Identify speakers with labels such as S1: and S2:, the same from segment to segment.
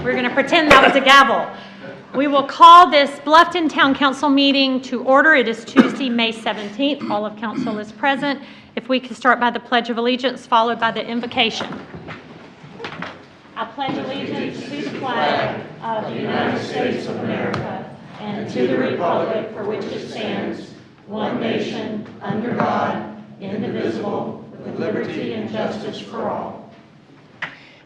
S1: We're going to pretend that was a gavel. We will call this Bluffton Town Council meeting to order. It is Tuesday, May 17th. All of council is present. If we could start by the Pledge of Allegiance, followed by the invocation. I pledge allegiance to the flag of the United States of America and to the republic for which it stands, one nation, under God, indivisible, with liberty and justice for all.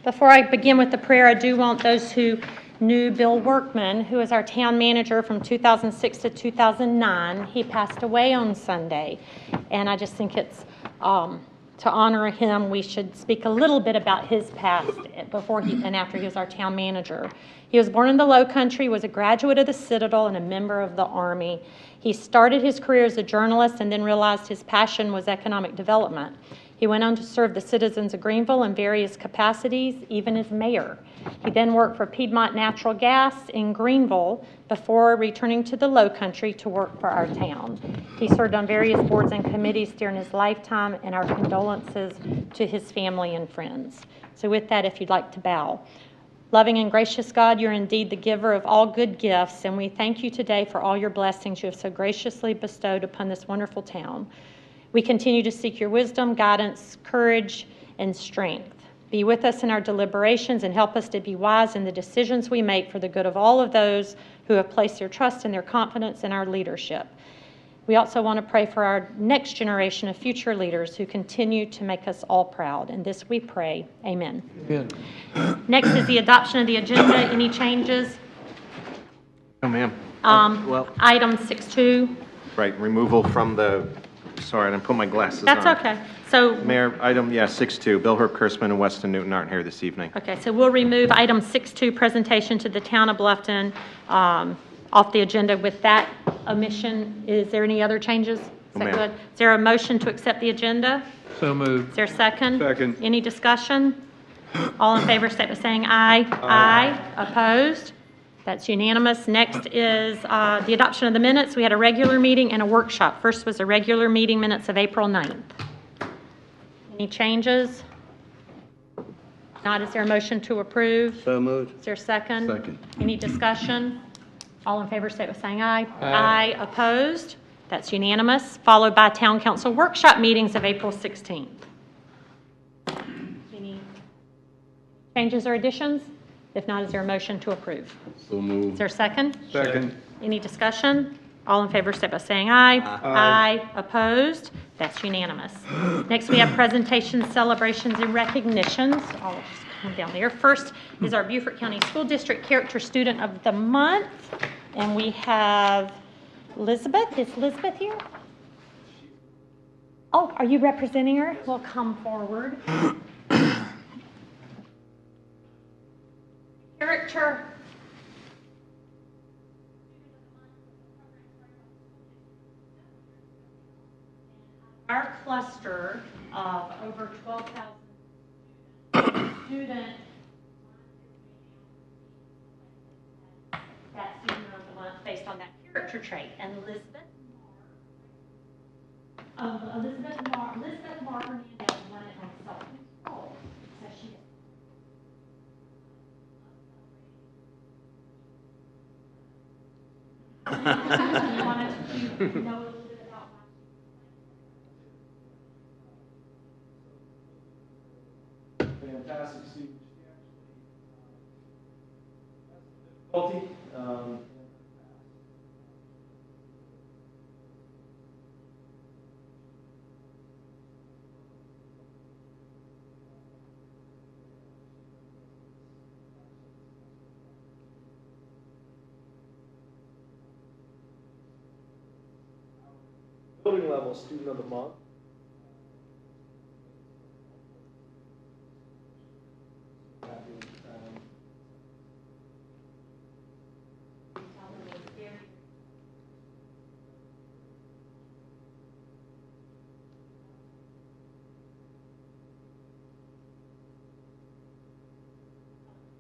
S1: Before I begin with the prayer, I do want those who knew Bill Workman, who is our town manager from 2006 to 2009. He passed away on Sunday, and I just think it's to honor him, we should speak a little bit about his past before and after he was our town manager. He was born in the Low Country, was a graduate of the Citadel, and a member of the Army. He started his career as a journalist and then realized his passion was economic development. He went on to serve the citizens of Greenville in various capacities, even as mayor. He then worked for Piedmont Natural Gas in Greenville before returning to the Low Country to work for our town. He served on various boards and committees during his lifetime, and our condolences to his family and friends. So with that, if you'd like to bow. Loving and gracious God, you're indeed the giver of all good gifts, and we thank you today for all your blessings you have so graciously bestowed upon this wonderful town. We continue to seek your wisdom, guidance, courage, and strength. Be with us in our deliberations and help us to be wise in the decisions we make for the good of all of those who have placed their trust and their confidence in our leadership. We also want to pray for our next generation of future leaders who continue to make us all proud. And this we pray. Amen.
S2: Amen.
S1: Next is the adoption of the agenda. Any changes?
S2: No, ma'am.
S1: Item 6.2.
S2: Right, removal from the, sorry, I didn't put my glasses on.
S1: That's okay. So,
S2: Mayor, item, 6.2. Bill Herb Kurtzman and Weston Newton aren't here this evening.
S1: okay, so we'll remove item 6.2, presentation to the town of Bluffton, off the agenda with that omission. Is there any other changes? Is
S2: No,
S1: that
S2: ma'am.
S1: good? Is there a motion to accept the agenda?
S3: So moved.
S1: Is there a second?
S3: Second.
S1: Any discussion? All in favor, state by saying aye. Aye. Opposed? That's unanimous. Next is the adoption of the minutes. We had a regular meeting and a workshop. First was a regular meeting minutes of April 9th. Any changes? Not, is there a motion to approve?
S3: So moved.
S1: Is there a second?
S3: Second.
S1: Any discussion? All in favor, state by saying aye.
S3: Aye.
S1: Opposed? That's unanimous. Followed by town council workshop meetings of April 16th. Any changes or additions? If not, is there a motion to approve?
S3: So moved.
S1: Is there a second?
S3: Second.
S1: Any discussion? All in favor, state by saying aye.
S3: Aye.
S1: Opposed? That's unanimous. Next, we have presentations, celebrations, and recognitions. I'll just come down there. First is our Beaufort County School District Character Student of the Month. And we have Elizabeth. Is Elizabeth here? Oh, are you representing her? Well, come forward. Character. Our cluster of over 12,000 students, that student of the month based on that character trait. And Elizabeth Marr Hernandez won it on self-control. So she is. You wanted to know a little bit about
S4: fantastic student. Difficulty. Building level student of the month.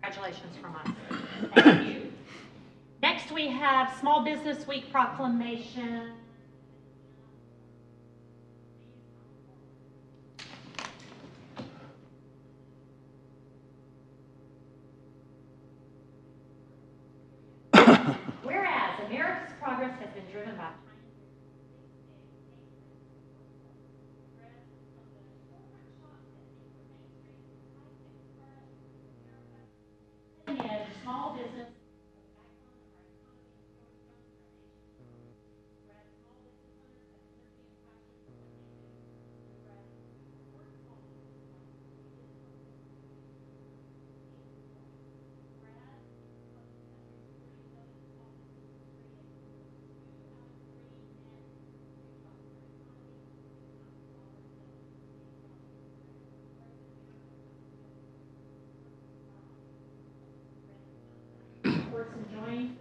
S1: Congratulations from us. Thank you. Next, we have Small Business Week proclamation. progress has been driven by small business. Works and joins.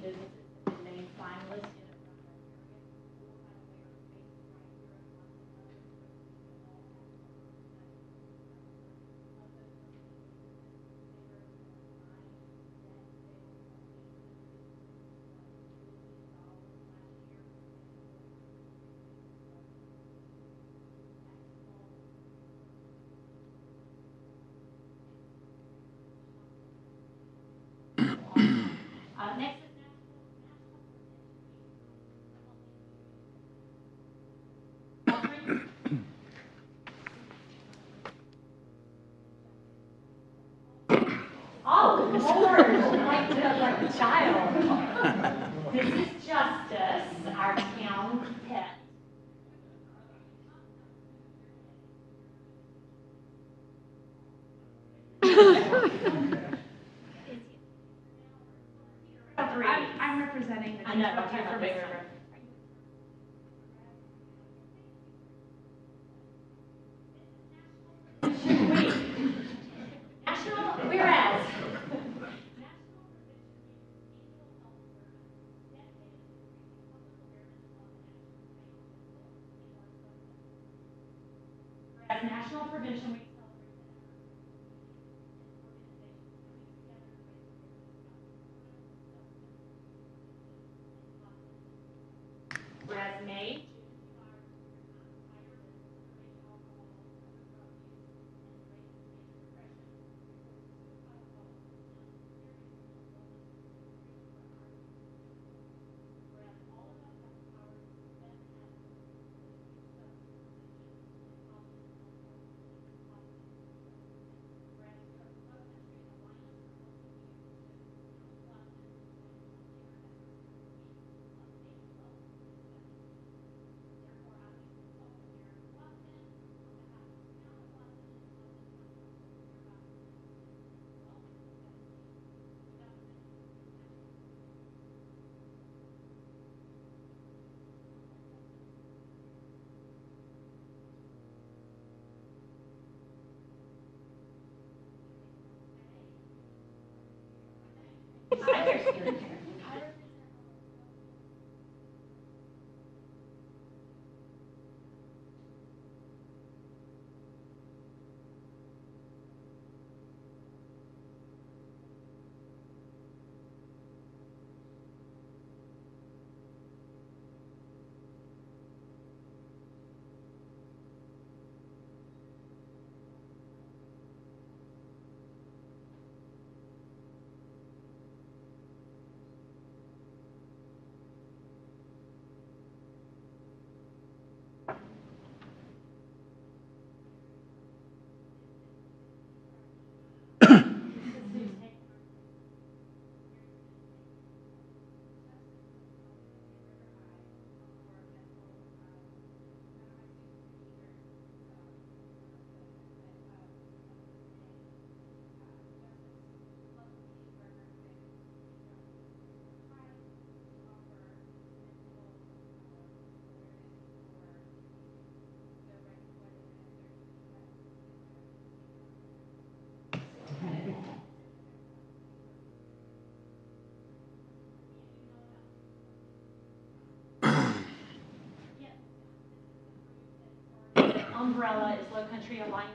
S1: Businesses have been named finalists in a next is oh, Lord, like the child. This is Justice, our town pet.
S3: I'm representing the
S1: I know,
S3: team
S1: I'm talking about this one. National, whereas. As National Prevention Week celebrates whereas May, I hear spirit here. umbrella is Low Country Alliance.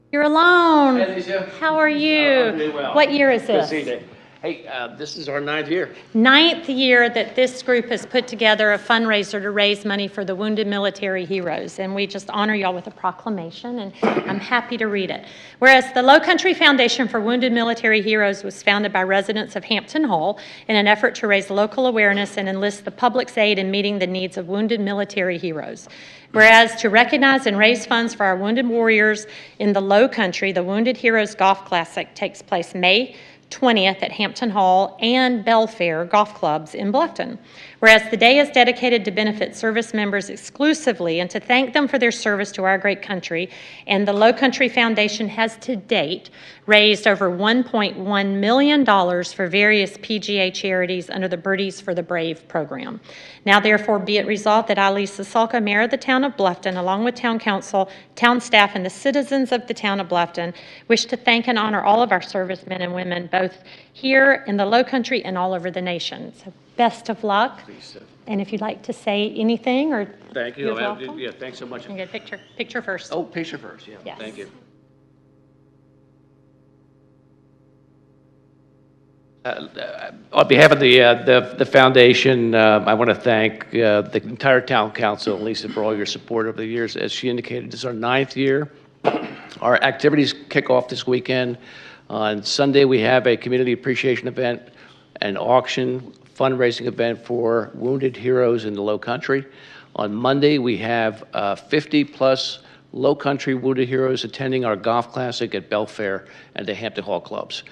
S1: You're alone.
S5: Hey, Alicia.
S1: How are you?
S5: I'm doing well.
S1: What year is
S5: Good
S1: this?
S5: to see you. Hey, this is our 9th year.
S1: 9th year that this group has put together a fundraiser to raise money for the wounded military heroes. And we just honor y'all with a proclamation, and I'm happy to read it. Whereas the Low Country Foundation for Wounded Military Heroes was founded by residents of Hampton Hall in an effort to raise local awareness and enlist the public's aid in meeting the needs of wounded military heroes. Whereas to recognize and raise funds for our wounded warriors in the Low Country, the Wounded Heroes Golf Classic takes place May 20th at Hampton Hall and Belfair Golf Clubs in Bluffton. Whereas the day is dedicated to benefit service members exclusively and to thank them for their service to our great country, and the Low Country Foundation has to date raised over $1.1 million for various PGA charities under the Birdies for the Brave program. Now therefore be it resolved that I, Lisa Salka, Mayor of the Town of Bluffton, along with Town Council, town staff, and the citizens of the Town of Bluffton, wish to thank and honor all of our servicemen and women, both here in the Low Country and all over the nation. So best of luck.
S5: Please.
S1: And if you'd like to say anything, or
S5: Thank you.
S1: you're welcome.
S5: Yeah, thanks so much.
S1: You get a picture. Picture first.
S5: Oh, picture first. Yeah.
S1: Yes.
S5: Thank you. On behalf of the foundation, I want to thank the entire town council and Lisa for all your support over the years. As she indicated, this is our 9th year. Our activities kick off this weekend. On Sunday, we have a community appreciation event, an auction, fundraising event for wounded heroes in the Low Country. On Monday, we have 50-plus Low Country wounded heroes attending our golf classic at Belfair and the Hampton Hall clubs.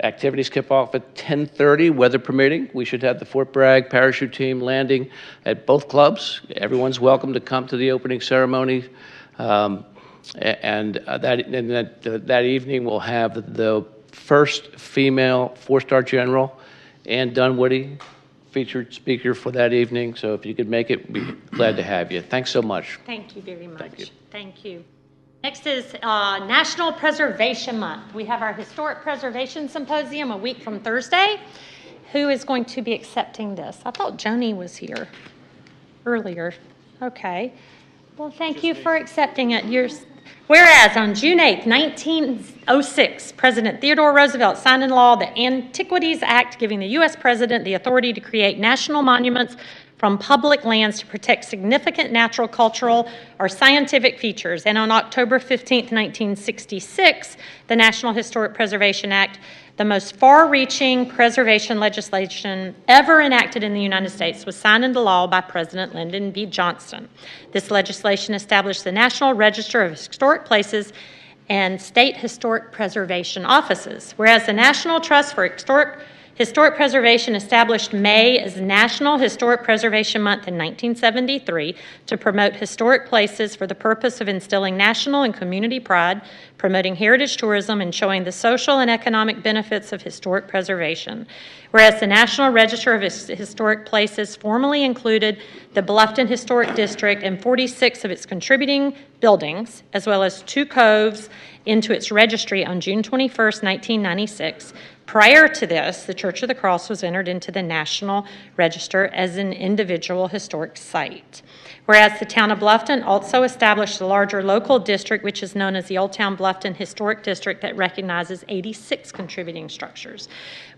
S5: Activities kick off at 10:30, weather permitting. We should have the Fort Bragg parachute team landing at both clubs. Everyone's welcome to come to the opening ceremony. That evening, we'll have the first female four-star general, Ann Dunwoody, featured speaker for that evening. So if you could make it, we'd be glad to have you. Thanks so much.
S1: Thank you very much.
S5: Thank you.
S1: Thank you. Next is National Preservation Month. We have our Historic Preservation Symposium a week from Thursday. Who is going to be accepting this? I thought Joni was here earlier. Okay. Well, thank you for accepting it. Whereas on June 8th, 1906, President Theodore Roosevelt signed into law the Antiquities Act, giving the U.S. President the authority to create national monuments from public lands to protect significant natural, cultural, or scientific features. And on October 15th, 1966, the National Historic Preservation Act, the most far-reaching preservation legislation ever enacted in the United States, was signed into law by President Lyndon B. Johnson. This legislation established the National Register of Historic Places and state historic preservation offices, whereas the National Trust for Historic Preservation established May as National Historic Preservation Month in 1973 to promote historic places for the purpose of instilling national and community pride, promoting heritage tourism, and showing the social and economic benefits of historic preservation. Whereas the National Register of Historic Places formerly included the Bluffton Historic District and 46 of its contributing buildings, as well as 2 coves, into its registry on June 21st, 1996. Prior to this, the Church of the Cross was entered into the National Register as an individual historic site. Whereas the town of Bluffton also established a larger local district, which is known as the Old Town Bluffton Historic District, that recognizes 86 contributing structures.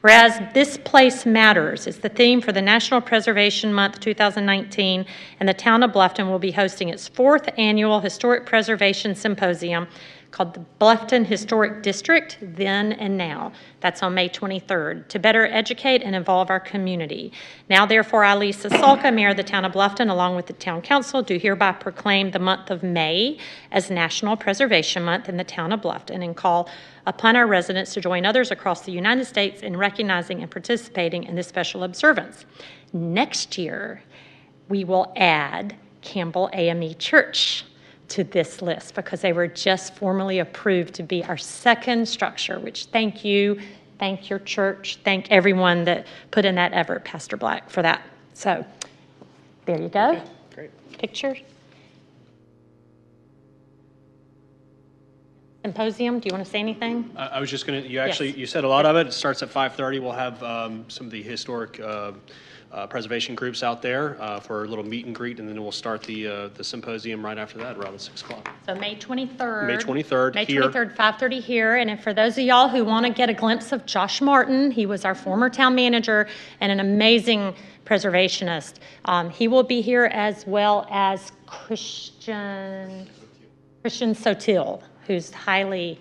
S1: Whereas This Place Matters is the theme for the National Preservation Month 2019, and the town of Bluffton will be hosting its 4th annual Historic Preservation Symposium, called the Bluffton Historic District, Then and Now. That's on May 23rd, to better educate and involve our community. Now, therefore, I, Lisa Salka, Mayor of the Town of Bluffton, along with the Town Council, do hereby proclaim the month of May as National Preservation Month in the Town of Bluffton and call upon our residents to join others across the United States in recognizing and participating in this special observance. Next year, we will add Campbell AME Church to this list because they were just formally approved to be our second structure, which thank you, thank your church, thank everyone that put in that effort, Pastor Black, for that. So there you go.
S2: Okay, great.
S1: Picture. Symposium, do you want to say anything?
S4: I was just going to,
S1: Yes.
S4: you said a lot of it. It starts at 5:30. We'll have some of the historic preservation groups out there for a little meet and greet, and then we'll start the symposium right after that, around 6 o'clock.
S1: So May 23rd.
S4: May 23rd
S1: May
S4: here.
S1: 23rd, 5:30 here. And for those of y'all who want to get a glimpse of Josh Martin, he was our former town manager and an amazing preservationist. He will be here as well as Christian Sotil, who's highly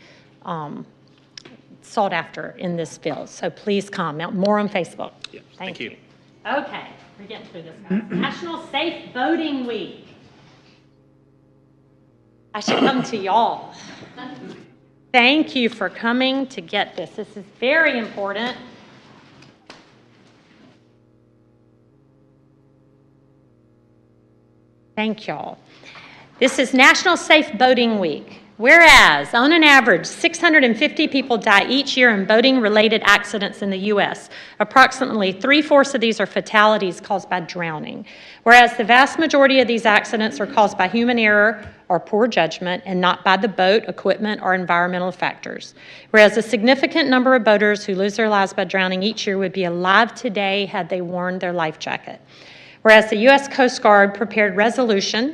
S1: sought after in this field. So please come. Now, more on Facebook.
S4: Yeah, thank you.
S1: Okay, we're getting through this, guys. National Safe Boating Week. I should come to y'all. Thank you for coming to get this. This is very important. Thank y'all. This is National Safe Boating Week. Whereas, on an average, 650 people die each year in boating-related accidents in the U.S. Approximately 3/4 of these are fatalities caused by drowning. Whereas the vast majority of these accidents are caused by human error or poor judgment and not by the boat, equipment, or environmental factors. Whereas a significant number of boaters who lose their lives by drowning each year would be alive today had they worn their life jacket. Whereas the U.S. Coast Guard prepared resolution,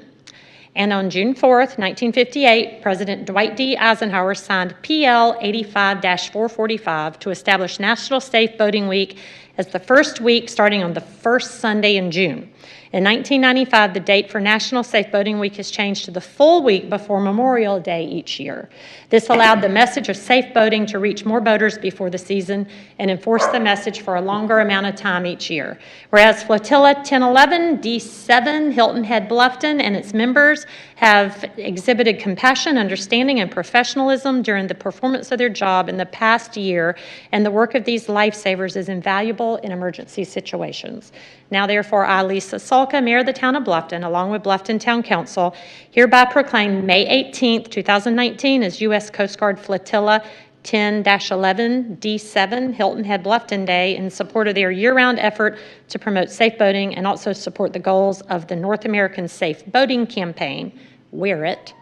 S1: and on June 4th, 1958, President Dwight D. Eisenhower signed PL 85-445 to establish National Safe Boating Week as the first week starting on the first Sunday in June. In 1995, the date for National Safe Boating Week has changed to the full week before Memorial Day each year. This allowed the message of safe boating to reach more boaters before the season and enforced the message for a longer amount of time each year. Whereas Flotilla 1011 D7 Hilton Head Bluffton and its members have exhibited compassion, understanding, and professionalism during the performance of their job in the past year, and the work of these lifesavers is invaluable in emergency situations. Now, therefore, I, Lisa Salka, Mayor of the Town of Bluffton, along with Bluffton Town Council, hereby proclaim May 18th, 2019 as U.S. Coast Guard Flotilla 10-11 D7 Hilton Head Bluffton Day in support of their year-round effort to promote safe boating and also support the goals of the North American Safe Boating Campaign, Wear It,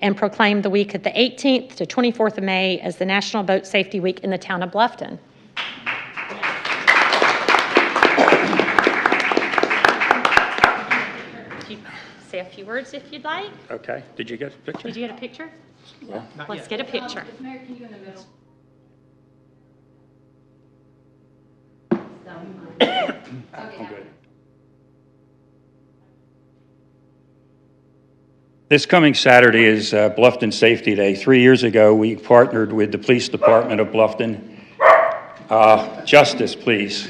S1: and proclaim the week of the 18th to 24th of May as the National Boat Safety Week in the Town of Bluffton. Say a few words if you'd like.
S6: Okay. Did you get a picture?
S1: Did you get a picture?
S6: Yeah.
S1: Let's get a picture.
S3: Mayor, can you in the middle?
S6: I'm good. This coming Saturday is Bluffton Safety Day. 3 years ago, we partnered with the Police Department of Bluffton. Justice, please.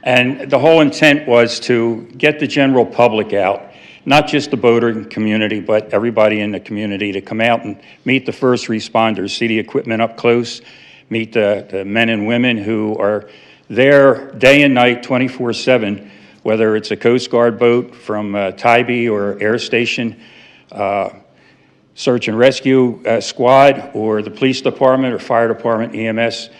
S6: And the whole intent was to get the general public out, not just the boating community, but everybody in the community to come out and meet the first responders, see the equipment up close, meet the men and women who are there day and night, 24/7, whether it's a Coast Guard boat from Tybee or Air Station, search and rescue squad, or the police department or fire department, EMS.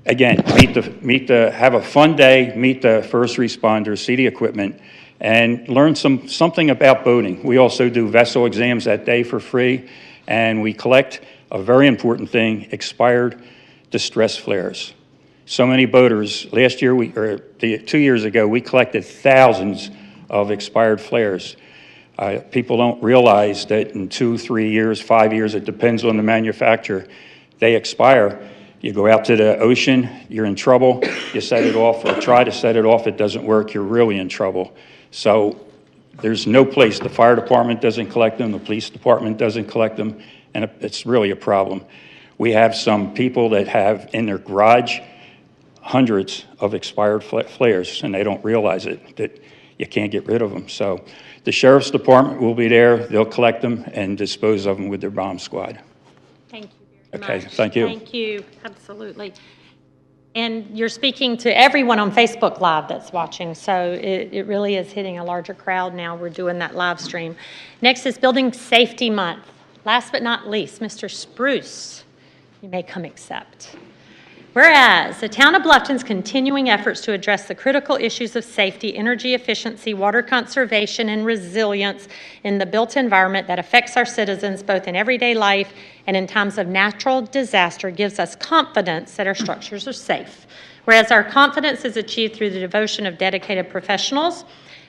S6: Again, have a fun day, meet the first responders, see the equipment, and learn something about boating. We also do vessel exams that day for free, and we collect a very important thing, expired distress flares. So many boaters, last year, 2 years ago, we collected thousands of expired flares. People don't realize that in 2, 3 years, 5 years, it depends on the manufacturer, they expire. You go out to the ocean, you're in trouble. You set it off or try to set it off, it doesn't work, you're really in trouble. So there's no place. The fire department doesn't collect them, the police department doesn't collect them, and it's really a problem. We have some people that have in their garage hundreds of expired flares, and they don't realize it, that you can't get rid of them. So the sheriff's department will be there. They'll collect them and dispose of them with their bomb squad.
S1: Thank you very
S6: Okay,
S1: much.
S6: thank you.
S1: Thank you, absolutely. And you're speaking to everyone on Facebook Live that's watching, so it really is hitting a larger crowd now. We're doing that live stream. Next is Building Safety Month. Last but not least, Mr. Spruce, you may come accept. Whereas the town of Bluffton's continuing efforts to address the critical issues of safety, energy efficiency, water conservation, and resilience in the built environment that affects our citizens both in everyday life and in times of natural disaster gives us confidence that our structures are safe. Whereas our confidence is achieved through the devotion of dedicated professionals,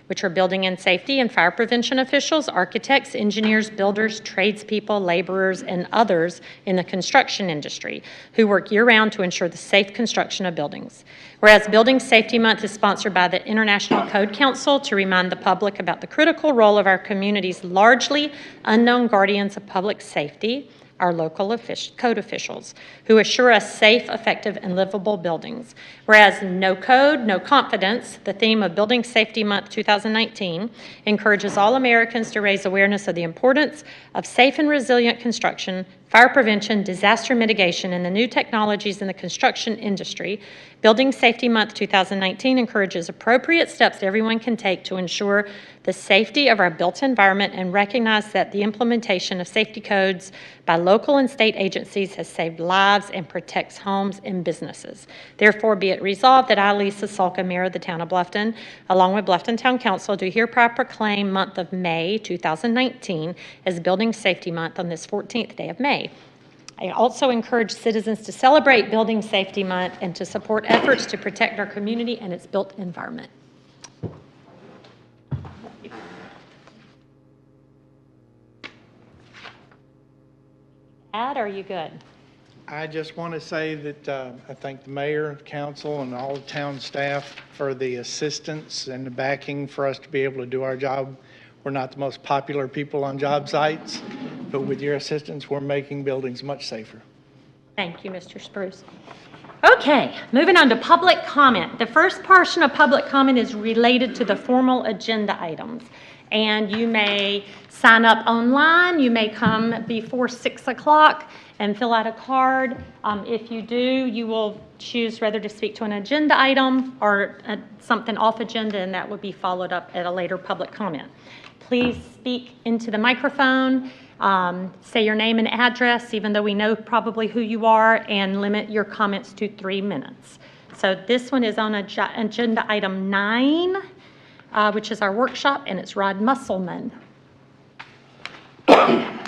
S1: which are building and safety and fire prevention officials, architects, engineers, builders, tradespeople, laborers, and others in the construction industry who work year-round to ensure the safe construction of buildings. Whereas Building Safety Month is sponsored by the International Code Council to remind the public about the critical role of our community's largely unknown guardians of public safety, our local code officials, who assure us safe, effective, and livable buildings. Whereas No Code, No Confidence, the theme of Building Safety Month 2019, encourages all Americans to raise awareness of the importance of safe and resilient construction, fire prevention, disaster mitigation, and the new technologies in the construction industry. Building Safety Month 2019 encourages appropriate steps everyone can take to ensure the safety of our built environment and recognize that the implementation of safety codes by local and state agencies has saved lives and protects homes and businesses. Therefore, be it resolved that I, Lisa Sulka, Mayor of the Town of Bluffton, along with Bluffton Town Council, do hereby proclaim month of May 2019 as Building Safety Month on this 14th day of May. I also encourage citizens to celebrate Building Safety Month and to support efforts to protect our community and its built environment. Ed, are you good?
S7: I just want to say that I thank the mayor, council, and all the town staff for the assistance and the backing for us to be able to do our job. We're not the most popular people on job sites, but with your assistance, we're making buildings much safer.
S1: Thank you, Mr. Spruce. Okay, moving on to public comment. The first portion of public comment is related to the formal agenda items. And you may sign up online. You may come before 6 o'clock and fill out a card. If you do, you will choose whether to speak to an agenda item or something off agenda, and that would be followed up at a later public comment. Please speak into the microphone. Say your name and address, even though we know probably who you are, and limit your comments to 3 minutes. So this one is on agenda item 9, which is our workshop, and it's Rod Musselman.
S8: Hi,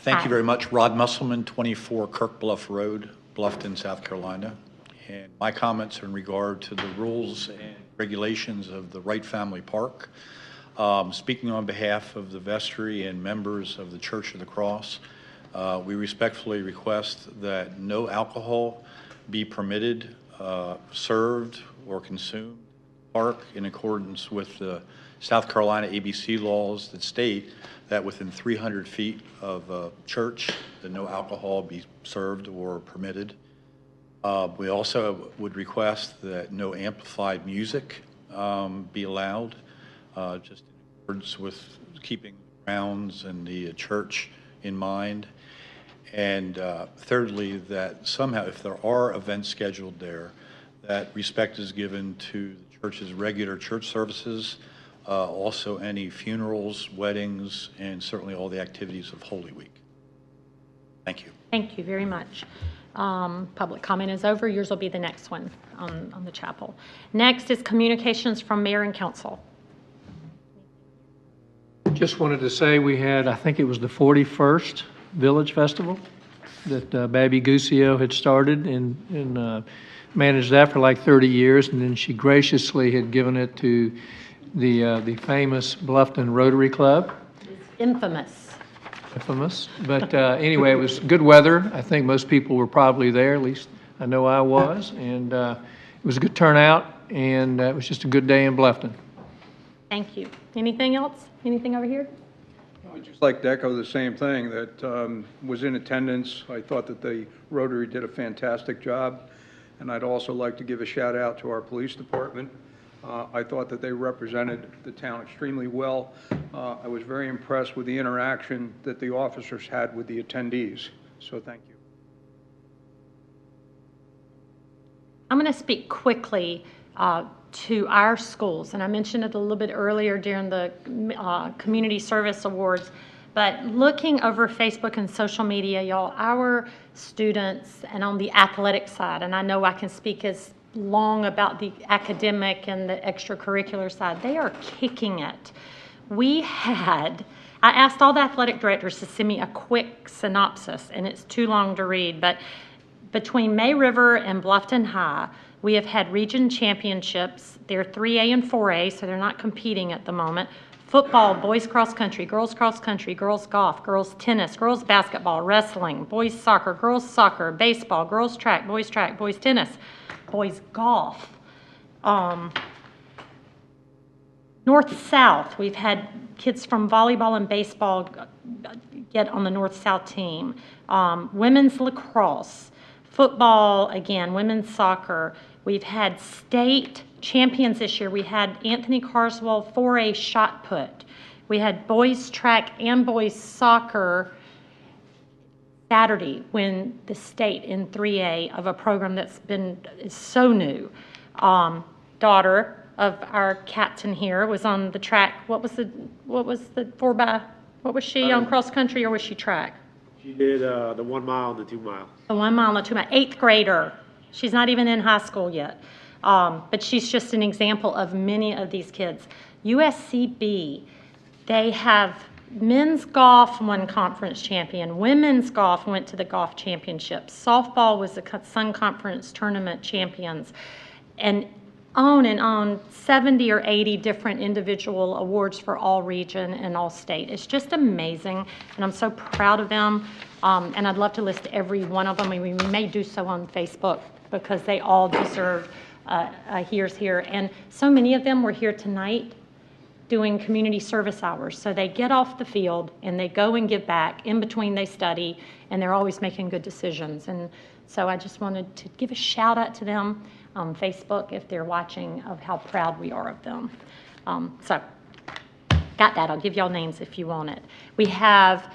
S8: thank you very much. Rod Musselman, 24 Kirk Bluff Road, Bluffton, South Carolina. And my comments are in regard to the rules and regulations of the Wright Family Park. Speaking on behalf of the vestry and members of the Church of the Cross, we respectfully request that no alcohol be permitted, served, or consumed in the park in accordance with the South Carolina ABC laws that state that within 300 feet of a church, that no alcohol be served or permitted. We also would request that no amplified music be allowed, just in accordance with keeping the grounds and the church in mind. And thirdly, that somehow, if there are events scheduled there, that respect is given to the church's regular church services, also any funerals, weddings, and certainly all the activities of Holy Week. Thank you.
S1: Thank you very much. Public comment is over. Yours will be the next one on the chapel. Next is communications from mayor and council.
S9: Just wanted to say we had, I think it was the 41st Village Festival that Babby Guscio had started and managed that for like 30 years, and then she graciously had given it to the famous Bluffton Rotary Club.
S1: Infamous.
S9: Infamous. But anyway, it was good weather. I think most people were probably there, at least I know I was, and it was a good turnout, and it was just a good day in Bluffton.
S1: Thank you. Anything else? Anything over here?
S10: I'd just like to echo the same thing, that was in attendance. I thought that the Rotary did a fantastic job, and I'd also like to give a shout out to our police department. I thought that they represented the town extremely well. I was very impressed with the interaction that the officers had with the attendees, so thank you.
S1: I'm going to speak quickly to our schools, and I mentioned it a little bit earlier during the Community Service Awards, but looking over Facebook and social media, y'all, our students, and on the athletic side, and I know I can speak as long about the academic and the extracurricular side, they are kicking it. I asked all the athletic directors to send me a quick synopsis, and it's too long to read, but between May River and Bluffton High, we have had region championships. They're 3A and 4A, so they're not competing at the moment. Football, boys cross country, girls golf, girls tennis, girls basketball, wrestling, boys soccer, baseball, girls track, boys tennis, boys golf. North-South, we've had kids from volleyball and baseball get on the North-South team. Women's lacrosse, football, again, women's soccer. We've had state champions this year. We had Anthony Carswell 4A shot put. We had boys track and boys soccer Saturday when the state in 3A of a program that's is so new. Daughter of our captain here was on the track. What was the 4x? What was she on cross country, or was she track?
S11: She did the 1 mile and the 2 mile.
S1: The 1 mile and the 2 mile. 8th grader. She's not even in high school yet. But she's just an example of many of these kids. USCB, they have men's golf won conference champion. Women's golf went to the golf championships. Softball was the Sun Conference tournament champions. And on, 70 or 80 different individual awards for all region and all state. It's just amazing, and I'm so proud of them. And I'd love to list every one of them. I mean, we may do so on Facebook because they all deserve a here's here. And so many of them were here tonight doing community service hours. So they get off the field and they go and give back. In between they study, and they're always making good decisions. And so I just wanted to give a shout out to them on Facebook if they're watching, of how proud we are of them. So got that. I'll give y'all names if you want it. We have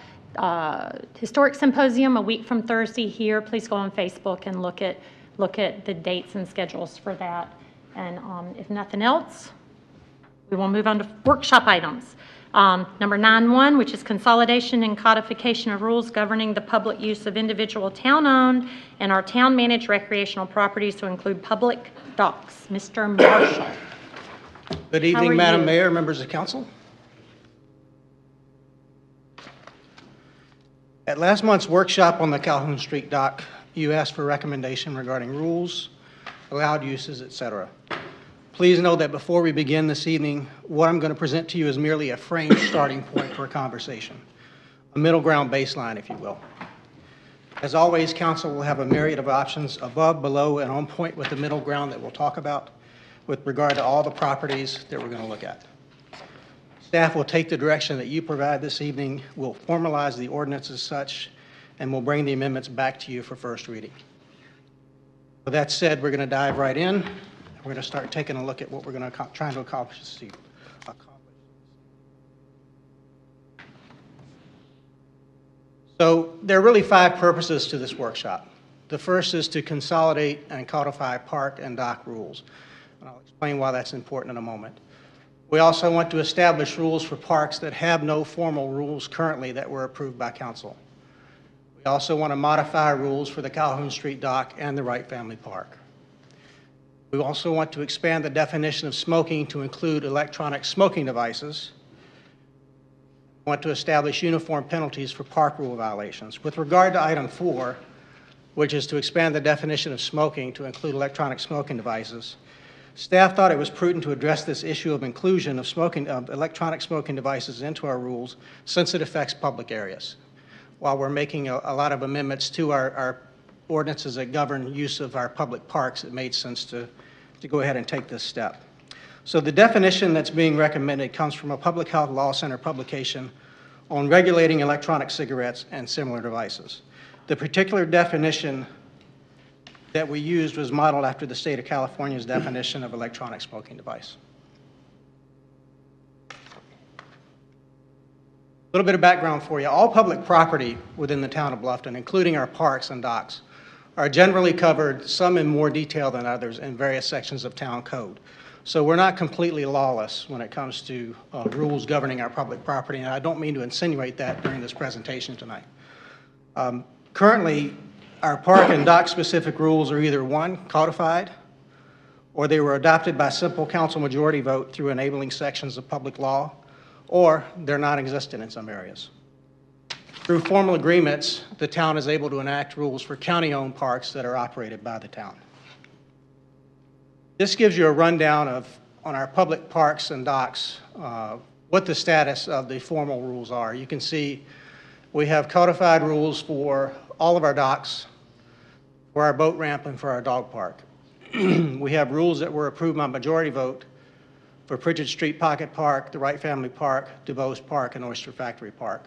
S1: Historic Symposium a week from Thursday here. Please go on Facebook and look at the dates and schedules for that. And if nothing else, we will move on to workshop items. Number 9.1, which is consolidation and codification of rules governing the public use of individual town-owned and our town-managed recreational properties to include public docks. Mr. Marshall.
S12: Good
S1: How are
S12: evening, Madam
S1: you?
S12: Mayor, members of council. At last month's workshop on the Calhoun Street dock, you asked for recommendation regarding rules, allowed uses, etc. Please know that before we begin this evening, what I'm going to present to you is merely a framed starting point for a conversation, a middle ground baseline, if you will. As always, council will have a myriad of options above, below, and on point with the middle ground that we'll talk about with regard to all the properties that we're going to look at. Staff will take the direction that you provide this evening. We'll formalize the ordinance as such, and we'll bring the amendments back to you for first reading. With that said, we're going to dive right in. We're going to start taking a look at what we're going to try to accomplish this evening. So there are really 5 purposes to this workshop. The first is to consolidate and codify park and dock rules. And I'll explain why that's important in a moment. We also want to establish rules for parks that have no formal rules currently that were approved by council. We also want to modify rules for the Calhoun Street dock and the Wright Family Park. We also want to expand the definition of smoking to include electronic smoking devices. We want to establish uniform penalties for park rule violations. With regard to item 4, which is to expand the definition of smoking to include electronic smoking devices, staff thought it was prudent to address this issue of inclusion of electronic smoking devices into our rules since it affects public areas. While we're making a lot of amendments to our ordinances that govern use of our public parks, it made sense to go ahead and take this step. So the definition that's being recommended comes from a Public Health Law Center publication on regulating electronic cigarettes and similar devices. The particular definition that we used was modeled after the state of California's definition of electronic smoking device. A little bit of background for you. All public property within the town of Bluffton, including our parks and docks, are generally covered, some in more detail than others, in various sections of town code. So we're not completely lawless when it comes to rules governing our public property, and I don't mean to insinuate that during this presentation tonight. Currently, our park and dock specific rules are either one, codified, or they were adopted by simple council majority vote through enabling sections of public law, or they're non-existent in some areas. Through formal agreements, the town is able to enact rules for county-owned parks that are operated by the town. This gives you a rundown on our public parks and docks, what the status of the formal rules are. You can see we have codified rules for all of our docks, for our boat ramp, and for our dog park. We have rules that were approved by majority vote for Pritchard Street Pocket Park, the Wright Family Park, DuBose Park, and Oyster Factory Park.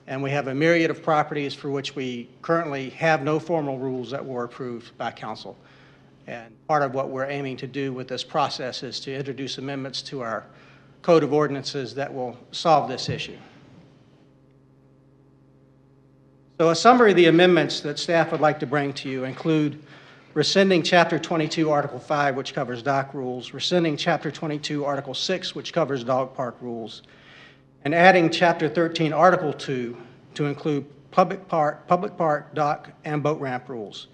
S12: And we have a myriad of properties for which we currently have no formal rules that were approved by council. And part of what we're aiming to do with this process is to introduce amendments to our Code of Ordinances that will solve this issue. So a summary of the amendments that staff would like to bring to you include rescinding Chapter 22, Article 5, which covers dock rules, rescinding Chapter 22, Article 6, which covers dog park rules, and adding Chapter 13, Article 2 to include public park, dock, and boat ramp rules,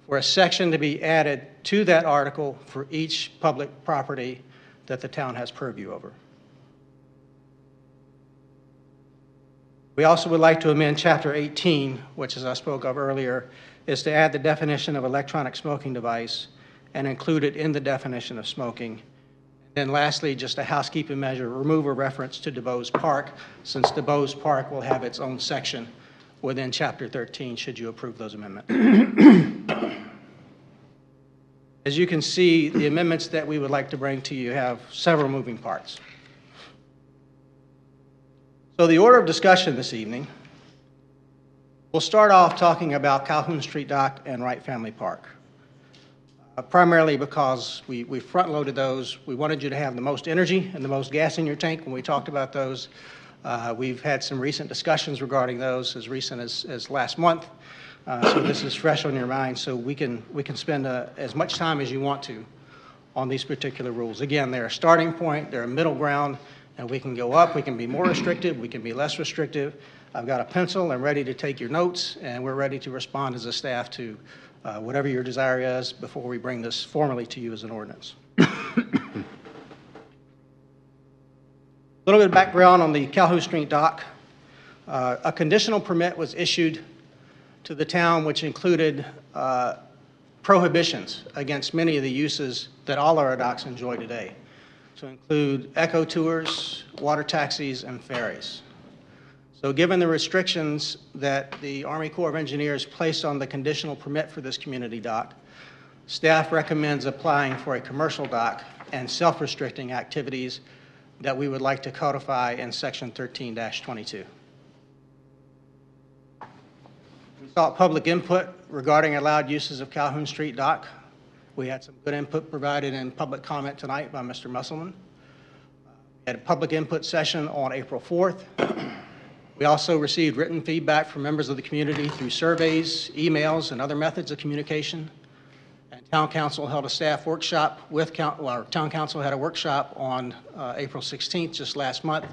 S12: for a section to be added to that article for each public property that the town has purview over. We also would like to amend Chapter 18, which, as I spoke of earlier, is to add the definition of electronic smoking device and include it in the definition of smoking. Then lastly, just a housekeeping measure, remove a reference to DuBose Park, since DuBose Park will have its own section within Chapter 13, should you approve those amendments. As you can see, the amendments that we would like to bring to you have several moving parts. So the order of discussion this evening, we'll start off talking about Calhoun Street Dock and Wright Family Park. Primarily because we front-loaded those. We wanted you to have the most energy and the most gas in your tank when we talked about those. We've had some recent discussions regarding those as recent as last month. So this is fresh on your mind, so we can spend as much time as you want to on these particular rules. Again, they're a starting point, they're a middle ground, and we can go up, we can be more restrictive, we can be less restrictive. I've got a pencil, I'm ready to take your notes, and we're ready to respond as a staff to whatever your desire is before we bring this formally to you as an ordinance. A little bit of background on the Calhoun Street Dock. A conditional permit was issued to the town which included prohibitions against many of the uses that all our docks enjoy today, to include eco tours, water taxis, and ferries. So given the restrictions that the Army Corps of Engineers placed on the conditional permit for this community dock, staff recommends applying for a commercial dock and self-restricting activities that we would like to codify in Section 13-22. We sought public input regarding allowed uses of Calhoun Street Dock. We had some good input provided in public comment tonight by Mr. Musselman. We had a public input session on April 4th. We also received written feedback from members of the community through surveys, emails, and other methods of communication. And Town Council held a staff workshop Town Council had a workshop on April 16th, just last month,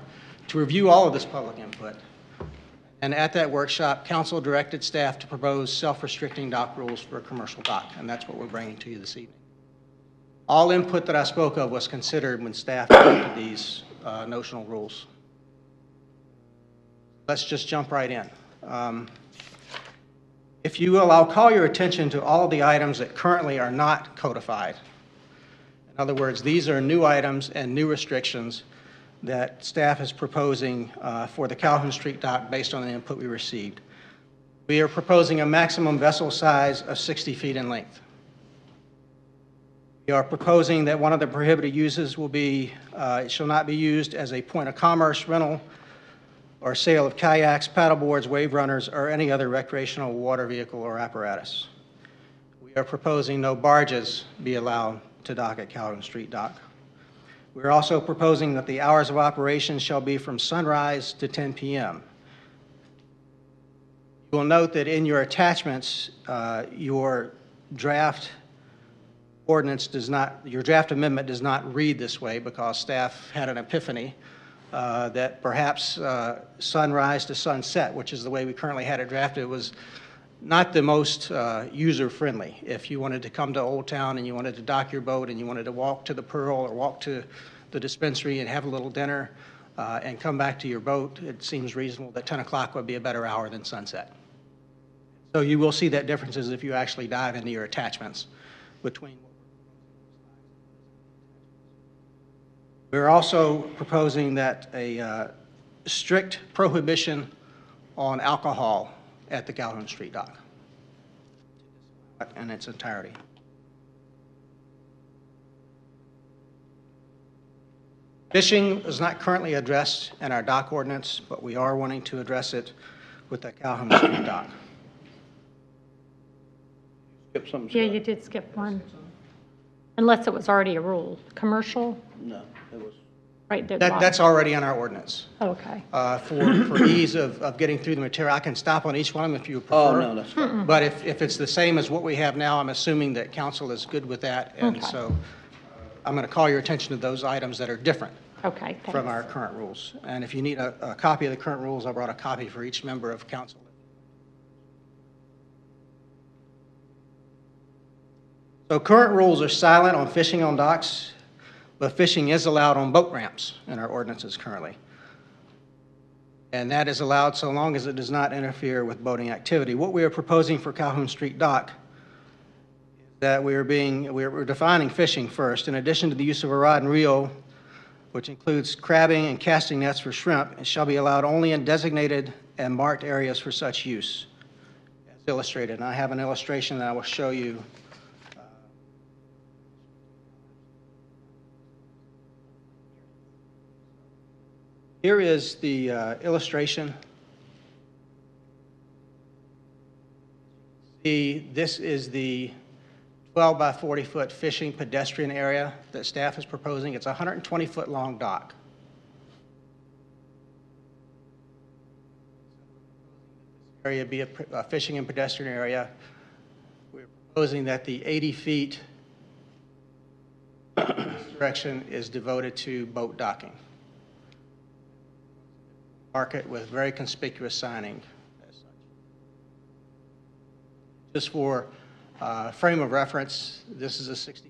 S12: to review all of this public input. And at that workshop, Council directed staff to propose self-restricting dock rules for a commercial dock, and that's what we're bringing to you this evening. All input that I spoke of was considered when staff adopted these notional rules. Let's just jump right in. If you will, I'll call your attention to all of the items that currently are not codified. In other words, these are new items and new restrictions that staff is proposing for the Calhoun Street Dock based on the input we received. We are proposing a maximum vessel size of 60 feet in length. We are proposing that one of the prohibited uses will be, it shall not be used as a point of commerce, rental, or sale of kayaks, paddleboards, wave runners, or any other recreational water vehicle or apparatus. We are proposing no barges be allowed to dock at Calhoun Street Dock. We're also proposing that the hours of operation shall be from sunrise to 10 p.m. You will note that in your attachments, your draft ordinance does not, your draft amendment does not read this way because staff had an epiphany that perhaps sunrise to sunset, which is the way we currently had it drafted, was not the most user-friendly. If you wanted to come to Old Town and you wanted to dock your boat and you wanted to walk to the Pearl or walk to the dispensary and have a little dinner and come back to your boat, it seems reasonable that 10 o'clock would be a better hour than sunset. So you will see that differences if you actually dive into your attachments between. We're also proposing that a strict prohibition on alcohol at the Calhoun Street Dock in its entirety. Fishing is not currently addressed in our dock ordinance, but we are wanting to address it with the Calhoun Street Dock.
S10: Skip something,
S1: Yeah,
S10: Scott?
S1: you did skip one. Unless it was already a rule. Commercial,
S12: No, it was.
S1: right there. at the
S12: That's
S1: bottom.
S12: already in our ordinance.
S1: Okay.
S12: For ease of getting through the material, I can stop on each one of them if you prefer.
S13: Oh, no, that's fine.
S12: But if it's the same as what we have now, I'm assuming that council is good with that. And
S1: Okay.
S12: so I'm going to call your attention to those items that are different
S1: Okay,
S12: from
S1: thanks.
S12: our current rules. And if you need a copy of the current rules, I brought a copy for each member of council. So current rules are silent on fishing on docks, but fishing is allowed on boat ramps in our ordinances currently. And that is allowed so long as it does not interfere with boating activity. What we are proposing for Calhoun Street Dock is that we're defining fishing first. In addition to the use of a rod and reel, which includes crabbing and casting nets for shrimp, it shall be allowed only in designated and marked areas for such use, as illustrated. And I have an illustration that I will show you. Here is the illustration. This is the 12 by 40 foot fishing pedestrian area that staff is proposing. It's a 120-foot long dock. This area be a fishing and pedestrian area. We're proposing that the 80 feet this direction is devoted to boat docking. Mark it with very conspicuous signing as such. Just for frame of reference, this is a 60-foot boat.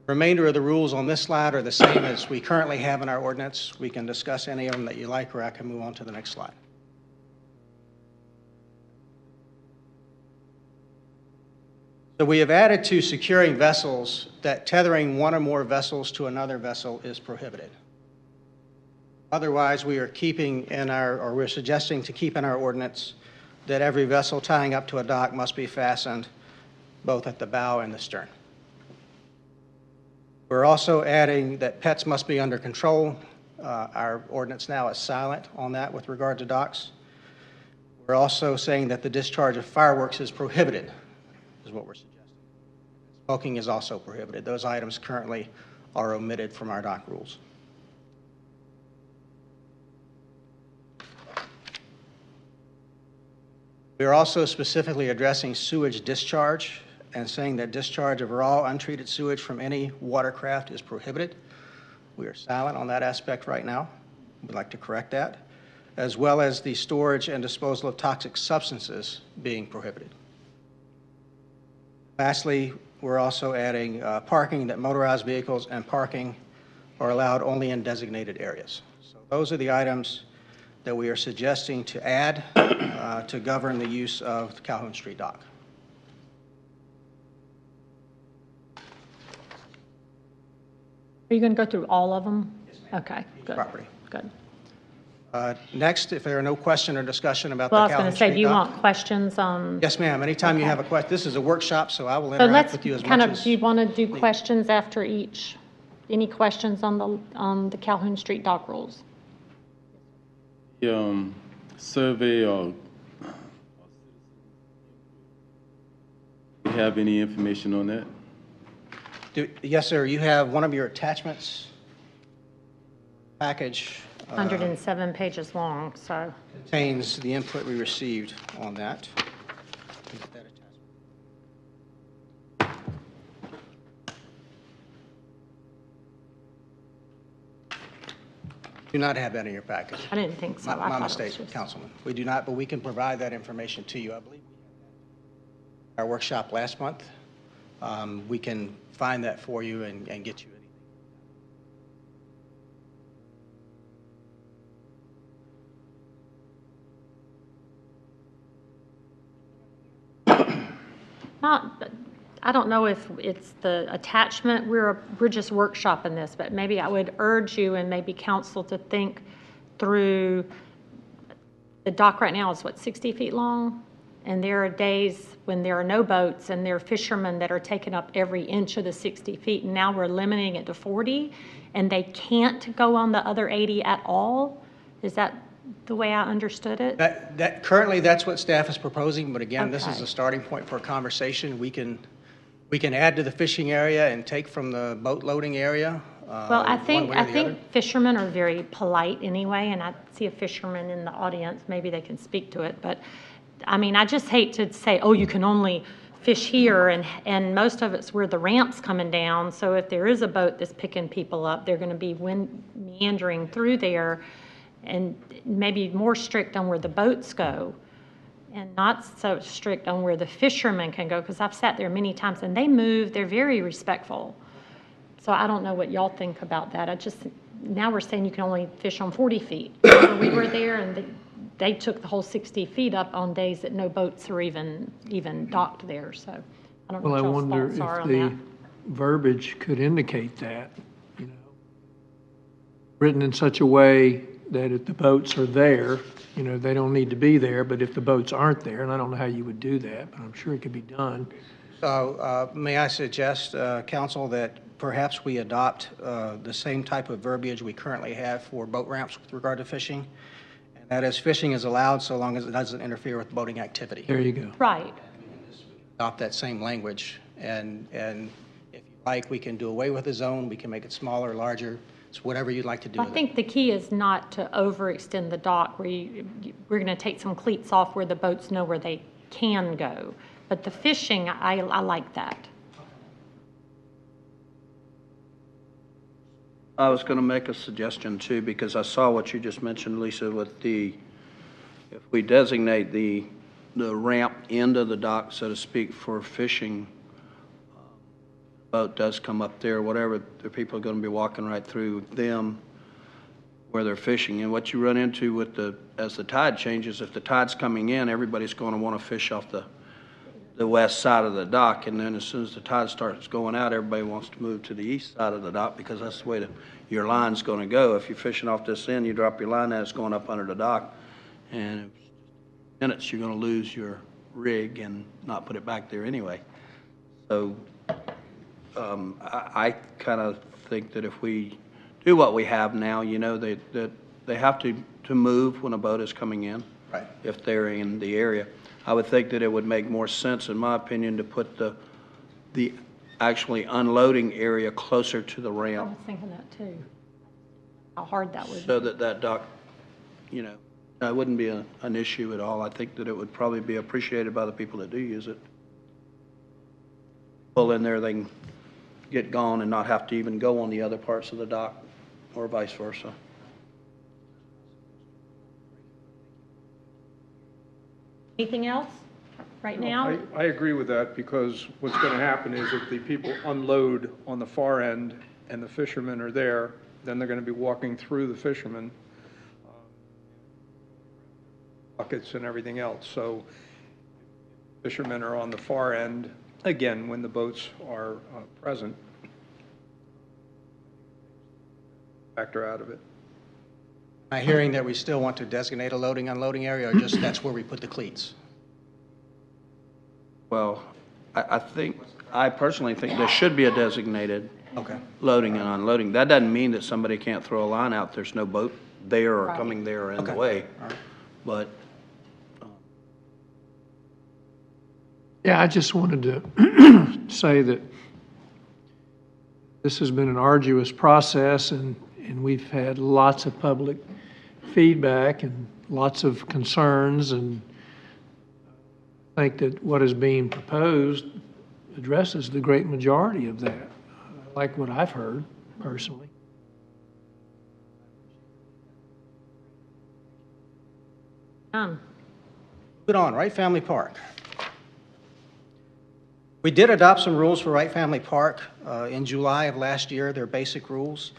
S12: The remainder of the rules on this slide are the same as we currently have in our ordinance. We can discuss any of them that you like, or I can move on to the next slide. So we have added to securing vessels that tethering one or more vessels to another vessel is prohibited. Otherwise, we are keeping in our, or we're suggesting to keep in our ordinance that every vessel tying up to a dock must be fastened both at the bow and the stern. We're also adding that pets must be under control. Our ordinance now is silent on that with regard to docks. We're also saying that the discharge of fireworks is prohibited, is what we're suggesting. Smoking is also prohibited. Those items currently are omitted from our dock rules. We are also specifically addressing sewage discharge and saying that discharge of raw untreated sewage from any watercraft is prohibited. We are silent on that aspect right now. We'd like to correct that, as well as the storage and disposal of toxic substances being prohibited. Lastly, we're also adding parking, that motorized vehicles and parking are allowed only in designated areas. So those are the items that we are suggesting to add to govern the use of the Calhoun Street dock.
S1: Are you going to go through all of them? Okay, good.
S12: Property.
S1: Good.
S12: Next, if there are no question or discussion about
S1: Well, I
S12: the
S1: was going
S12: Calhoun
S1: to say,
S12: Street
S1: do you
S12: dock.
S1: want questions on?
S12: Yes, ma'am. Anytime you
S1: Okay.
S12: have a question, this is a workshop, so I will
S1: So
S12: interact
S1: let's
S12: with you as
S1: kind
S12: much
S1: of,
S12: as.
S1: do you want to do questions after each? Any questions on the Calhoun Street dock rules?
S13: Survey or you have any information on that?
S12: Yes, sir. You have one of your attachments package
S1: 107 pages long, so.
S12: contains the input we received on that. Do not have that in your package.
S1: I didn't think so. I thought
S12: My
S1: it was
S12: mistake,
S1: just-
S12: Councilman. We do not, but we can provide that information to you. I believe we had our workshop last month. We can find that for you and get you anything.
S1: Not, I don't know if it's the attachment, we're just workshopping this, but maybe I would urge you and maybe council to think through, the dock right now is what, 60 feet long? And there are days when there are no boats and there are fishermen that are taking up every inch of the 60 feet. And now we're limiting it to 40 and they can't go on the other 80 at all? Is that the way I understood it?
S12: Currently, that's what staff is proposing, but again, this is
S1: Okay.
S12: a starting point for a conversation. We can add to the fishing area and take from the boat loading area.
S1: Well, I
S12: one
S1: think,
S12: way or the other.
S1: fishermen are very polite anyway, and I see a fisherman in the audience, maybe they can speak to it, but, I mean, I just hate to say, oh, you can only fish here, and most of it's where the ramp's coming down, so if there is a boat that's picking people up, they're gonna be meandering through there, and maybe more strict on where the boats go, and not so strict on where the fishermen can go, because I've sat there many times, and they move, they're very respectful. So I don't know what y'all think about that. Now we're saying you can only fish on 40 feet. Remember, we were there, and they took the whole 60 feet up on days that no boats are even docked there, so I don't know
S9: Well, I
S1: what y'all's
S9: wonder
S1: thoughts are
S9: if
S1: on that.
S9: the verbiage could indicate that, you know, written in such a way that if the boats are there, you know, they don't need to be there, but if the boats aren't there, and I don't know how you would do that, but I'm sure it could be done.
S12: So may I suggest, council, that perhaps we adopt the same type of verbiage we currently have for boat ramps with regard to fishing? And that is, fishing is allowed so long as it doesn't interfere with boating activity.
S9: There you go.
S1: Right.
S12: Adopt that same language, and if you like, we can do away with the zone, we can make it smaller, larger, it's whatever you'd like to do
S1: I
S12: with it.
S1: think the key is not to overextend the dock, where we're going to take some cleats off where the boats know where they can go. But the fishing, I like that.
S14: I was going to make a suggestion too, because I saw what you just mentioned, Lisa, with if we designate the ramp end of the dock, so to speak, for fishing, boat does come up there, whatever, the people are going to be walking right through them where they're fishing. And what you run into as the tide changes, if the tide's coming in, everybody's going to want to fish off the west side of the dock, and then as soon as the tide starts going out, everybody wants to move to the east side of the dock because that's the way your line's going to go. If you're fishing off this end, you drop your line, and it's going up under the dock, and in minutes you're going to lose your rig and not put it back there anyway. So I kind of think that if we do what we have now, you know, that they have to move when a boat is coming in,
S12: right,
S14: if they're in the area. I would think that it would make more sense, in my opinion, to put the actually unloading area closer to the
S1: I
S14: ramp,
S1: was thinking that too. How hard that would be.
S14: so that dock, you know, it wouldn't be an issue at all. I think that it would probably be appreciated by the people that do use it. Pull in there, they can get gone and not have to even go on the other parts of the dock, or vice versa.
S1: Anything else right now?
S10: I agree with that, because what's going to happen is if the people unload on the far end and the fishermen are there, then they're going to be walking through the fishermen. buckets and everything else. So fishermen are on the far end, again, when the boats are present. Factor out of it.
S12: Am I hearing that we still want to designate a loading unloading area, or just that's where we put the cleats?
S14: Well, I personally think there should be a designated
S12: Okay.
S14: loading and unloading. That doesn't mean that somebody can't throw a line out, there's no boat there or coming there or in the
S12: Okay.
S14: way.
S12: All right.
S14: But
S9: Yeah, I just wanted to say that this has been an arduous process, and we've had lots of public feedback and lots of concerns, and I think that what is being proposed addresses the great majority of that. I like what I've heard personally.
S12: Moving on, Wright Family Park. We did adopt some rules for Wright Family Park in July of last year. They're basic rules.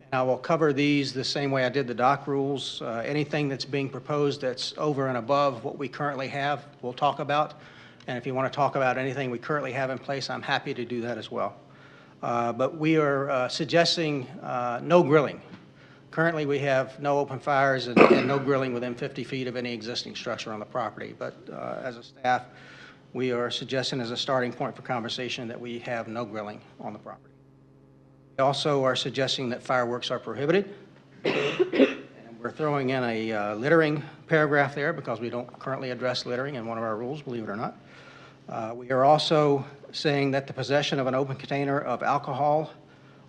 S12: And I will cover these the same way I did the dock rules. Anything that's being proposed that's over and above what we currently have, we'll talk about. And if you want to talk about anything we currently have in place, I'm happy to do that as well. But we are suggesting no grilling. Currently, we have no open fires and no grilling within 50 feet of any existing structure on the property. But as a staff, we are suggesting as a starting point for conversation that we have no grilling on the property. We also are suggesting that fireworks are prohibited. And we're throwing in a littering paragraph there because we don't currently address littering in one of our rules, believe it or not. We are also saying that the possession of an open container of alcohol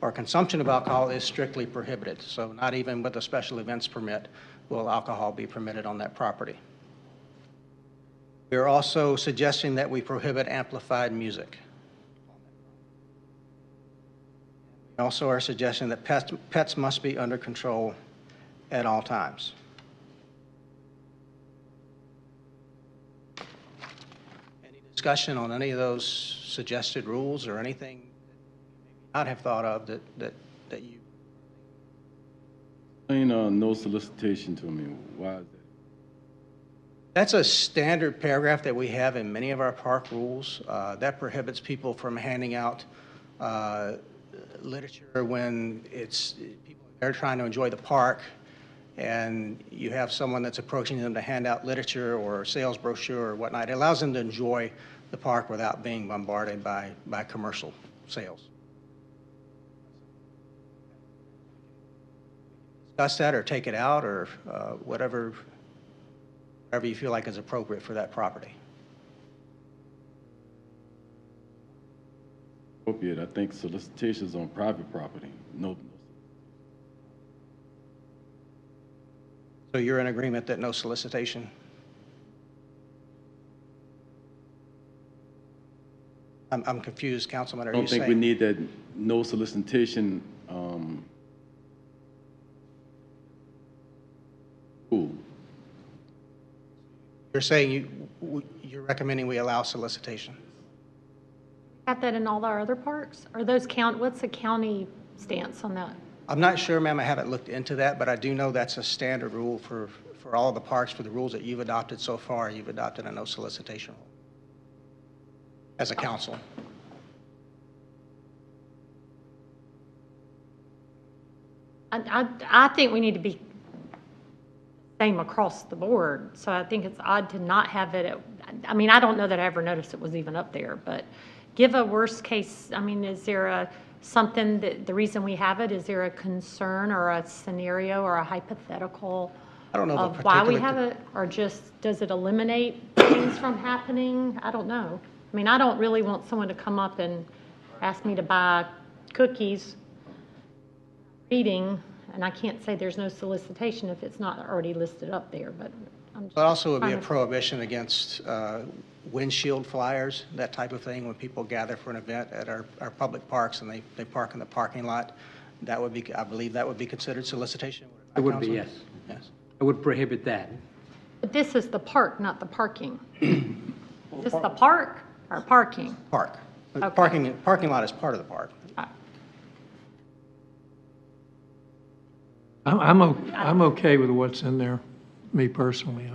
S12: or consumption of alcohol is strictly prohibited. So not even with a special events permit will alcohol be permitted on that property. We are also suggesting that we prohibit amplified music. We also are suggesting that pets must be under control at all times. Any discussion on any of those suggested rules or anything that you may not have thought of that you?
S13: No solicitation to me. Why is that?
S12: That's a standard paragraph that we have in many of our park rules. That prohibits people from handing out literature when they're trying to enjoy the park, and you have someone that's approaching them to hand out literature or sales brochure or whatnot. It allows them to enjoy the park without being bombarded by commercial sales. Discuss that or take it out or whatever you feel like is appropriate for that property.
S13: Appropriate. I think solicitations on private property. No.
S12: So you're in agreement that no solicitation? I'm confused, Councilman. Are
S13: I don't
S12: you
S13: think
S12: saying
S13: we need that no solicitation rule.
S12: You're saying you're recommending we allow solicitation?
S1: Got that in all our other parks? Or those what's the county stance on that?
S12: I'm not sure, ma'am. I haven't looked into that, but I do know that's a standard rule for all of the parks. For the rules that you've adopted so far, you've adopted a no solicitation rule as a council.
S1: I think we need to be same across the board. So I think it's odd to not have it. I mean, I don't know that I ever noticed it was even up there, but give a worst case. I mean, is there something that the reason we have it, is there a concern or a scenario or a hypothetical
S12: I don't know
S1: of why we have it, or just does it eliminate things from happening? I don't know. I mean, I don't really want someone to come up and ask me to buy cookies reading, and I can't say there's no solicitation if it's not already listed up there, but I'm just
S12: But also would be a
S1: trying to-
S12: prohibition against windshield flyers, that type of thing, when people gather for an event at our public parks and they park in the parking lot. That would be, I believe that would be considered solicitation.
S15: It would be,
S12: Councilman?
S15: yes.
S12: Yes.
S15: I would prohibit that.
S1: But this is the park, not the parking. Is this the park or parking?
S12: Park.
S1: Okay.
S12: Parking lot is part of the park.
S9: I'm okay with what's in there, me personally.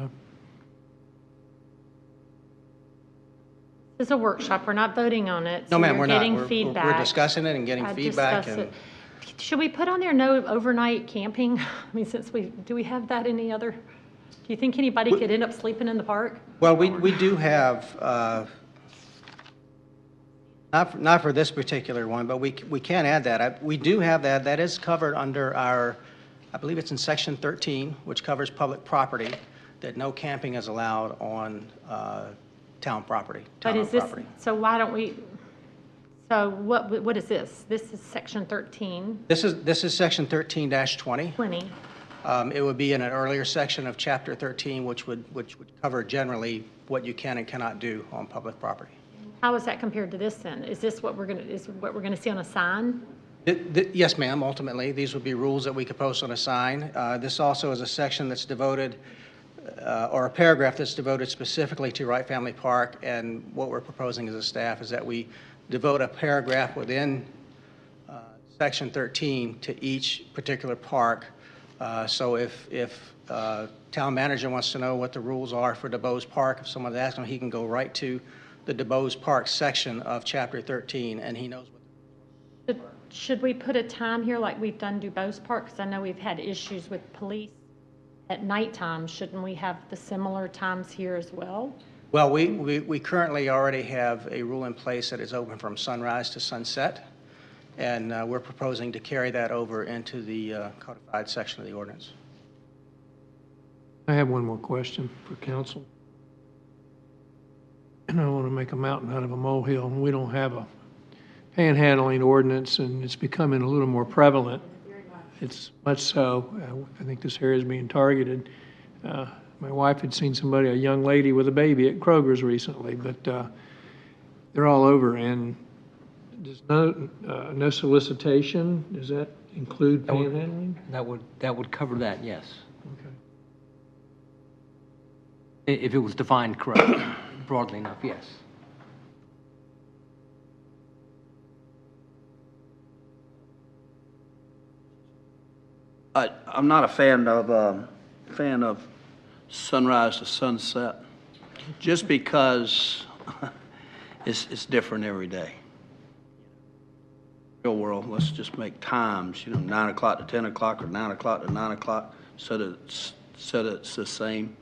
S1: is a workshop. We're not voting on it.
S12: No,
S1: so
S12: ma'am,
S1: you're
S12: we're not.
S1: getting
S12: We're
S1: feedback.
S12: discussing it and getting feedback.
S1: Discuss
S12: And
S1: it. Should we put on there no overnight camping? I mean, do we have that any other? Do you think anybody could end up sleeping in the park?
S12: Well, we do have, not for this particular one, but we can add that. We do have that. That is covered under our, I believe it's in Section 13, which covers public property, that no camping is allowed on town property,
S1: But
S12: town-owned
S1: is this,
S12: property.
S1: so why don't we, so what is this? This is Section 13,
S12: This is Section 13-20.
S1: 20.
S12: It would be in an earlier section of Chapter 13, which would cover generally what you can and cannot do on public property.
S1: How is that compared to this then? Is this what we're going to, is what we're going to see on a sign?
S12: Yes, ma'am, ultimately, these would be rules that we could post on a sign. This also is a section that's devoted, or a paragraph that's devoted specifically to Wright Family Park, and what we're proposing as a staff is that we devote a paragraph within Section 13 to each particular park. So if town manager wants to know what the rules are for DuBose Park, if someone's asking him, he can go right to the DuBose Park section of Chapter 13, and he knows what.
S1: Should we put a time here like we've done DuBose Park? Because I know we've had issues with police at nighttime. Shouldn't we have the similar times here as well?
S12: Well, we currently already have a rule in place that is open from sunrise to sunset, and we're proposing to carry that over into the codified section of the ordinance.
S9: I have one more question for council. And I want to make a mountain out of a molehill. We don't have a panhandling ordinance, and it's becoming a little more prevalent. It's much so. I think this area is being targeted. My wife had seen somebody, a young lady with a baby at Kroger's recently, but they're all over. And there's no solicitation. Does that include panhandling?
S15: That would cover that, yes.
S9: Okay.
S15: If it was defined correctly, broadly enough, yes.
S14: I'm not a fan of sunrise to sunset, just because it's different every day. Real world, let's just make times, 9 o'clock to 10 o'clock or 9 o'clock to 9 o'clock, so that it's the same.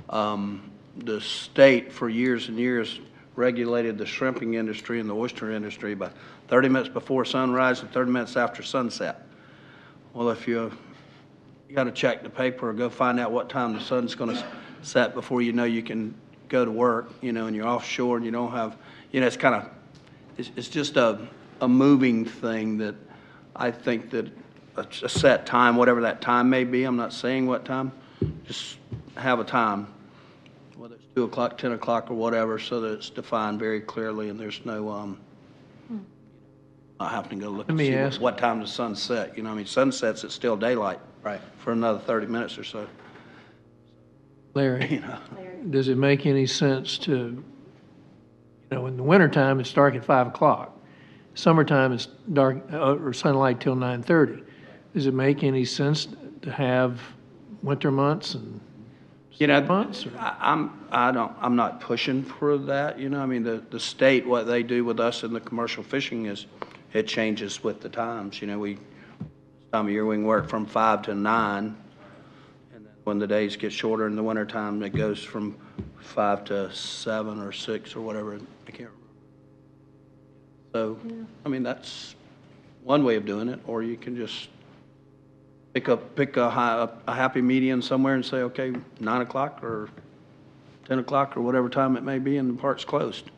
S14: The state for years and years regulated the shrimping industry and the oyster industry by 30 minutes before sunrise and 30 minutes after sunset. Well, if you got to check the paper or go find out what time the sun's going to set before you know you can go to work, and you're offshore and you don't have, it's kind of, it's just a moving thing that I think that a set time, whatever that time may be, I'm not saying what time, just have a time, whether it's 2 o'clock, 10 o'clock, or whatever, so that it's defined very clearly and there's no, not having to go look and see what time the sun set. Sunsets, it's still daylight.
S12: Right.
S14: For another 30 minutes or so.
S9: Larry, does it make any sense to, in the wintertime, it's dark at 5 o'clock. Summertime, it's dark or sunlight till 9:30. Does it make any sense to have winter months and months?
S14: I'm not pushing for that. The state, what they do with us in the commercial fishing is it changes with the times. Time of year we can work from 5 to 9, and then when the days get shorter in the wintertime, it goes from 5 to 7 or 6 or whatever. I can't remember. So, that's one way of doing it, or you can just pick a happy median somewhere and say, okay, 9 o'clock or 10 o'clock or whatever time it may be, and the park's closed.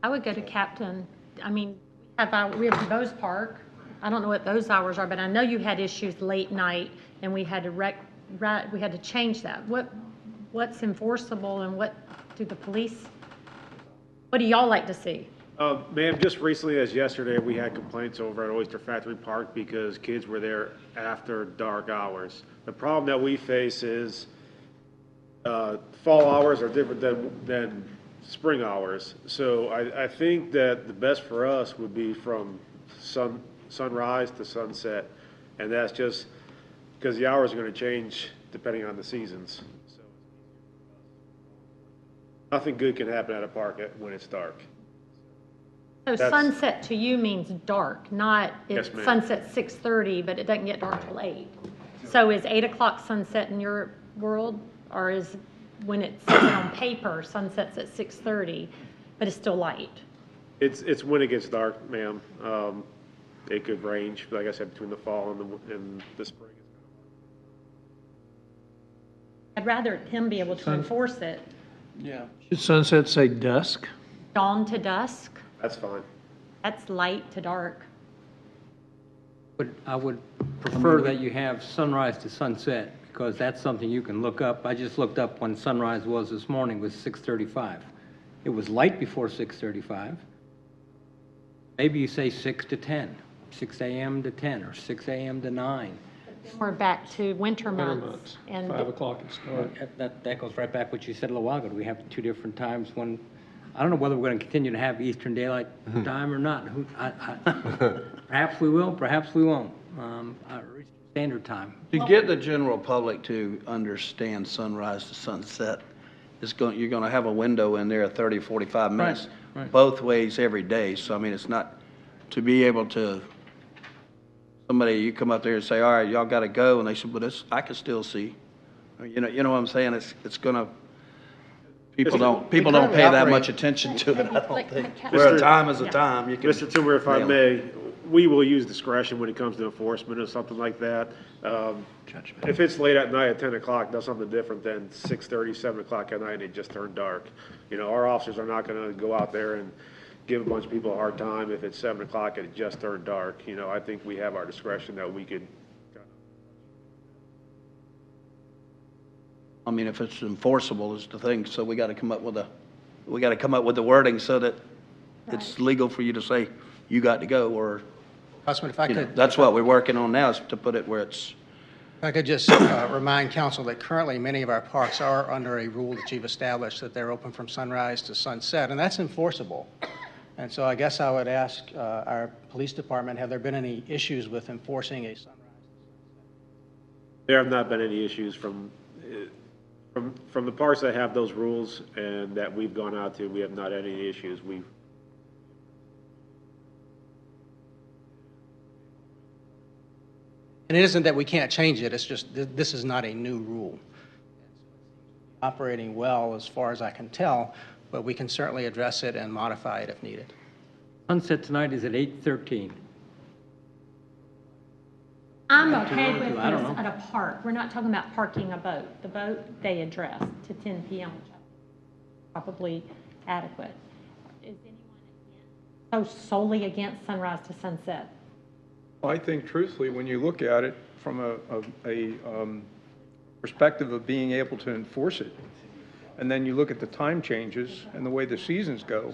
S1: I would go to Captain. We have DuBose Park. I don't know what those hours are, but I know you had issues late night, and we had to change that. What's enforceable, and what do the police? What do y'all like to see?
S11: Ma'am, just recently as yesterday, we had complaints over at Oyster Factory Park because kids were there after dark hours. The problem that we face is fall hours are different than spring hours. So I think that the best for us would be from sunrise to sunset, and that's just because the hours are going to change depending on the seasons. So Nothing good can happen at a park when it's dark.
S1: So
S11: That's-
S1: sunset to you means dark, not,
S11: Yes,
S1: it
S11: ma'am.
S1: sunsets 6:30, but it doesn't get dark till 8. So is 8 o'clock sunset in your world? Or is, when it says it on paper, sunsets at 6:30, but it's still light?
S11: It's when it gets dark, ma'am. It could range, like I said, between the fall and the spring.
S1: I'd rather him be able to enforce it.
S14: Yeah.
S9: Should sunset say dusk?
S1: Dawn to dusk,
S11: That's fine.
S1: that's light to dark.
S15: But I would prefer that you have sunrise to sunset, because that's something you can look up. I just looked up when sunrise was this morning, was 6:35. It was light before 6:35. Maybe you say 6 to 10, 6 a.m. to 10, or 6 a.m. to 9.
S1: We're back to winter
S9: Winter
S1: months.
S9: months,
S1: And
S9: 5 o'clock it starts.
S15: That goes right back what you said a little while ago. We have two different times when, I don't know whether we're going to continue to have Eastern Daylight Time or not. Perhaps we will, perhaps we won't. Standard Time.
S14: To get the general public to understand sunrise to sunset, you're going to have a window in there of 30, 45 minutes,
S15: right.
S14: both ways every day. So, I mean, it's not to be able to, somebody, you come up there and say, all right, y'all got to go, and they say, well, I can still see. You know what I'm saying? It's going to, people don't pay that much attention to it, I don't think. Where a time is a time. You can.
S11: Mr. Timber, if I
S14: nail it.
S11: may, we will use discretion when it comes to enforcement or something like that. If it's late at night at 10 o'clock, that's something different than 6:30, 7 o'clock at night, and it just turned dark. You know, our officers are not going to go out there and give a bunch of people a hard time if it's 7 o'clock and it just turned dark. You know, I think we have our discretion that we could.
S14: I mean, if it's enforceable is the thing, so we got to come up with the wording so that it's legal for you to say, you got to go, or,
S12: Councilman, if I
S14: you know,
S12: could.
S14: that's what we're working on now, is to put it where it's,
S12: If I could just remind council that currently many of our parks are under a rule that you've established that they're open from sunrise to sunset, and that's enforceable. And so I guess I would ask our police department, have there been any issues with enforcing a sunrise?
S11: There have not been any issues from the parks that have those rules and that we've gone out to. We have not had any issues.
S12: And it isn't that we can't change it, it's just this is not a new rule. Operating well as far as I can tell, but we can certainly address it and modify it if needed.
S15: Sunset tonight is at 8:13.
S1: I'm okay with this
S15: I don't know.
S1: at a park. We're not talking about parking a boat. The boat, they address to 10 p.m., which I think is probably adequate. Is anyone solely against sunrise to sunset?
S10: I think truthfully, when you look at it from a perspective of being able to enforce it, and then you look at the time changes and the way the seasons go,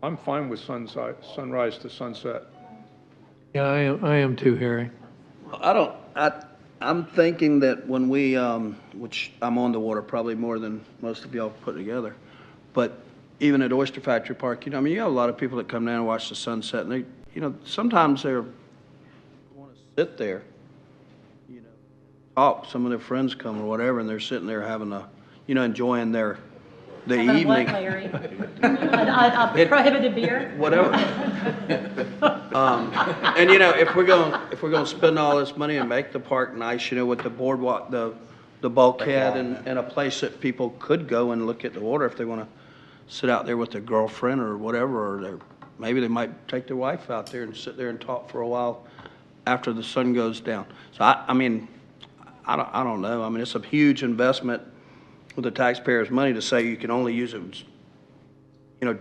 S10: I'm fine with sunrise to sunset.
S9: Yeah, I am too, Harry.
S14: I'm thinking that when we, which I'm on the water probably more than most of y'all put together, but even at Oyster Factory Park, you know, I mean, you have a lot of people that come down and watch the sunset, and they, you know, sometimes they want to sit there, you know, talk. Some of their friends come or whatever, and they're sitting there having a, you know, enjoying the
S1: Having a
S14: evening.
S1: what, Larry? A prohibited beer?
S14: Whatever. And you know, if we're going to spend all this money and make the park nice, you know, with the boardwalk, the bulkhead, and a place that people could go and look at the water if they want to sit out there with their girlfriend or whatever, or maybe they might take their wife out there and sit there and talk for a while after the sun goes down. So I mean, I don't know. I mean, it's a huge investment with the taxpayers' money to say you can only use it, you know,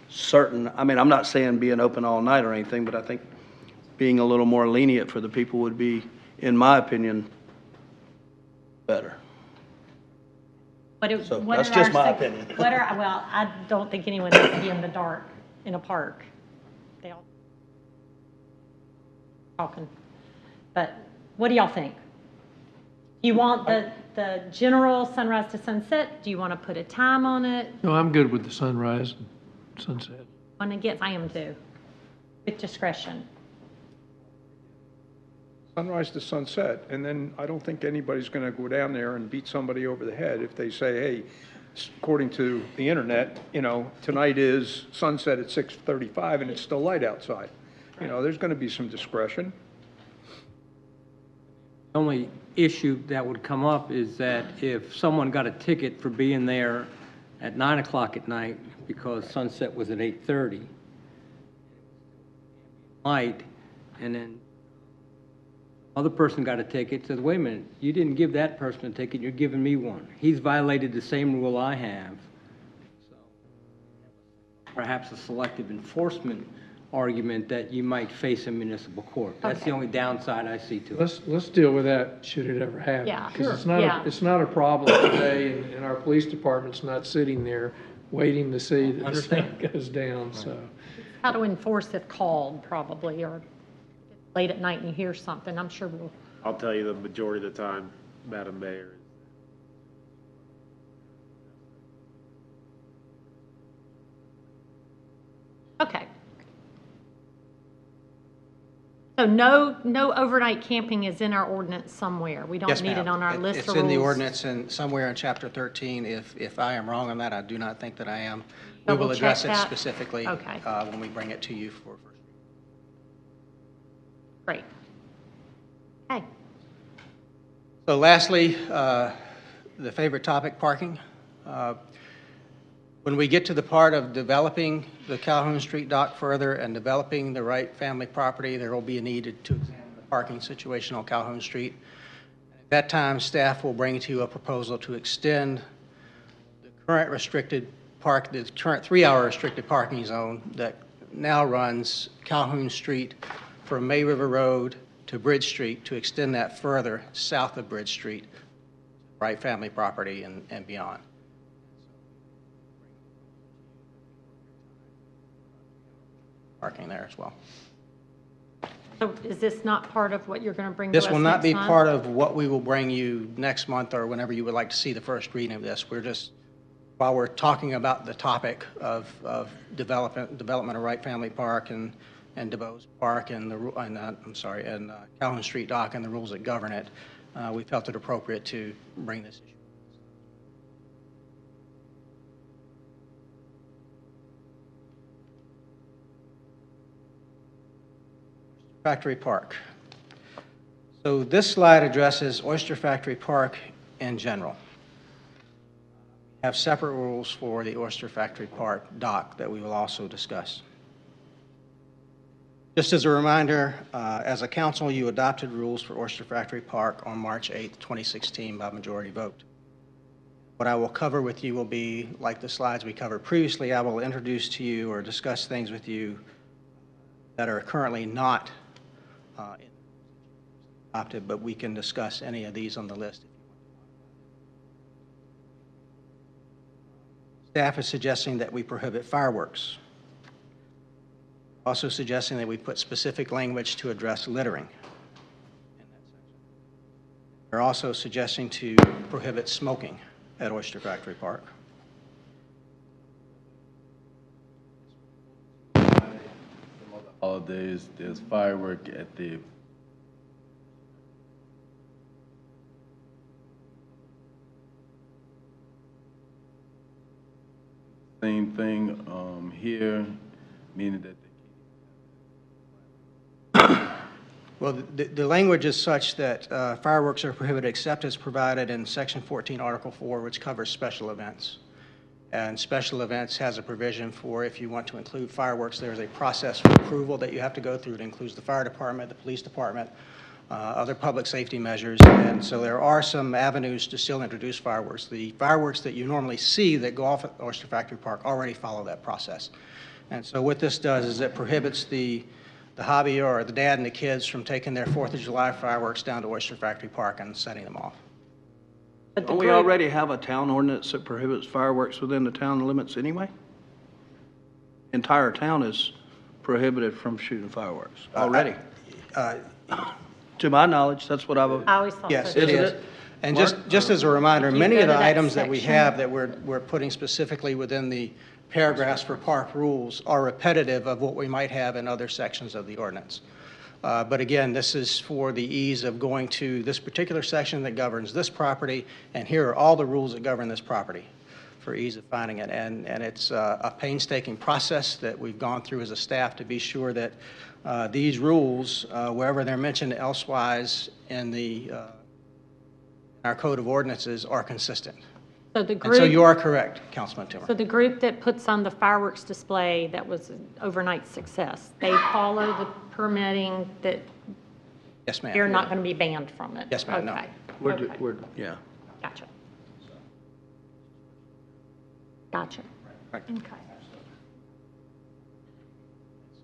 S14: certain, I mean, I'm not saying being open all night or anything, but I think being a little more lenient for the people would be, in my opinion, better. So that's just my opinion.
S1: Well, I don't think anyone needs to be in the dark in a park. They all talking. But what do y'all think? You want the general sunrise to sunset? Do you want to put a time on it?
S9: No, I'm good with the sunrise and sunset.
S1: On against, I am too, with discretion.
S10: Sunrise to sunset, and then I don't think anybody's going to go down there and beat somebody over the head if they say, hey, according to the internet, tonight is sunset at 6:35 and it's still light outside. There's going to be some discretion.
S15: The only issue that would come up is that if someone got a ticket for being there at 9 o'clock at night because sunset was at 8:30, light, and then other person got a ticket, says, wait a minute, you didn't give that person a ticket, you're giving me one. He's violated the same rule I have. So perhaps a selective enforcement argument that you might face in municipal court. That's the only downside I see to it.
S9: Let's deal with that, should it ever happen.
S1: Yeah.
S9: Because it's
S1: Sure.
S9: not, it's not a problem today, and our police department's not sitting there waiting to see that the sun goes down, so.
S1: How to enforce if called, probably, or late at night and you hear something, I'm sure we'll.
S11: I'll tell you the majority of the time, Madam Mayor.
S1: Okay. So no overnight camping is in our ordinance somewhere. We don't
S12: Yes,
S1: need it
S12: ma'am.
S1: on our list of
S12: It's
S1: rules.
S12: in the ordinance and somewhere in Chapter 13. If I am wrong on that, I do not think that I am. We will
S1: Double check
S12: address it
S1: that.
S12: specifically
S1: Okay.
S12: when we bring it to you for first.
S1: Great. Okay.
S12: So lastly, the favorite topic, parking. When we get to the part of developing the Calhoun Street dock further and developing the Wright family property, there will be a need to examine the parking situation on Calhoun Street. At that time, staff will bring to you a proposal to extend the current the current 3-hour restricted parking zone that now runs Calhoun Street from May River Road to Bridge Street, to extend that further south of Bridge Street, Wright family property and beyond. Parking there as well.
S1: So is this not part of what you're going to bring to us
S12: This
S1: next
S12: will not be
S1: month?
S12: part of what we will bring you next month or whenever you would like to see the first reading of this. We're just, while we're talking about the topic of development of Wright Family Park and DeBose Park and Calhoun Street Dock and the rules that govern it, we felt it appropriate to bring this issue. Factory Park. So this slide addresses Oyster Factory Park in general. We have separate rules for the Oyster Factory Park dock that we will also discuss. Just as a reminder, as a council, you adopted rules for Oyster Factory Park on March 8th, 2016 by majority vote. What I will cover with you will be, like the slides we covered previously, I will introduce to you or discuss things with you that are currently not adopted, but we can discuss any of these on the list. Staff is suggesting that we prohibit fireworks. Also suggesting that we put specific language to address littering. They're also suggesting to prohibit smoking at Oyster Factory Park.
S13: Holidays, there's firework at the same thing here, meaning that
S12: Well, the language is such that fireworks are prohibited except as provided in Section 14, Article 4, which covers special events. And special events has a provision for if you want to include fireworks, there's a process for approval that you have to go through. It includes the fire department, the police department, other public safety measures. And so there are some avenues to still introduce fireworks. The fireworks that you normally see that go off at Oyster Factory Park already follow that process. And so what this does is it prohibits the hobby or the dad and the kids from taking their 4th of July fireworks down to Oyster Factory Park and setting them off.
S14: Don't we already have a town ordinance that prohibits fireworks within the town limits anyway? Entire town is prohibited from shooting fireworks already. To my knowledge, that's what I
S1: always thought
S12: Yes,
S1: so.
S12: it
S14: Isn't
S12: is.
S14: it?
S12: And
S14: Mark?
S12: just as a reminder,
S1: If you
S12: many
S1: go
S12: of the
S1: to that
S12: items that we
S1: section-
S12: have that we're putting specifically within the paragraphs for park rules are repetitive of what we might have in other sections of the ordinance. But again, this is for the ease of going to this particular section that governs this property, and here are all the rules that govern this property. for ease of finding it. And it's a painstaking process that we've gone through as a staff to be sure that these rules, wherever they're mentioned elsewise in our code of ordinances, are consistent.
S1: So the
S12: And so you
S1: group,
S12: are correct, Councilman Timmer.
S1: so the group that puts on the fireworks display that was an overnight success, they follow the permitting that
S12: Yes, ma'am.
S1: they're not going to be banned from it?
S12: Yes, ma'am, no.
S1: Okay. Okay.
S14: Yeah.
S1: Gotcha. Gotcha. Okay.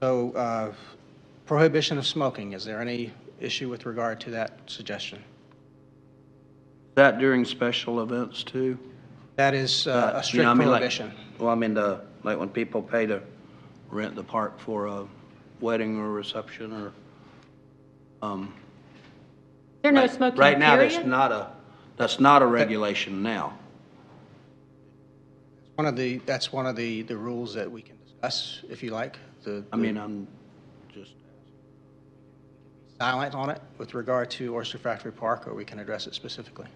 S12: So prohibition of smoking, is there any issue with regard to that suggestion?
S14: That during special events too?
S12: That is a
S14: You
S12: strict
S14: know, I mean, like-
S12: prohibition.
S14: Well, I mean, like when people pay to rent the park for a wedding or reception or,
S1: There no
S14: right-
S1: smoking,
S14: right now,
S1: period?
S14: that's not a regulation now.
S12: That's one of the rules that we can discuss, if you like.
S14: I mean, I'm just,
S12: Silent on it with regard to Oyster Factory Park, or we can address it specifically.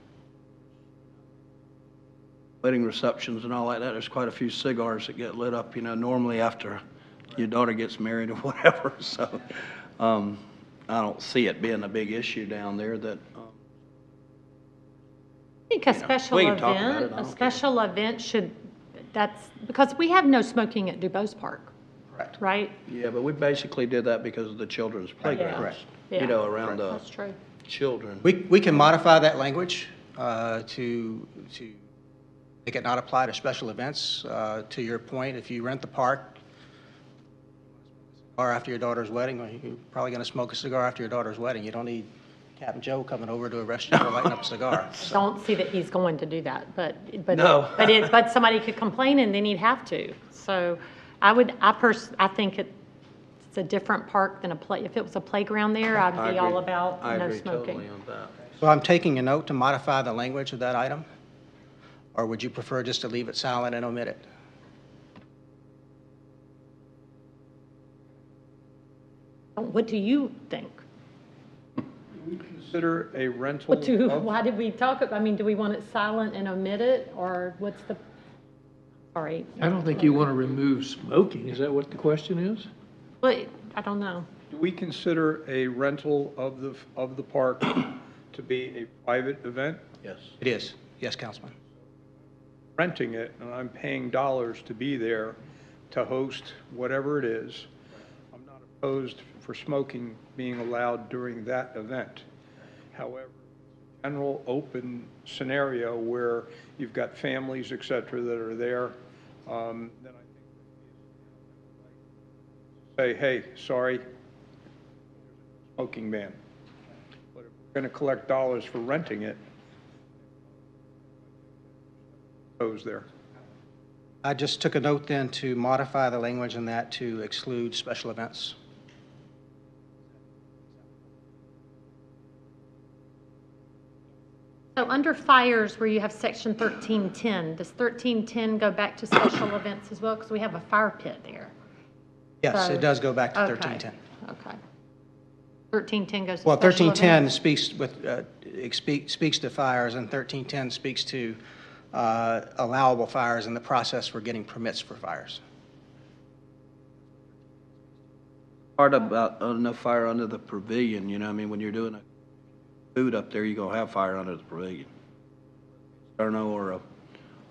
S14: wedding receptions and all like that, there's quite a few cigars that get lit up, you know, normally after your daughter gets married or whatever, so, I don't see it being a big issue down there that,
S1: I think a special
S14: we can talk about
S1: event,
S14: it, I
S1: a
S14: don't
S1: special event should, that's, because we have no smoking at DuBose Park.
S12: Correct.
S1: Right?
S14: yeah, but we basically did that because of the children's playgrounds,
S12: Correct.
S1: Yeah.
S14: you know, around the
S1: That's true.
S14: children.
S12: We can modify that language to make it not apply to special events. To your point, if you rent the park, or after your daughter's wedding, well, you're probably going to smoke a cigar after your daughter's wedding. You don't need Captain Joe coming over to arrest you for lighting up a cigar.
S1: Don't see that he's going to do that, but
S14: No.
S1: but somebody could complain and then he'd have to. So I think it's a different park than if it was a playground there,
S14: I
S1: I'd be
S14: agree.
S1: all about
S14: I
S1: no
S14: agree
S1: smoking.
S14: totally on that.
S12: So I'm taking a note to modify the language of that item, or would you prefer just to leave it silent and omit it?
S1: What do you think?
S10: Consider a rental of,
S1: Why did we talk, I mean, do we want it silent and omit it, or what's the, sorry.
S9: I don't think you want to remove smoking. Is that what the question is?
S1: But, I don't know.
S10: do we consider a rental of the park to be a private event?
S14: Yes.
S12: It is. Yes, Councilman.
S10: Renting it, and I'm paying dollars to be there to host whatever it is, I'm not opposed for smoking being allowed during that event. However, general open scenario where you've got families, et cetera, that are there, then I think say, hey, sorry, smoking ban. But if we're going to collect dollars for renting it, goes there.
S12: I just took a note then to modify the language in that to exclude special events.
S1: So under fires where you have section 1310, does 1310 go back to special events as well? Because we have a fire pit there.
S12: Yes,
S1: So-
S12: it does go back to
S1: Okay.
S12: 1310.
S1: Okay. 1310 goes to
S12: Well,
S1: special
S12: 1310
S1: events?
S12: speaks to fires, and 1310 speaks to allowable fires and the process for getting permits for fires.
S14: Part about no fire under the pavilion, you know, I mean, when you're doing a food up there, you're gonna have fire under the pavilion. Inferno or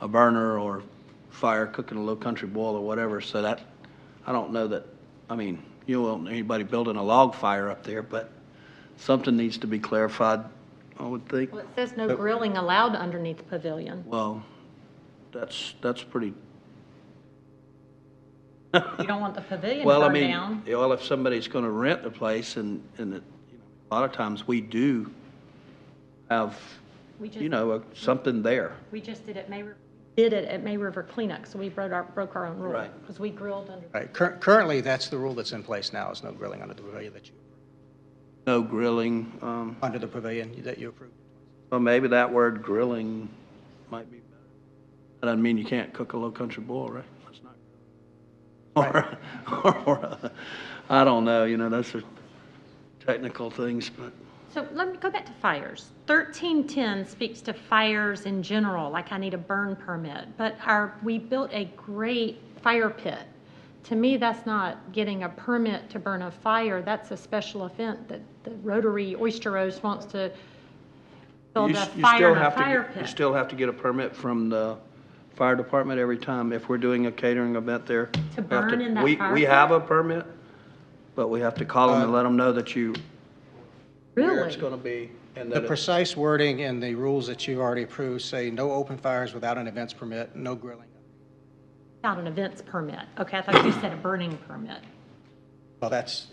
S14: a burner or fire cooking a low country boil or whatever, so that, I don't know that, I mean, you don't want anybody building a log fire up there, but something needs to be clarified, I would think.
S1: Well, it says no grilling allowed underneath the pavilion.
S14: Well, that's pretty,
S1: You don't want the pavilion
S14: well, I
S1: burned
S14: mean,
S1: down.
S14: well, if somebody's gonna rent a place and it, you know, a lot of times we do have,
S1: We just-
S14: you know, something there.
S1: We just did it at May River Cleanup, so we broke our own rule.
S14: Right.
S1: Because we grilled under.
S12: Right. Currently, that's the rule that's in place now, is no grilling under the pavilion
S14: No grilling,
S12: under the pavilion that you approved.
S14: well, maybe that word grilling might be better. That doesn't mean you can't cook a low country boil, right? That's not. Or, I don't know, you know, those are technical things, but.
S1: So let me go back to fires. 1310 speaks to fires in general, like I need a burn permit, but we built a great fire pit. To me, that's not getting a permit to burn a fire. That's a special event that the Rotary Oyster Roast wants to build a fire in a fire pit.
S14: You still have to get a permit from the fire department every time if we're doing a catering event there.
S1: To burn in that fire
S14: We
S1: pit?
S14: have a permit, but we have to call them and let them know that where it's going to be. And
S12: The
S14: that
S12: precise wording in the rules that you've already approved say no open fires without an events permit, no grilling.
S1: Without an events permit. Okay, I thought you said a burning permit.
S12: Well, that's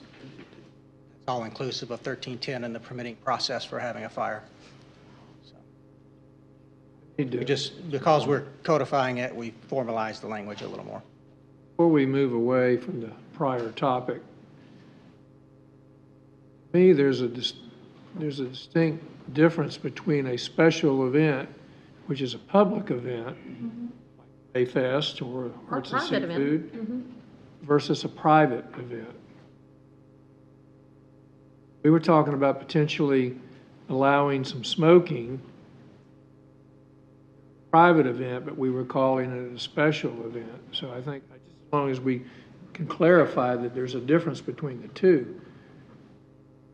S12: all inclusive of 1310 and the permitting process for having a fire. We just, because we're codifying it, we formalize the language a little more.
S9: Before we move away from the prior topic, to me, there's a distinct difference between a special event, which is a public event, like Bayfest or Arts and
S1: private event.
S9: Seafood, versus a private event. We were talking about potentially allowing some smoking, private event, but we were calling it a special event. So I think as long as we can clarify that there's a difference between the two.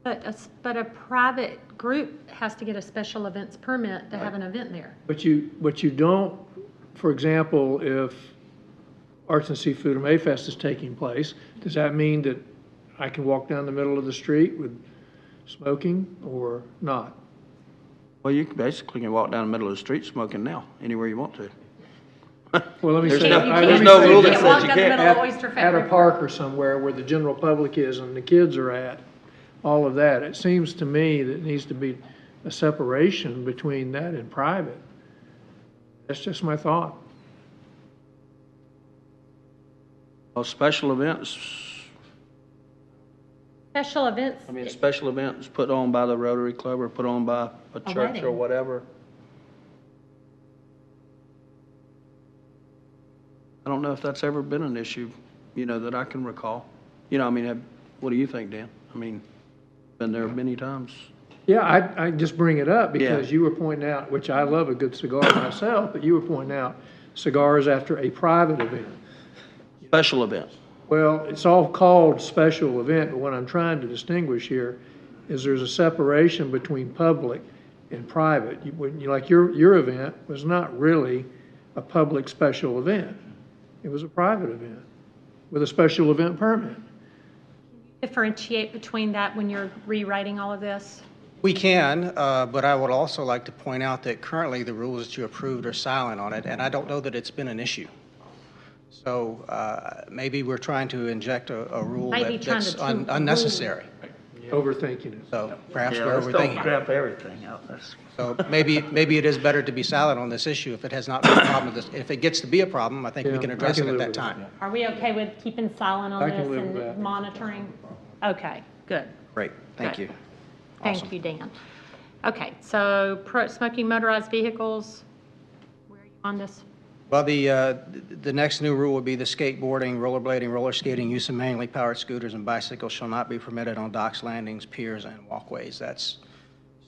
S1: But a private group has to get a special events permit to have an event there.
S9: But you don't, for example, if Arts and Seafood or Mayfest is taking place, does that mean that I can walk down the middle of the street with smoking or not?
S14: Well, you basically can walk down the middle of the street smoking now, anywhere you want to.
S9: Well, let me
S14: There's
S9: say,
S14: no-
S9: let
S14: there's
S9: me
S14: no
S9: say
S14: rule
S9: that
S14: that says you can't.
S9: at a park or somewhere where the general public is and the kids are at, all of that. It seems to me that needs to be a separation between that and private. That's just my thought.
S14: Well, special events,
S1: Special events,
S14: special events put on by the Rotary Club or put on by a church or
S1: wedding.
S14: whatever. I don't know if that's ever been an issue, that I can recall. What do you think, Dan? Been there many times.
S9: Yeah, I just bring it up because
S14: Yeah.
S9: you were pointing out, which I love a good cigar myself, but you were pointing out cigars after a private event.
S14: Special event.
S9: Well, it's all called special event, but what I'm trying to distinguish here is there's a separation between public and private. Like your event was not really a public special event. It was a private event with a special event permit.
S1: differentiate between that when you're rewriting all of this?
S12: We can, but I would also like to point out that currently the rules that you approved are silent on it, and I don't know that it's been an issue. So maybe we're trying to inject a rule that's unnecessary.
S9: Overthinking it.
S12: So perhaps we're
S16: let's
S12: overthinking
S16: don't crap everything out. That's
S12: So maybe it is better to be silent on this issue if it has not been a problem. If it gets to be a problem, I think we
S9: Yeah,
S12: can
S9: I
S12: address
S9: can
S12: it at
S9: live
S12: that
S9: with
S12: time.
S9: that.
S1: Are we okay with keeping silent on
S9: I can
S1: this
S9: live with that.
S1: and monitoring? Okay, good.
S12: Great, thank
S1: Good.
S12: you. Awesome.
S1: Thank you, Dan. Okay, so smoking motorized vehicles, where are you on this?
S12: Well, the next new rule would be the skateboarding, rollerblading, roller skating, use of manually powered scooters and bicycles shall not be permitted on docks, landings, piers, and walkways. That's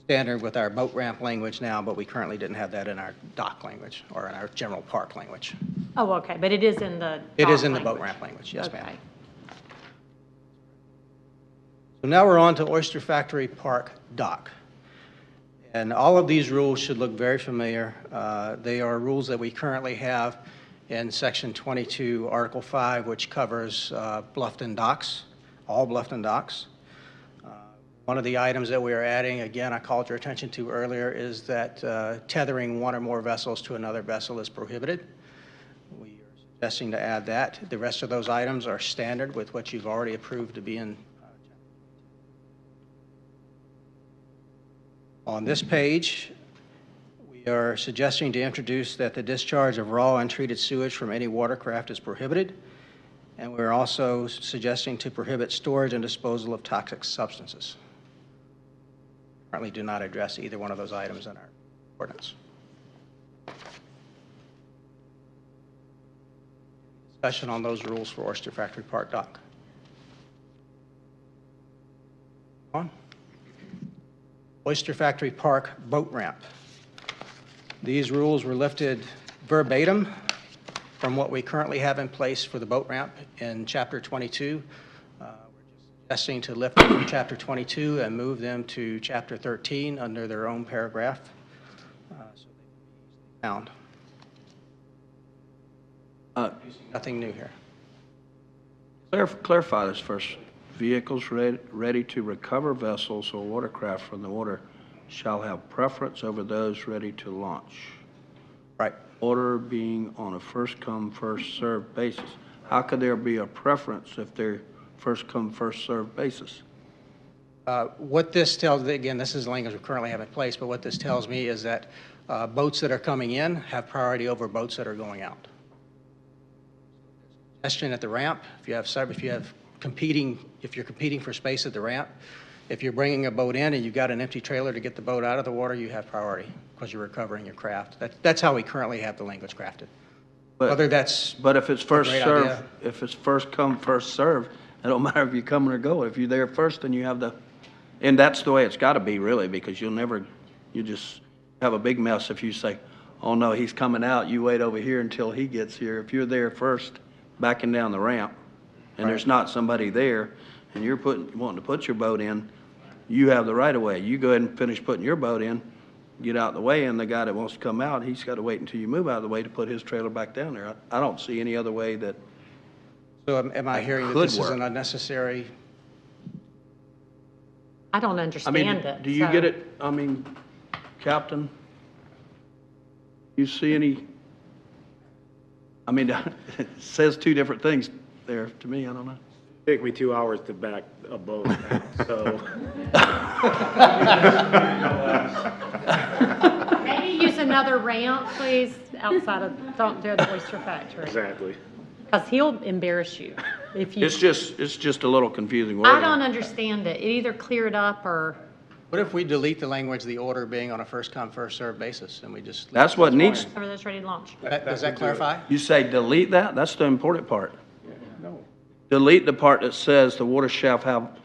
S12: standard with our boat ramp language now, but we currently didn't have that in our dock language or in our general park language.
S1: Oh, okay, but it is in the
S12: It is
S1: dock
S12: in the boat
S1: language.
S12: ramp language, yes, ma'am.
S1: Okay.
S12: So now we're on to Oyster Factory Park dock. And all of these rules should look very familiar. They are rules that we currently have in Section 22, Article 5, which covers Bluffton docks, all Bluffton docks. One of the items that we are adding, again, I called your attention to earlier, is that tethering one or more vessels to another vessel is prohibited. We are suggesting to add that. The rest of those items are standard with what you've already approved to be in. On this page, we are suggesting to introduce that the discharge of raw untreated sewage from any watercraft is prohibited, and we're also suggesting to prohibit storage and disposal of toxic substances. Currently do not address either one of those items in our ordinance. Discussion on those rules for Oyster Factory Park dock. On. Oyster Factory Park boat ramp. These rules were lifted verbatim from what we currently have in place for the boat ramp in Chapter 22. We're just suggesting to lift them from Chapter 22 and move them to Chapter 13 under their own paragraph, so they can be easily found. Nothing new here.
S14: Clarify this first. Vehicles ready to recover vessels or watercraft from the water shall have preference over those ready to launch.
S12: Right.
S14: Order being on a first-come, first-served basis. How could there be a preference if they're first-come, first-served basis?
S12: What this tells, again, this is the language we currently have in place, but what this tells me is that boats that are coming in have priority over boats that are going out. Suggestion at the ramp, if you're competing for space at the ramp, if you're bringing a boat in and you've got an empty trailer to get the boat out of the water, you have priority because you're recovering your craft. That's how we currently have the language crafted. Whether that's
S14: But if it's first
S12: great
S14: served,
S12: idea.
S14: if it's first come, first served, it don't matter if you come or go. If you're there first, then you have the, and that's the way it's got to be really, because you just have a big mess if you say, oh no, he's coming out, you wait over here until he gets here. If you're there first, backing down the ramp, and there's not somebody there, and you're wanting to put your boat in, you have the right of way. You go ahead and finish putting your boat in, get out of the way, and the guy that wants to come out, he's got to wait until you move out of the way to put his trailer back down there. I don't see any other way that.
S12: So am I hearing that this is an unnecessary?
S1: I don't
S14: I
S1: understand
S14: mean,
S1: it.
S14: do you
S1: so-
S14: get it? I mean, Captain, you see any? I mean, it says two different things there to me. I don't know.
S11: Take me 2 hours to back a boat out, so.
S1: Maybe use another ramp, please, outside of, don't do the Oyster Factory.
S11: Exactly.
S1: Because he'll embarrass you if you.
S14: It's just a little confusing wording.
S1: I don't understand it. Either clear it up or.
S12: What if we delete the language, the order being on a first-come, first-served basis, and we just?
S14: That's what needs,
S1: Whoever that's ready to launch.
S12: Does that clarify?
S14: you say delete that? That's the important part. Delete the part that says the watercraft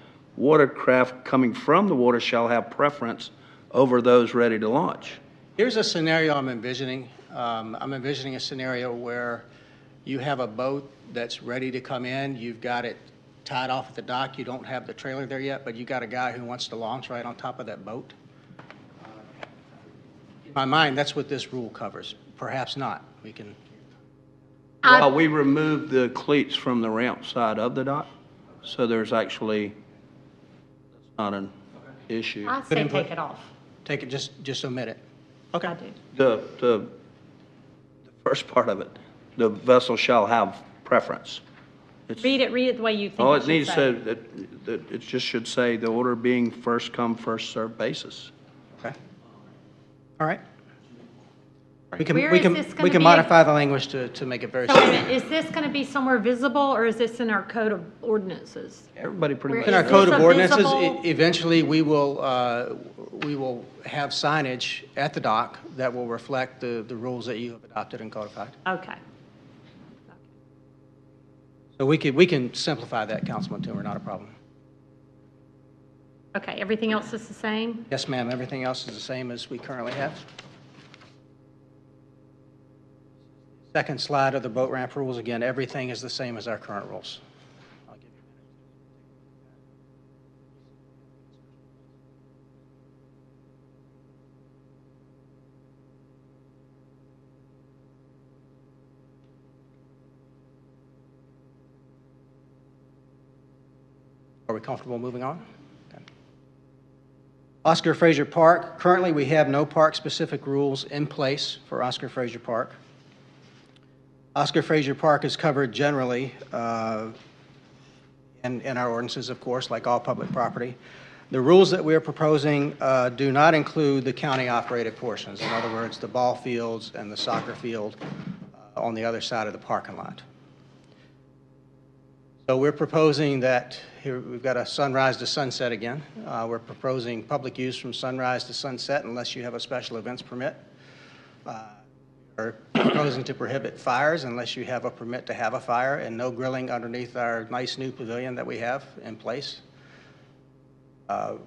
S14: coming from the water shall have preference over those ready to launch.
S12: Here's a scenario I'm envisioning. I'm envisioning a scenario where you have a boat that's ready to come in. You've got it tied off at the dock. You don't have the trailer there yet, but you got a guy who wants to launch right on top of that boat. In my mind, that's what this rule covers. Perhaps not. We can.
S14: Well, we removed the cleats from the ramp side of the dock, so there's actually, that's not an issue.
S1: I say take it off.
S12: Take it, just omit it. Okay.
S1: I do.
S14: The first part of it, the vessel shall have preference. It's-
S1: Read it the way you think
S14: Oh,
S1: it
S14: it
S1: should
S14: needs
S1: say.
S14: to, that it just should say the order being first come, first served basis.
S12: Okay. All right. We
S1: Where is this gonna be?
S12: modify the language to make it very
S1: So wait a
S12: simple.
S1: minute, is this going to be somewhere visible or is this in our code of ordinances?
S14: Everybody pretty
S1: Where
S14: much.
S12: In our
S1: is
S12: code
S1: this
S12: of
S1: a
S12: ordinances,
S1: visible-
S12: eventually, we will have signage at the dock that will reflect the rules that you have adopted and codified.
S1: Okay.
S12: So we can simplify that, Councilman Toomer, not a problem.
S1: Okay, everything else is the same?
S12: Yes, ma'am, everything else is the same as we currently have. Second slide of the boat ramp rules, again, everything is the same as our current rules. I'll give you a minute. Are we comfortable moving on? Okay. Oscar Fraser Park, currently we have no park-specific rules in place for Oscar Fraser Park. Oscar Fraser Park is covered generally in our ordinances, of course, like all public property. The rules that we are proposing do not include the county-operated portions, in other words, the ball fields and the soccer field on the other side of the parking lot. So we're proposing that, here we've got a sunrise to sunset again. We're proposing public use from sunrise to sunset unless you have a special events permit. We're proposing to prohibit fires unless you have a permit to have a fire, and no grilling underneath our nice new pavilion that we have in place.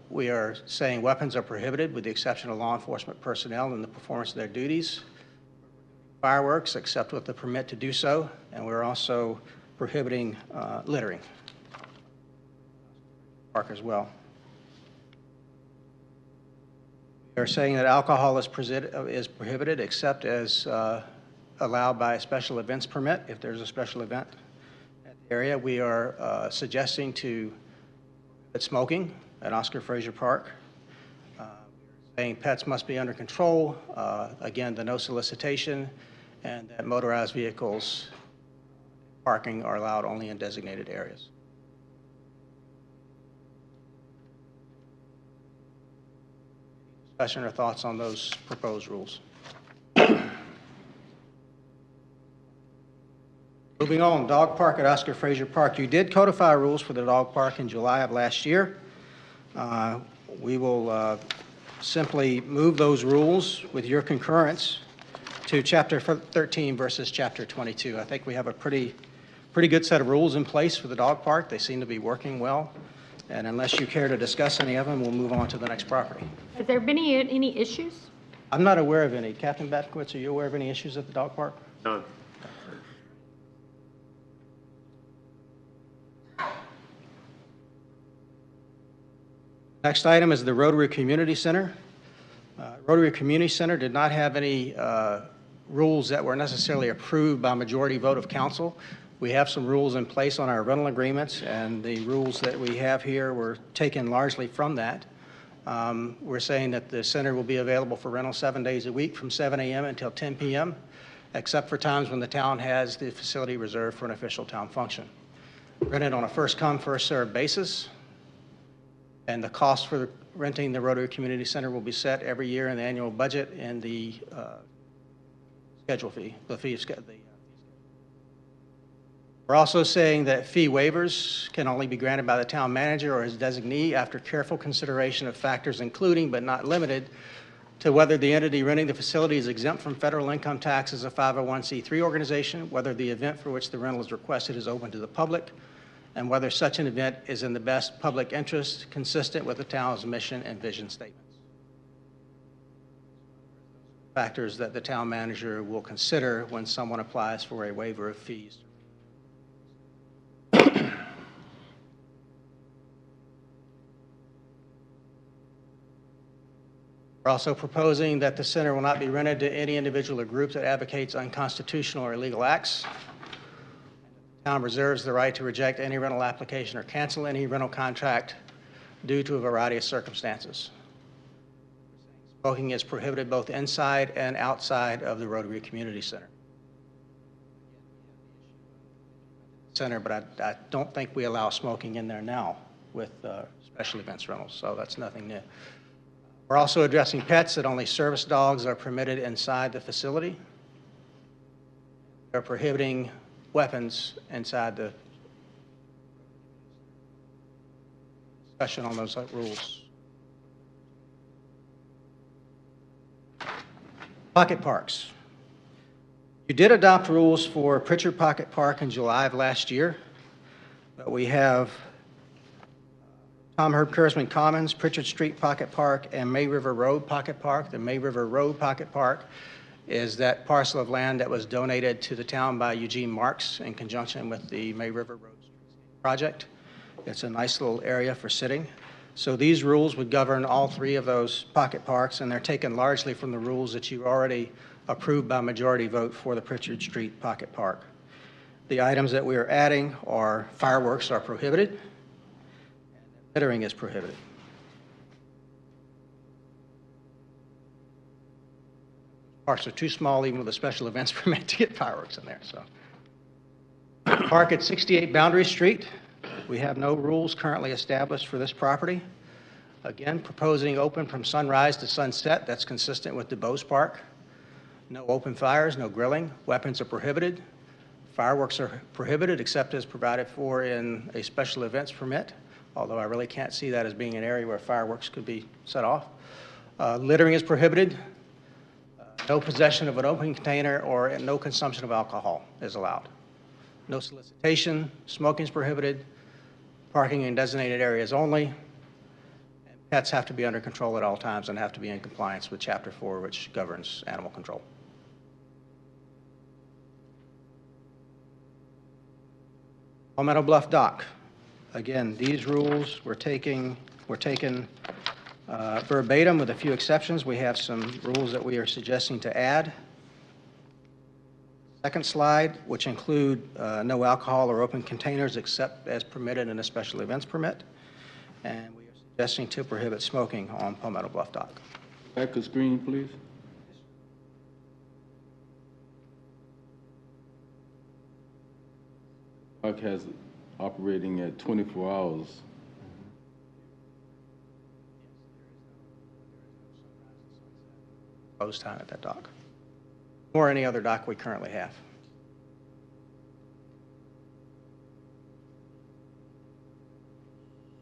S12: We are saying weapons are prohibited with the exception of law enforcement personnel in the performance of their duties. Fireworks, except with the permit to do so, and we're also prohibiting littering. Park as well. We are saying that alcohol is prohibited except as allowed by a special events permit if there's a special event at the area. We are suggesting to prohibit smoking at Oscar Fraser Park. Saying pets must be under control. Again, the no solicitation, and that motorized vehicles parking are allowed only in designated areas. Discussion or thoughts on those proposed rules? Moving on, dog park at Oscar Fraser Park. You did codify rules for the dog park in July of last year. We will simply move those rules with your concurrence to Chapter 13 versus Chapter 22. I think we have a pretty good set of rules in place for the dog park. They seem to be working well. And unless you care to discuss any of them, we'll move on to the next property.
S1: Has there been any issues?
S12: I'm not aware of any. Captain Batkowitz, are you aware of any issues at the dog park?
S11: None.
S12: Next item is the Rotary Community Center. Rotary Community Center did not have any rules that were necessarily approved by majority vote of council. We have some rules in place on our rental agreements, and the rules that we have here were taken largely from that. We're saying that the center will be available for rental 7 days a week from 7 a.m. until 10 p.m., except for times when the town has the facility reserved for an official town function. Rented on a first-come, first-served basis, and the cost for renting the Rotary Community Center will be set every year in the annual budget and the schedule fee, the fee of schedule. We're also saying that fee waivers can only be granted by the town manager or his designee after careful consideration of factors including but not limited to whether the entity renting the facility is exempt from federal income tax as a 501c3 organization, whether the event for which the rental is requested is open to the public, and whether such an event is in the best public interest consistent with the town's mission and vision statements. Factors that the town manager will consider when someone applies for a waiver of fees. We're also proposing that the center will not be rented to any individual or group that advocates unconstitutional or illegal acts. The town reserves the right to reject any rental application or cancel any rental contract due to a variety of circumstances. Smoking is prohibited both inside and outside of the Rotary Community Center. But I don't think we allow smoking in there now with special events rentals, so that's nothing new. We're also addressing pets that only service dogs are permitted inside the facility. We're prohibiting weapons inside the discussion on those rules. Pocket parks. You did adopt rules for Pritchard Pocket Park in July of last year, but we have Tom Herb Kurzman Commons, Pritchard Street Pocket Park, and May River Road Pocket Park. The May River Road Pocket Park is that parcel of land that was donated to the town by Eugene Marks in conjunction with the May River Road project. It's a nice little area for sitting. So these rules would govern all three of those pocket parks, and they're taken largely from the rules that you already approved by majority vote for the Pritchard Street Pocket Park. The items that we are adding are fireworks are prohibited, littering is prohibited. Parks are too small even with a special events permit to get fireworks in there. So, park at 68 Boundary Street. We have no rules currently established for this property. Again, proposing open from sunrise to sunset. That's consistent with DuBose Park. No open fires, no grilling. Weapons are prohibited. Fireworks are prohibited except as provided for in a special events permit, although I really can't see that as being an area where fireworks could be set off. Littering is prohibited. No possession of an open container or no consumption of alcohol is allowed. No solicitation. Smoking is prohibited. Parking in designated areas only. Pets have to be under control at all times and have to be in compliance with Chapter 4, which governs animal control. Palmetto Bluff Dock. Again, these rules were taken verbatim with a few exceptions. We have some rules that we are suggesting to add. Second slide, which include no alcohol or open containers except as permitted in a special events permit. And we are suggesting to prohibit smoking on Palmetto Bluff Dock.
S13: Back a screen, please. Park has operating at 24 hours.
S12: Close time at that dock, or any other dock we currently have.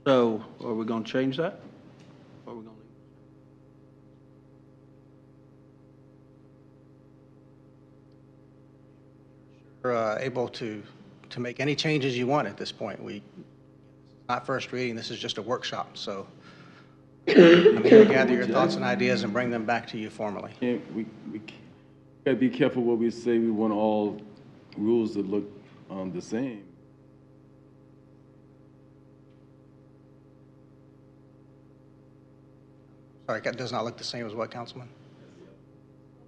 S14: So are we going to change that? Or are we going to leave
S12: You're able to make any changes you want at this point. This is not first reading, this is just a workshop, so I'm here to gather your thoughts and ideas and bring them back to you formally.
S13: We gotta be careful what we say. We want all rules to look the same.
S12: Sorry, it does not look the same as what, Councilman?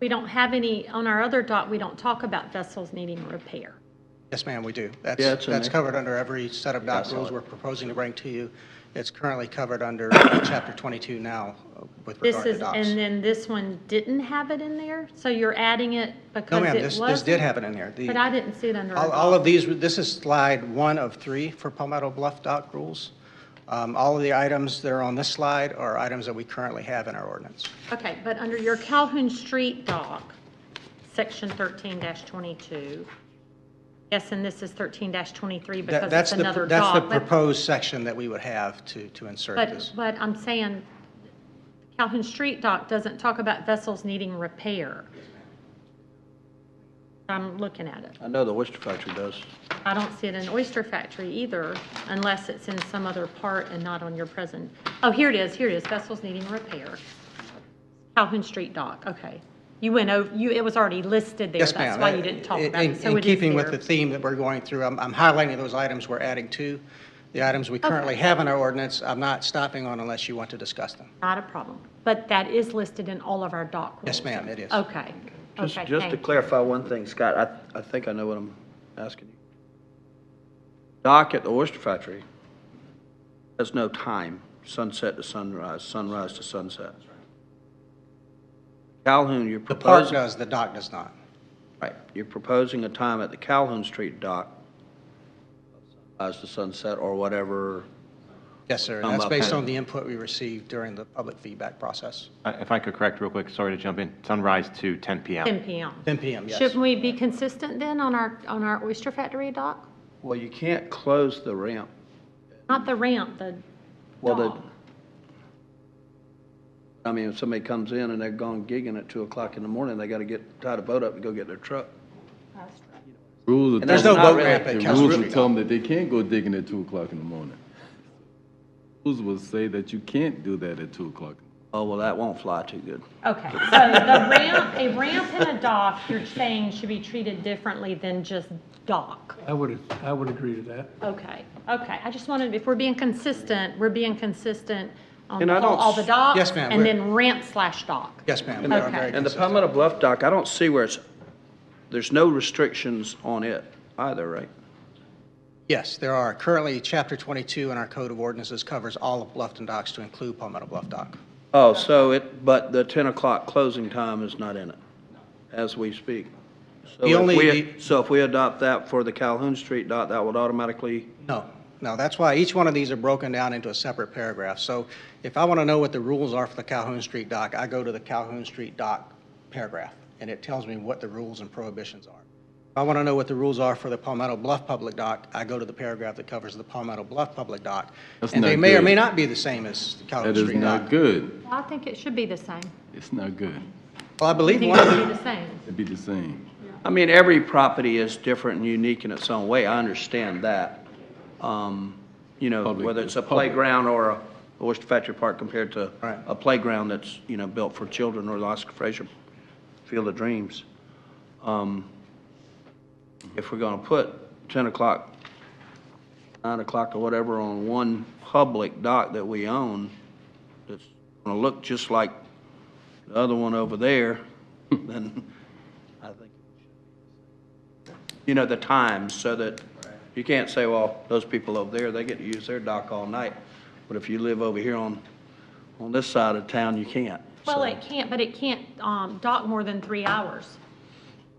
S1: We don't have any, on our other dock, we don't talk about vessels needing repair.
S12: Yes, ma'am, we do.
S14: Yeah, it's in
S12: That's
S14: there.
S12: covered under every set of dock
S14: I saw
S12: rules
S14: it.
S12: we're proposing to bring to you. It's currently covered under Chapter 22 now with
S1: This
S12: regard to
S1: is,
S12: docks.
S1: and then this one didn't have it in there? So you're adding it because
S12: No, ma'am,
S1: it
S12: this
S1: wasn't?
S12: did have it in there.
S1: But I didn't see it under our
S12: All of
S1: dock.
S12: these, this is slide 1 of 3 for Palmetto Bluff dock rules. All of the items that are on this slide are items that we currently have in our ordinance.
S1: Okay, but under your Calhoun Street dock, section 13-22, yes, and this is 13-23 because it's another
S12: That's the
S1: dock. but-
S12: proposed section that we would have to insert this.
S1: But I'm saying Calhoun Street dock doesn't talk about vessels needing repair. I'm looking at it.
S14: I know the Oyster Factory does.
S1: I don't see it in Oyster Factory either, unless it's in some other part and not on your present. Oh, here it is, vessels needing repair. Calhoun Street dock, okay. You went over, it was already listed there.
S12: Yes,
S1: That's
S12: ma'am.
S1: why you didn't talk about it. So
S12: In
S1: it is
S12: keeping with
S1: there.
S12: the theme that we're going through, I'm highlighting those items we're adding to. The items we currently have in our ordinance, I'm not stopping on unless you want to discuss them.
S1: Not a problem. But that is listed in all of our dock rules.
S12: Yes, ma'am, it is.
S1: Okay.
S14: Just
S1: Okay,
S14: to
S1: thank you.
S14: clarify one thing, Scott, I think I know what I'm asking you. Dock at the Oyster Factory has no time, sunset to sunrise, sunrise to sunset. Calhoun, you're
S12: The park
S14: proposing,
S12: does, the dock does not.
S14: right, you're proposing a time at the Calhoun Street dock, sunrise to sunset or whatever.
S12: Yes, sir. And
S14: Talking
S12: that's
S14: about
S12: based
S14: pen-
S12: on the input we received during the public feedback process.
S2: If I could correct real quick, sorry to jump in, sunrise to 10 p.m.
S1: 10 p.m.
S12: 10 p.m., yes.
S1: Shouldn't we be consistent then on our Oyster Factory dock?
S14: Well, you can't close the ramp.
S1: Not the ramp, the
S14: Well,
S1: dock.
S14: I mean, if somebody comes in and they're gone gigging at 2 o'clock in the morning, they got to tie the boat up and go get their truck.
S13: Rules are
S14: And there's no boat ramp
S13: the
S14: at
S13: rules
S14: Calhoun
S13: will
S14: Street.
S13: tell them that they can't go digging at 2 o'clock in the morning. Rules will say that you can't do that at 2 o'clock.
S14: Oh, well, that won't fly too good.
S1: Okay, so a ramp and a dock, you're saying should be treated differently than just dock?
S9: I would agree to that.
S1: Okay, I just wanted, if we're being consistent, we're being consistent on
S14: And I don't
S1: all the docks?
S12: Yes, ma'am,
S1: And
S12: we're-
S1: then ramp/dock?
S12: Yes, ma'am. We are
S1: Okay.
S12: very
S14: And the
S12: consistent.
S14: Palmetto Bluff dock, I don't see where there's no restrictions on it either, right?
S12: Yes, there are. Currently, Chapter 22 in our Code of Ordinances covers all of Bluffton docks to include Palmetto Bluff dock.
S14: Oh, but the 10 o'clock closing time is not in it, as we speak. So
S12: The only-
S14: if we adopt that for the Calhoun Street dock, that would automatically,
S12: No, that's why each one of these are broken down into a separate paragraph. So if I want to know what the rules are for the Calhoun Street dock, I go to the Calhoun Street dock paragraph, and it tells me what the rules and prohibitions are. If I want to know what the rules are for the Palmetto Bluff Public Dock, I go to the paragraph that covers the Palmetto Bluff Public Dock.
S13: That's
S12: And they
S13: not
S12: may or
S13: good.
S12: may not be the same as the Calhoun
S13: That is
S12: Street dock.
S13: not good.
S1: I think it should be the same.
S13: It's not good.
S12: Well, I
S1: I
S12: believe
S1: think
S12: one
S1: it
S12: of
S1: should
S12: the,
S1: be the same.
S13: It'd be the same.
S14: I mean, every property is different and unique in its own way. I understand that.
S13: Public
S14: Whether it's a
S13: is public.
S14: playground or Oyster Factory Park compared to a playground that's, built for children, or the Oscar Fraser Field of Dreams. If we're gonna put 10 o'clock, 9 o'clock or whatever on one public dock that we own, that's gonna look just like the other one over there, then I think, the times, so that you can't say, well, those people over there, they get to use their dock all night. But if you live over here on this side of town, you can't.
S1: Well, it can't dock more than 3 hours.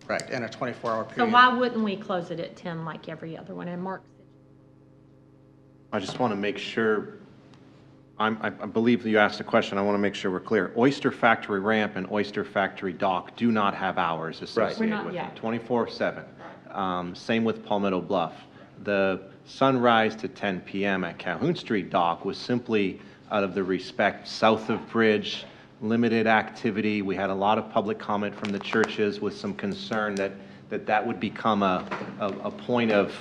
S12: Correct, in a 24-hour
S1: So
S12: period.
S1: why wouldn't we close it at 10 like every other one? And Mark,
S2: I just want to make sure, I believe you asked a question, I want to make sure we're clear. Oyster Factory Ramp and Oyster Factory Dock do not have hours associated with them, 24/7. Same with Palmetto Bluff. The sunrise to 10 p.m. at Calhoun Street Dock was simply out of the respect south of Bridge, limited activity. We had a lot of public comment from the churches with some concern that would become a point of,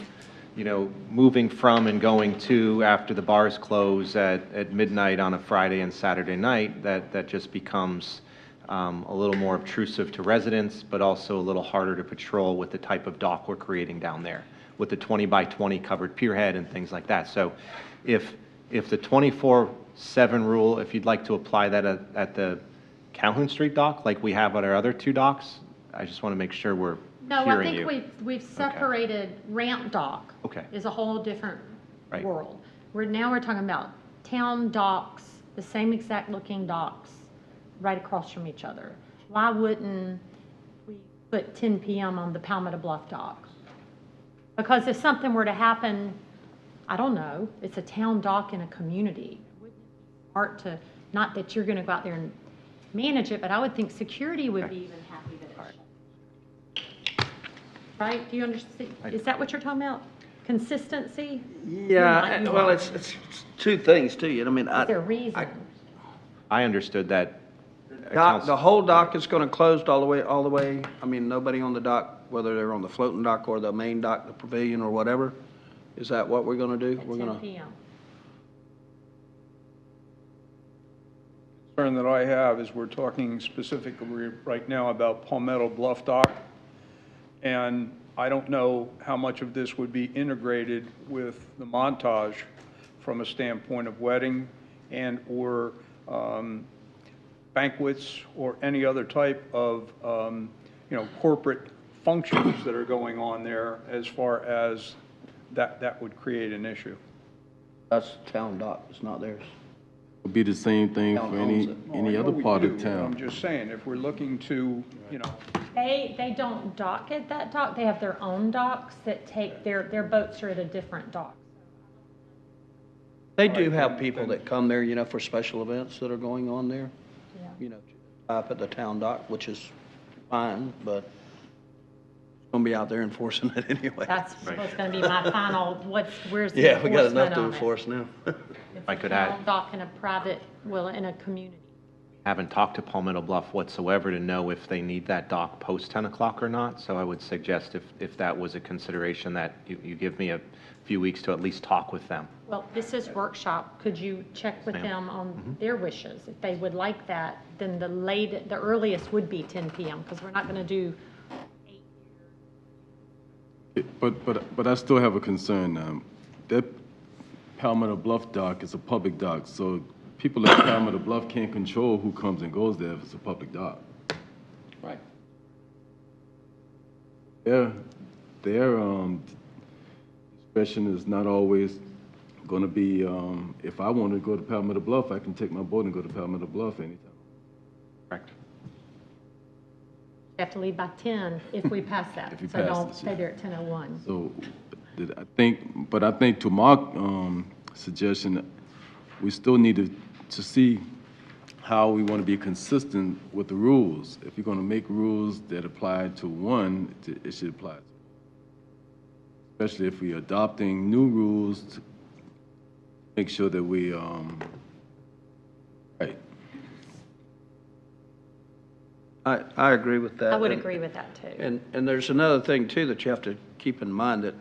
S2: moving from and going to after the bars close at midnight on a Friday and Saturday night, that just becomes a little more obtrusive to residents, but also a little harder to patrol with the type of dock we're creating down there, with the 20 by 20 covered pierhead and things like that. So if the 24/7 rule, if you'd like to apply that at the Calhoun Street dock, like we have at our other two docks, I just want to make sure we're
S1: no, I
S2: hearing
S1: think
S2: you.
S1: we've separated ramp dock.
S2: Okay.
S1: Is a whole different
S2: Right.
S1: world. Now we're talking about town docks, the same exact looking docks, right across from each other. Why wouldn't we put 10 p.m. on the Palmetto Bluff dock? Because if something were to happen, I don't know, it's a town dock in a community. Wouldn't it be smart to, not that you're going to go out there and manage it, but I would think security would be even happy that it's shut. Right? Do you understand? Is that what you're talking about? Consistency?
S14: Yeah, well, it's two things too.
S1: Is there a reason?
S2: I understood that.
S14: The whole dock is going to close all the way. Nobody on the dock, whether they're on the floating dock or the main dock, the pavilion or whatever. Is that what we're going to do?
S1: At 10 p.m.
S10: Concern that I have is we're talking specifically right now about Palmetto Bluff Dock, and I don't know how much of this would be integrated with the Montage from a standpoint of wedding and/or banquets or any other type of, corporate functions that are going on there, as far as that would create an issue.
S14: That's town dock, it's not theirs.
S13: It'll be the same thing for any
S10: I
S13: other
S10: know we
S13: part
S10: do,
S13: of
S10: but
S13: town.
S10: I'm just saying, if we're looking to,
S1: They don't dock at that dock. They have their own docks that take, their boats are at a different dock.
S14: They do have people that come there, for special events that are going on there.
S1: Yeah.
S14: Up at the town dock, which is fine, but it's going to be out there enforcing it anyway.
S1: That's what's going to be my final, where's the
S14: Yeah, we got
S1: enforcement
S14: enough to
S1: on it?
S14: enforce now.
S1: It's
S2: I
S1: a
S2: could
S1: town
S2: add-
S1: dock in a private, in a community.
S2: Haven't talked to Palmetto Bluff whatsoever to know if they need that dock post 10 o'clock or not. So I would suggest if that was a consideration, that you give me a few weeks to at least talk with them.
S1: Well, this is workshop. Could you check with
S2: Ma'am.
S1: them on their wishes? If they would like that, then the earliest would be 10 p.m. because we're not going to do 8.
S13: But I still have a concern. That Palmetto Bluff dock is a public dock, so people at Palmetto Bluff can't control who comes and goes there if it's a public dock.
S14: Right.
S13: Their discretion is not always going to be, if I want to go to Palmetto Bluff, I can take my boat and go to Palmetto Bluff anytime.
S2: Correct.
S1: You have to leave by 10 if we pass that.
S13: If you
S1: So
S13: pass
S1: don't
S13: this,
S1: stay
S13: yeah.
S1: there at 10:01.
S13: So I think to Mark's suggestion, we still need to see how we want to be consistent with the rules. If you're going to make rules that apply to one, it should apply to, especially if we're adopting new rules to make sure that we, right.
S14: I agree with that.
S1: I would
S14: And-
S1: agree with that too.
S14: And there's another thing too that you have to keep in mind, that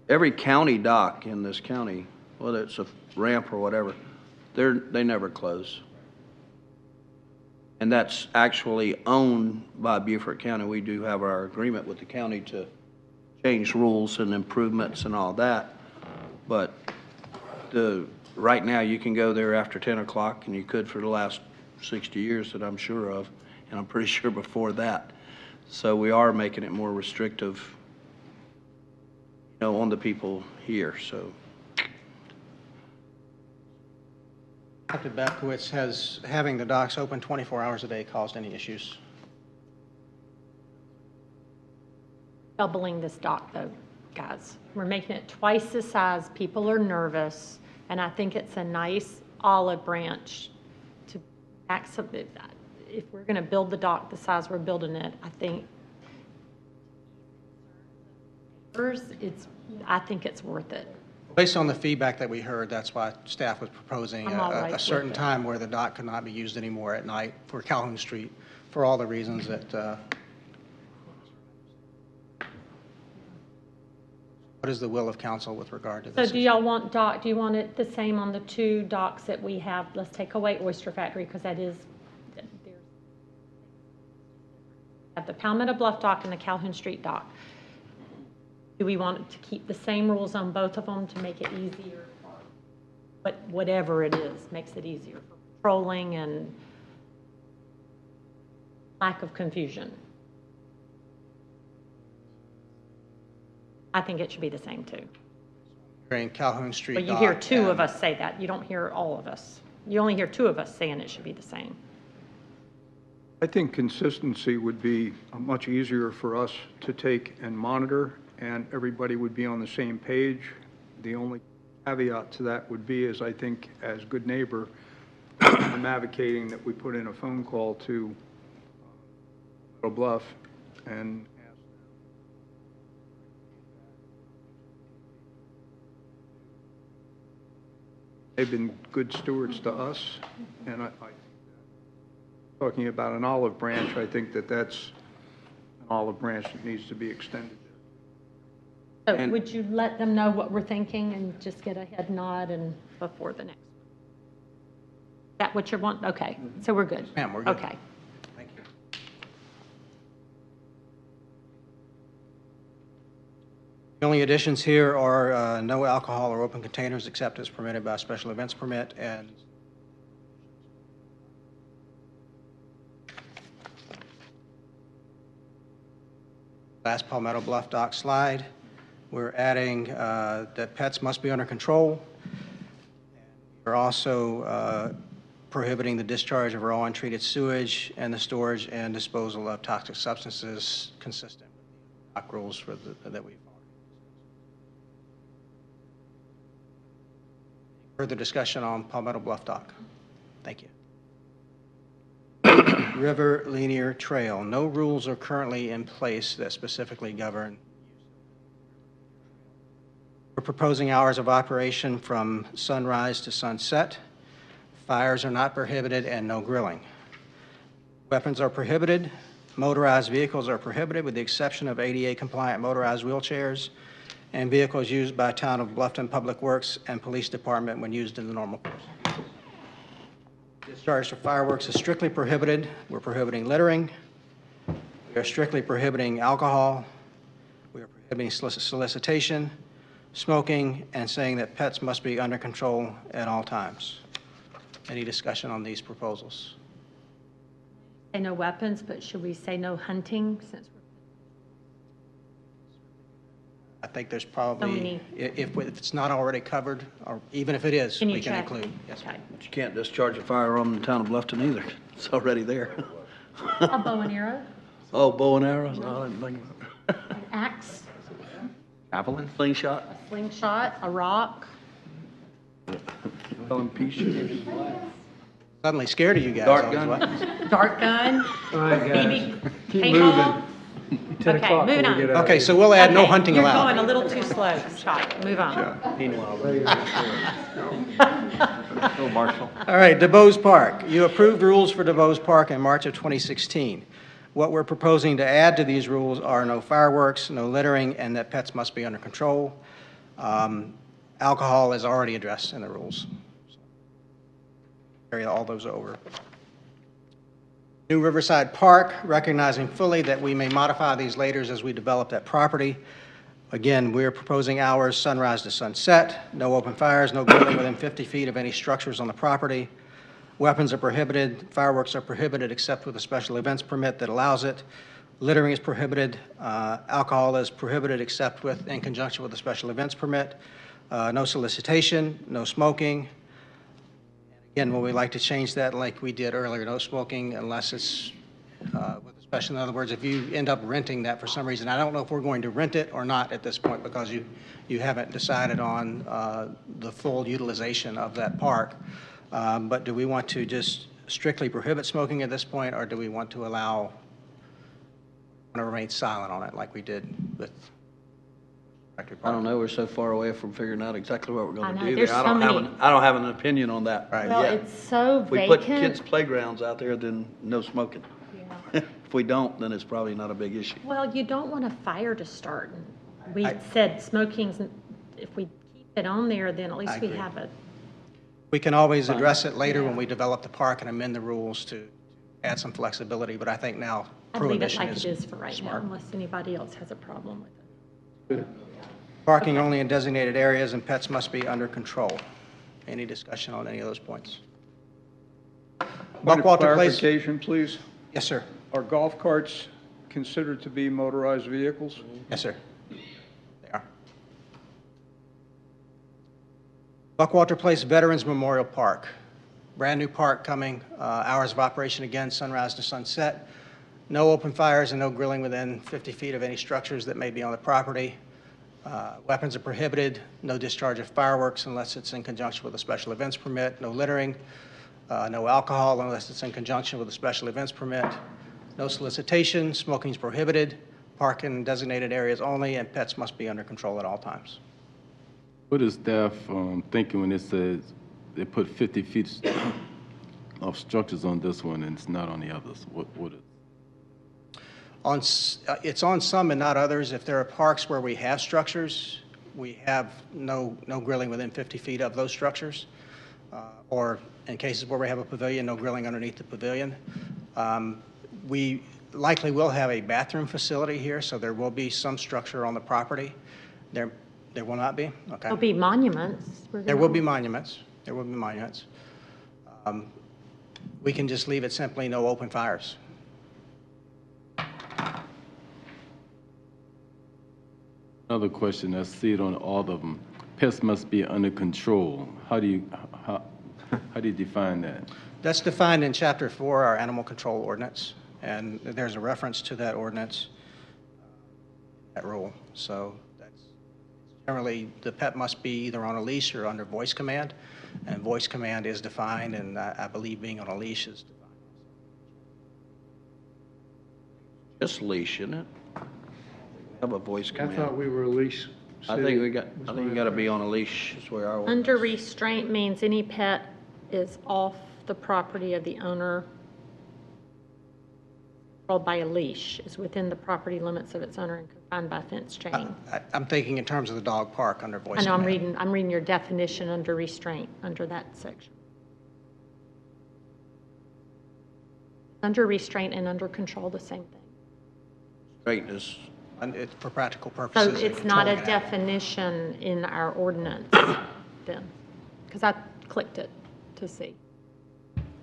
S14: every county dock in this county, whether it's a ramp or whatever, They never close. And that's actually owned by Beaufort County. We do have our agreement with the county to change rules and improvements and all that. But right now, you can go there after 10 o'clock, and you could for the last 60 years that I'm sure of, and I'm pretty sure before that. So we are making it more restrictive, on the people here, so.
S12: Dr. Befkowitz, has having the docks open 24 hours a day caused any issues?
S1: Doubling this dock, though, guys. We're making it twice the size. People are nervous, and I think it's a nice olive branch to accept. If we're going to build the dock the size we're building it, I think it's worth it.
S12: Based on the feedback that we heard, that's why staff was proposing
S1: I'm all right
S12: a certain
S1: with it.
S12: time where the dock could not be used anymore at night for Calhoun Street, for all the reasons that. What is the will of council with regard to this?
S1: So do y'all want do you want it the same on the two docks that we have? Let's take away Oyster Factory, because that is, there's at the Palmetto Bluff dock and the Calhoun Street dock. Do we want to keep the same rules on both of them to make it easier? But whatever it is, makes it easier for patrolling and lack of confusion. I think it should be the same too.
S12: During Calhoun Street
S1: But you
S12: dock
S1: hear two
S12: and-
S1: of us say that. You don't hear all of us. You only hear two of us saying it should be the same.
S10: I think consistency would be much easier for us to take and monitor, and everybody would be on the same page. The only caveat to that would be, is I think, as good neighbor, I'm advocating that we put in a phone call to Meadow Bluff and ask them. They've been good stewards to us, and I talking about an olive branch, I think that that's an olive branch that needs to be extended.
S1: So would you let them know what we're thinking and just get a head nod and before the next one? Is that what you want? Okay, so we're good.
S12: Ma'am, we're good.
S1: Okay.
S12: Thank you. The only additions here are no alcohol or open containers except as permitted by a special events permit, and last Palmetto Bluff dock slide. We're adding that pets must be under control. We're also prohibiting the discharge of raw untreated sewage and the storage and disposal of toxic substances consistent with the dock rules that we've already. Further discussion on Palmetto Bluff dock? Thank you. River Linear Trail. No rules are currently in place that specifically govern. We're proposing hours of operation from sunrise to sunset. Fires are not prohibited and no grilling. Weapons are prohibited. Motorized vehicles are prohibited with the exception of ADA-compliant motorized wheelchairs and vehicles used by Town of Bluffton Public Works and Police Department when used in the normal course. Discharge of fireworks is strictly prohibited. We're prohibiting littering. We are strictly prohibiting alcohol. We are prohibiting solicitation, smoking, and saying that pets must be under control at all times. Any discussion on these proposals?
S1: Say no weapons, but should we say no hunting since we're
S12: I think there's
S1: so
S12: probably,
S1: many?
S12: if it's not already covered, or even if it is,
S1: Can you
S12: we can
S1: check?
S12: include. Yes,
S1: Okay.
S14: But you can't discharge a firearm in the town of Bluffton either. It's already there.
S1: A bow and arrow,
S14: Oh, bow and arrows? No, I didn't think about
S1: an axe,
S2: Javelin?
S14: it. Slingshot?
S1: a slingshot, a rock.
S12: Suddenly scared of you guys.
S14: Dart
S12: all these
S14: gun?
S12: weapons.
S1: Dart gun,
S9: All right, guys.
S1: BB,
S9: Keep
S1: paintball.
S9: 10
S1: Okay,
S9: o'clock
S1: moving
S9: when we
S1: on.
S9: get out.
S12: Okay, so we'll add no
S1: Okay,
S12: hunting
S1: You're
S12: allowed.
S1: going a little too slow, Scott. Move on.
S2: No, Marshall.
S12: All right, DeBose Park. You approved rules for DeBose Park in March of 2016. What we're proposing to add to these rules are no fireworks, no littering, and that pets must be under control. Alcohol is already addressed in the rules. carry all those over. New Riverside Park, recognizing fully that we may modify these later as we develop that property. Again, we're proposing hours sunrise to sunset, no open fires, no grilling within 50 feet of any structures on the property. Weapons are prohibited, fireworks are prohibited except with a special events permit that allows it. Littering is prohibited, alcohol is prohibited except in conjunction with a special events permit. No solicitation, no smoking. Again, we like to change that like we did earlier, no smoking unless it's with a special, in other words, if you end up renting that for some reason, I don't know if we're going to rent it or not at this point because you haven't decided on the full utilization of that park. But do we want to just strictly prohibit smoking at this point, or do we want to remain silent on it like we did with Factory Park?
S14: I don't know, we're so far away from figuring out exactly what we're
S1: I
S14: going
S1: know,
S14: to do
S1: there's
S14: there.
S1: so many-
S14: I don't have an opinion on that
S12: Right.
S1: Well,
S14: yet.
S1: it's so
S14: If we put
S1: vacant.
S14: kids' playgrounds out there, then no smoking.
S1: Yeah.
S14: If we don't, then it's probably not a big issue.
S1: Well, you don't want a fire to start. We
S12: I-
S1: said smoking's, if we keep it on there, then at
S12: I
S1: least we
S12: agree.
S1: have it.
S12: We can always address it later when we develop the park and amend the rules to add some flexibility, but I think now
S1: I'd leave it
S12: prohibition
S1: like it
S12: is
S1: is for right now,
S12: smart.
S1: unless anybody else has a problem with it.
S12: Parking only in designated areas and pets must be under control. Any discussion on any of those points?
S10: Point of
S12: Buckwalter Place.
S10: clarification, please.
S12: Yes, sir.
S10: Are golf carts considered to be motorized vehicles?
S12: Yes, sir. They are. Buckwalter Place Veterans Memorial Park. Brand-new park coming, hours of operation again, sunrise to sunset. No open fires and no grilling within 50 feet of any structures that may be on the property. Weapons are prohibited, no discharge of fireworks unless it's in conjunction with a special events permit, no littering, no alcohol unless it's in conjunction with a special events permit, no solicitation, smoking is prohibited, park in designated areas only, and pets must be under control at all times.
S13: What is staff thinking when it says they put 50 feet of structures on this one and it's not on the others? What is?
S12: It's on some and not others. If there are parks where we have structures, we have no grilling within 50 feet of those structures. Or in cases where we have a pavilion, no grilling underneath the pavilion. We likely will have a bathroom facility here, so there will be some structure on the property. There will not be? Okay.
S1: There'll be monuments.
S12: There will be monuments. There will be monuments. We can just leave it simply no open fires.
S13: Another question, I see it on all of them. Pests must be under control. How do you define that?
S12: That's defined in Chapter 4, our animal control ordinance, and there's a reference to that ordinance, that rule. So that's generally, the pet must be either on a leash or under voice command, and voice command is defined, and I believe being on a leash is defined.
S14: Just leash, isn't it? Have a voice
S9: I
S14: command.
S9: thought we were a leash
S14: I
S9: city.
S14: think you got to be on a leash, is where our ordinance.
S1: Under restraint means any pet is off the property of the owner, controlled by a leash, is within the property limits of its owner and confined by a fence chain.
S12: I'm thinking in terms of the dog park under voice
S1: I know,
S12: command.
S1: I'm reading your definition under restraint, under that section. Under restraint and under control, the same thing.
S14: Straightness.
S12: And it's for practical
S1: So
S12: purposes.
S1: it's not a
S12: controlling animal.
S1: definition in our ordinance then, because I clicked it to see.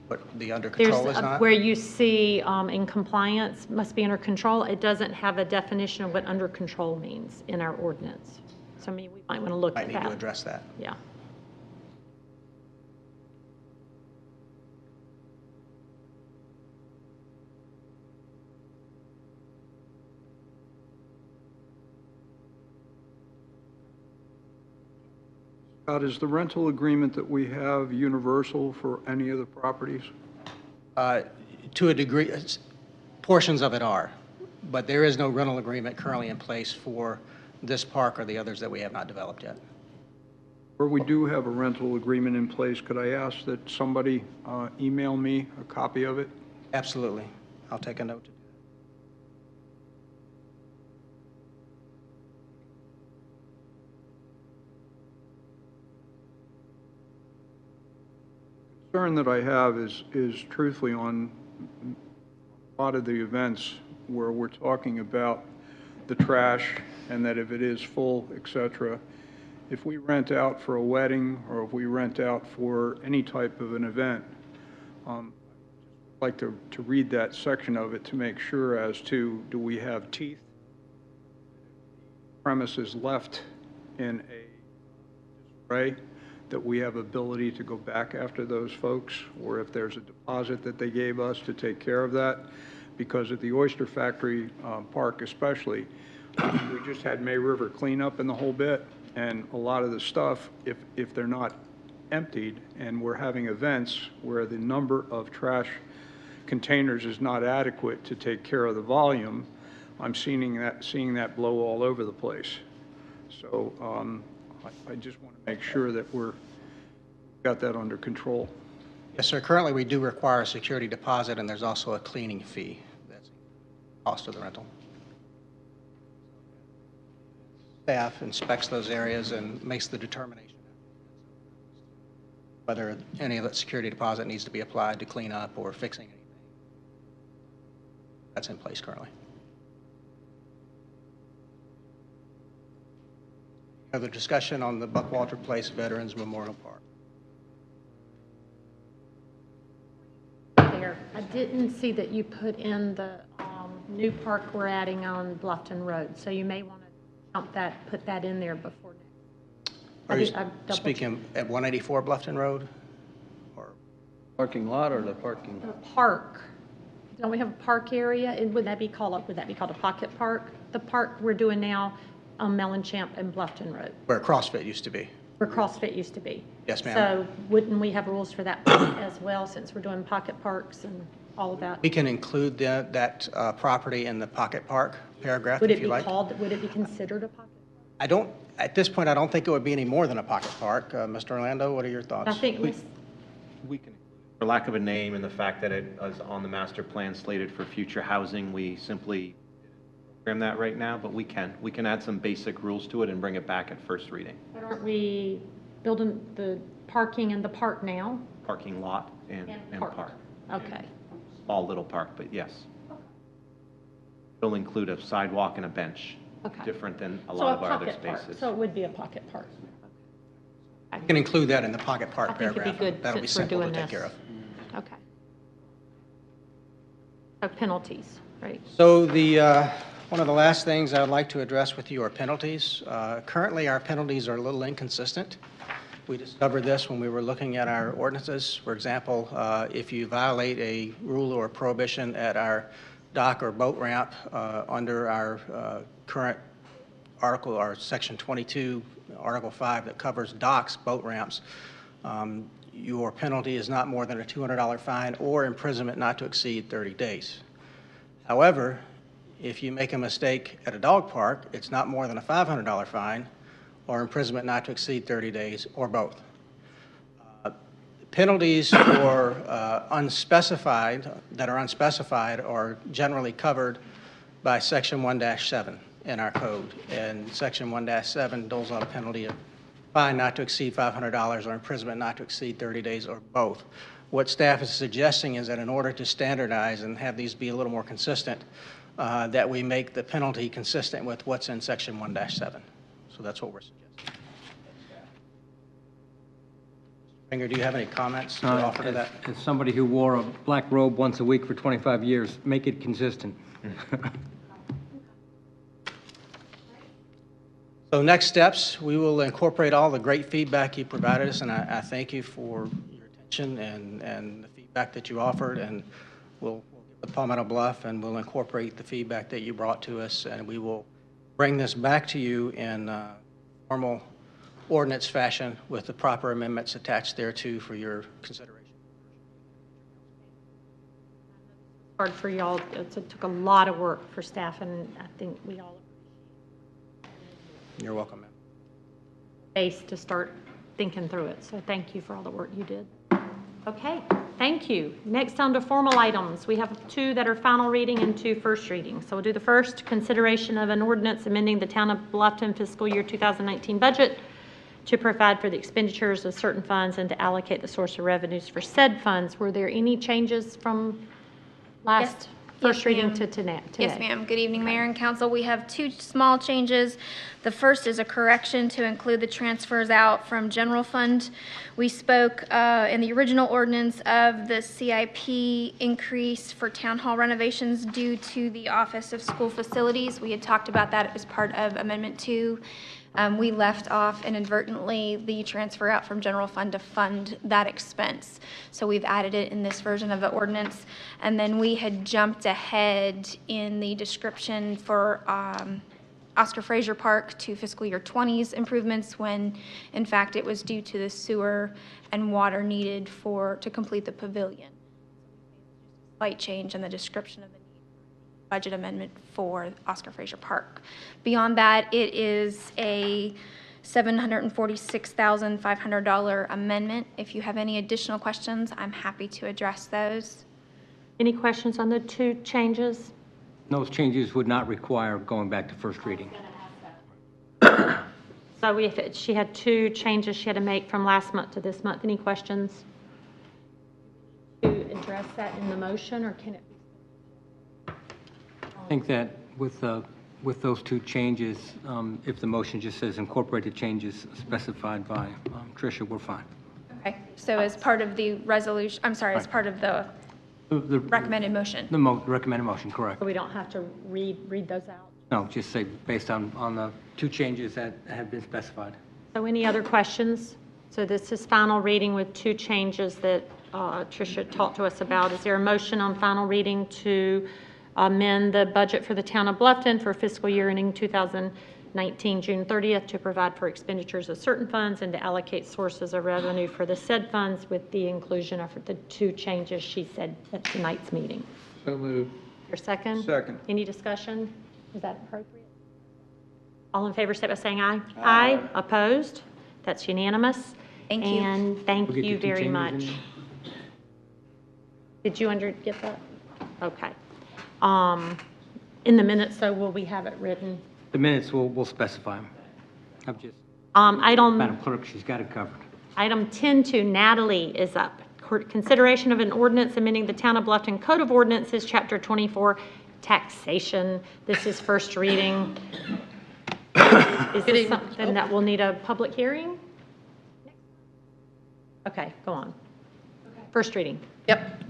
S12: But the under control is
S1: There's,
S12: not?
S1: where you see in compliance, must be under control, it doesn't have a definition of what under control means in our ordinance. So I mean, we might want to look
S12: Might
S1: at
S12: need
S1: that.
S12: to address that.
S1: Yeah.
S10: Scott, is the rental agreement that we have universal for any of the properties?
S12: To a degree, portions of it are, but there is no rental agreement currently in place for this park or the others that we have not developed yet.
S10: Where we do have a rental agreement in place, could I ask that somebody email me a copy of it?
S12: Absolutely. I'll take a note to do that.
S10: concern that I have is truthfully on a lot of the events where we're talking about the trash and that if it is full, et cetera, if we rent out for a wedding or if we rent out for any type of an event, I'd like to read that section of it to make sure as to, do we have teeth? Premises left in a disarray, that we have ability to go back after those folks, or if there's a deposit that they gave us to take care of that. Because at the Oyster Factory Park especially, we just had May River cleanup and the whole bit, and a lot of the stuff, if they're not emptied, and we're having events where the number of trash containers is not adequate to take care of the volume, I'm seeing that blow all over the place. So I just want to make sure that we've got that under control.
S12: Yes, sir. Currently, we do require a security deposit, and there's also a cleaning fee. That's the cost of the rental. Staff inspects those areas and makes the determination whether any of that security deposit needs to be applied to clean up or fixing anything. That's in place currently. Other discussion on the Buckwalter Place Veterans Memorial Park?
S1: There, I didn't see that you put in the new park we're adding on Bluffton Road, so you may want to jump that, put that in there before next.
S12: Are you speaking at 184 Bluffton Road? Or
S14: Parking lot or the parking?
S1: The park. Don't we have a park area? Would that be called a pocket park? The park we're doing now on Mellenchamp and Bluffton Road,
S12: where CrossFit used to be?
S1: where CrossFit used to be.
S12: Yes, ma'am.
S1: So wouldn't we have rules for that park as well, since we're doing pocket parks and all of that?
S12: We can include that property in the pocket park paragraph
S1: Would
S12: if
S1: it
S12: you
S1: be
S12: like.
S1: would it be considered a pocket?
S12: At this point, I don't think it would be any more than a pocket park. Mr. Orlando, what are your thoughts?
S1: I think
S2: We can, for lack of a name and the fact that it is on the master plan slated for future housing, we simply program that right now, but we can add some basic rules to it and bring it back at first reading.
S1: But aren't we building the parking in the park now?
S2: Parking lot and park.
S1: Okay.
S2: Small little park, but yes. It'll include a sidewalk and a bench.
S1: Okay.
S2: Different than a
S1: So
S2: lot of our other
S1: pocket park.
S2: spaces.
S1: So it would be a pocket park.
S12: We can include that in the pocket park
S1: I think it'd
S12: paragraph.
S1: be good
S12: That'll be
S1: since we're
S12: simple to
S1: doing
S12: take
S1: this.
S12: care of.
S1: Okay. So penalties, right?
S12: So one of the last things I would like to address with you are penalties. Currently, our penalties are a little inconsistent. We discovered this when we were looking at our ordinances. For example, if you violate a rule or prohibition at our dock or boat ramp under our current article, or Section 22, Article 5, that covers docks, boat ramps, your penalty is not more than a $200 fine or imprisonment not to exceed 30 days. However, if you make a mistake at a dog park, it's not more than a $500 fine or imprisonment not to exceed 30 days, or both. Penalties for that are unspecified are generally covered by Section 1-7 in our code. And Section 1-7 doles out a penalty of fine not to exceed $500 or imprisonment not to exceed 30 days, or both. What staff is suggesting is that in order to standardize and have these be a little more consistent, that we make the penalty consistent with what's in Section 1-7. So that's what we're suggesting. Mr. Finger, do you have any comments to offer to that?
S15: As somebody who wore a black robe once a week for 25 years, make it consistent.
S12: So next steps, we will incorporate all the great feedback you provided us, and I thank you for your attention and the feedback that you offered, and we'll get with Palmetto Bluff, and we'll incorporate the feedback that you brought to us, and we will bring this back to you in formal ordinance fashion with the proper amendments attached thereto for your consideration.
S1: Hard for y'all. It took a lot of work for staff, and I think we all
S12: You're welcome, ma'am.
S1: space to start thinking through it. So thank you for all the work you did. Okay, thank you. Next on to formal items. We have 2 that are final reading and 2 first reading. So we'll do the first, consideration of an ordinance amending the Town of Bluffton fiscal year 2019 budget to provide for the expenditures of certain funds and to allocate the source of revenues for said funds. Were there any changes from last first reading
S16: ma'am.
S1: to today?
S16: Yes, ma'am. Good evening, Mayor and Council. We have two small changes. The first is a correction to include the transfers out from general fund. We spoke in the original ordinance of the CIP increase for town hall renovations due to the Office of School Facilities. We had talked about that as part of Amendment 2. We left off inadvertently the transfer out from general fund to fund that expense. So we've added it in this version of the ordinance. And then we had jumped ahead in the description for Oscar Fraser Park to fiscal year 20's improvements when in fact it was due to the sewer and water needed to complete the pavilion. Slight change in the description of the budget amendment for Oscar Fraser Park. Beyond that, it is a $746,500 amendment. If you have any additional questions, I'm happy to address those.
S1: Any questions on the two changes?
S15: Those changes would not require going back to first reading.
S1: So she had two changes she had to make from last month to this month. Any questions? To address that in the motion, or can it be?
S15: I think that with those two changes, if the motion just says incorporated changes specified by Tricia, we're fine.
S16: Okay, so as part of the resolution, I'm sorry, as part of the
S15: The
S16: recommended motion.
S15: recommended motion, correct.
S1: So we don't have to read those out?
S15: No, just say based on the two changes that have been specified.
S1: So any other questions? So this is final reading with two changes that Tricia talked to us about. Is there a motion on final reading to amend the budget for the town of Bluffton for fiscal year ending 2019, June 30th, to provide for expenditures of certain funds and to allocate sources of revenue for the said funds with the inclusion of the two changes she said at tonight's meeting?
S10: So moved.
S1: Your second?
S10: Second.
S1: Any discussion? Is that appropriate? All in favor, say by saying aye. Aye. Opposed? That's unanimous.
S16: Thank you.
S1: And thank
S15: We'll get
S1: you
S15: the two
S1: very
S15: changes
S1: much.
S15: in.
S1: Did you get that? Okay. In the minutes, though, will we have it written?
S15: The minutes will specify them. I've just,
S1: Item
S15: Madam Clerk, she's got it covered.
S1: Item 10-2, Natalie is up. Consideration of an ordinance amending the Town of Bluffton Code of Ordinances, Chapter 24, Taxation. This is first reading. Is this something that will need a public hearing? Okay, go on. First reading.
S17: Yep.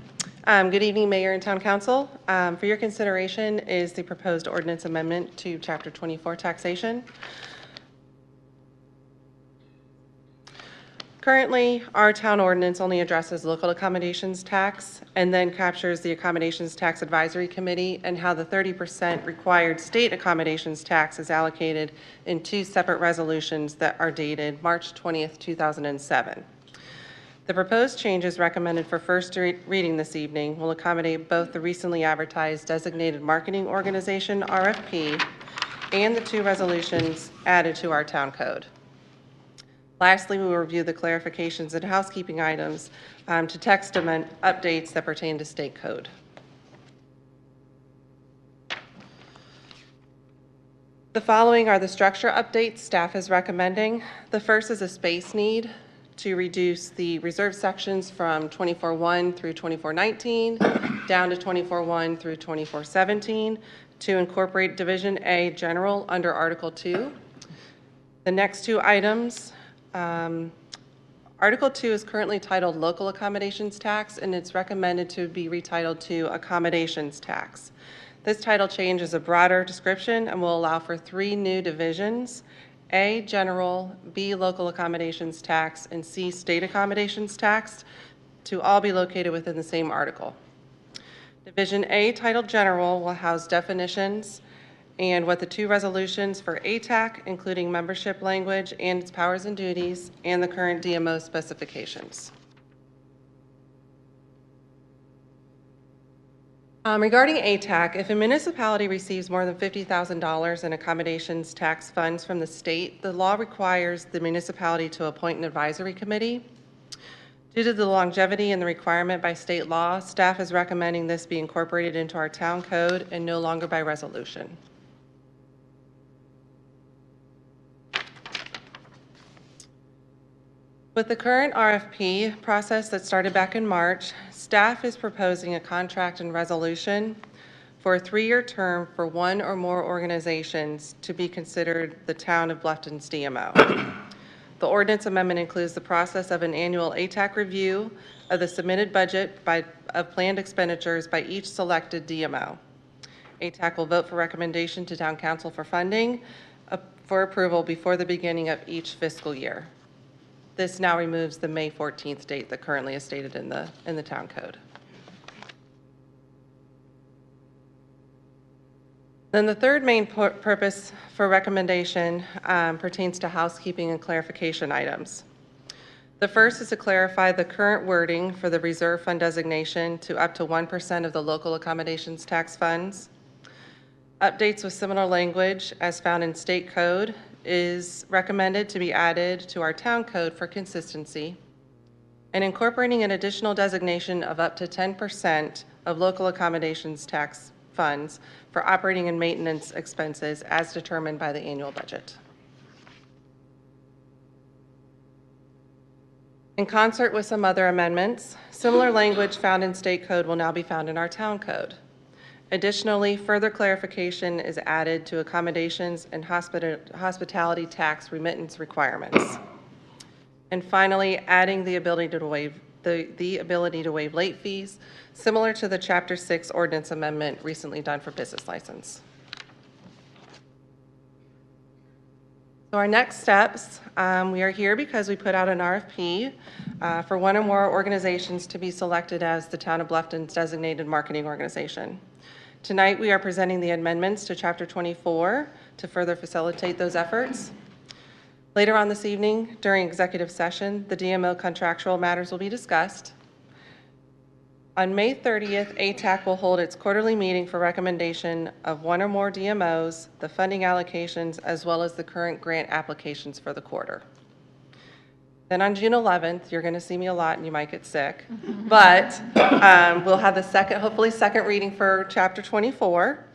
S17: Good evening, Mayor and Town Council. For your consideration is the proposed ordinance amendment to Chapter 24 Taxation. Currently, our town ordinance only addresses local accommodations tax and then captures the Accommodations Tax Advisory Committee and how the 30% required state accommodations tax is allocated in two separate resolutions that are dated March 20th, 2007. The proposed changes recommended for first reading this evening will accommodate both the recently advertised designated marketing organization, RFP, and the two resolutions added to our town code. Lastly, we will review the clarifications and housekeeping items to text amendment updates that pertain to state code. The following are the structure updates staff is recommending. The first is a space need to reduce the reserve sections from 24-1 through 24-19 down to 24-1 through 24-17 to incorporate Division A General under Article 2. The next two items, Article 2 is currently titled Local Accommodations Tax, and it's recommended to be retitled to Accommodations Tax. This title change is a broader description and will allow for three new divisions: A, General, B, Local Accommodations Tax, and C, State Accommodations Tax, to all be located within the same article. Division A, titled General, will house definitions and what the two resolutions for ATAC, including membership language and its powers and duties, and the current DMO specifications. Regarding ATAC, if a municipality receives more than $50,000 in accommodations tax funds from the state, the law requires the municipality to appoint an advisory committee. Due to the longevity and the requirement by state law, staff is recommending this be incorporated into our town code and no longer by resolution. With the current RFP process that started back in March, staff is proposing a contract and resolution for a 3-year term for one or more organizations to be considered the town of Bluffton's DMO. The ordinance amendment includes the process of an annual ATAC review of the submitted budget of planned expenditures by each selected DMO. ATAC will vote for recommendation to town council for funding for approval before the beginning of each fiscal year. This now removes the May 14th date that currently is stated in the town code. Then the third main purpose for recommendation pertains to housekeeping and clarification items. The first is to clarify the current wording for the reserve fund designation to up to 1% of the local accommodations tax funds. Updates with similar language as found in state code is recommended to be added to our town code for consistency, and incorporating an additional designation of up to 10% of local accommodations tax funds for operating and maintenance expenses as determined by the annual budget. In concert with some other amendments, similar language found in state code will now be found in our town code. Additionally, further clarification is added to accommodations and hospitality tax remittance requirements. And finally, adding the ability to waive late fees, similar to the Chapter 6 ordinance amendment recently done for business license. So our next steps, we are here because we put out an RFP for one or more organizations to be selected as the Town of Bluffton's designated marketing organization. Tonight, we are presenting the amendments to Chapter 24 to further facilitate those efforts. Later on this evening, during executive session, the DMO contractual matters will be discussed. On May 30th, ATAC will hold its quarterly meeting for recommendation of one or more DMOs, the funding allocations, as well as the current grant applications for the quarter. Then on June 11th, you're going to see me a lot and you might get sick, but we'll have the hopefully second reading for Chapter 24,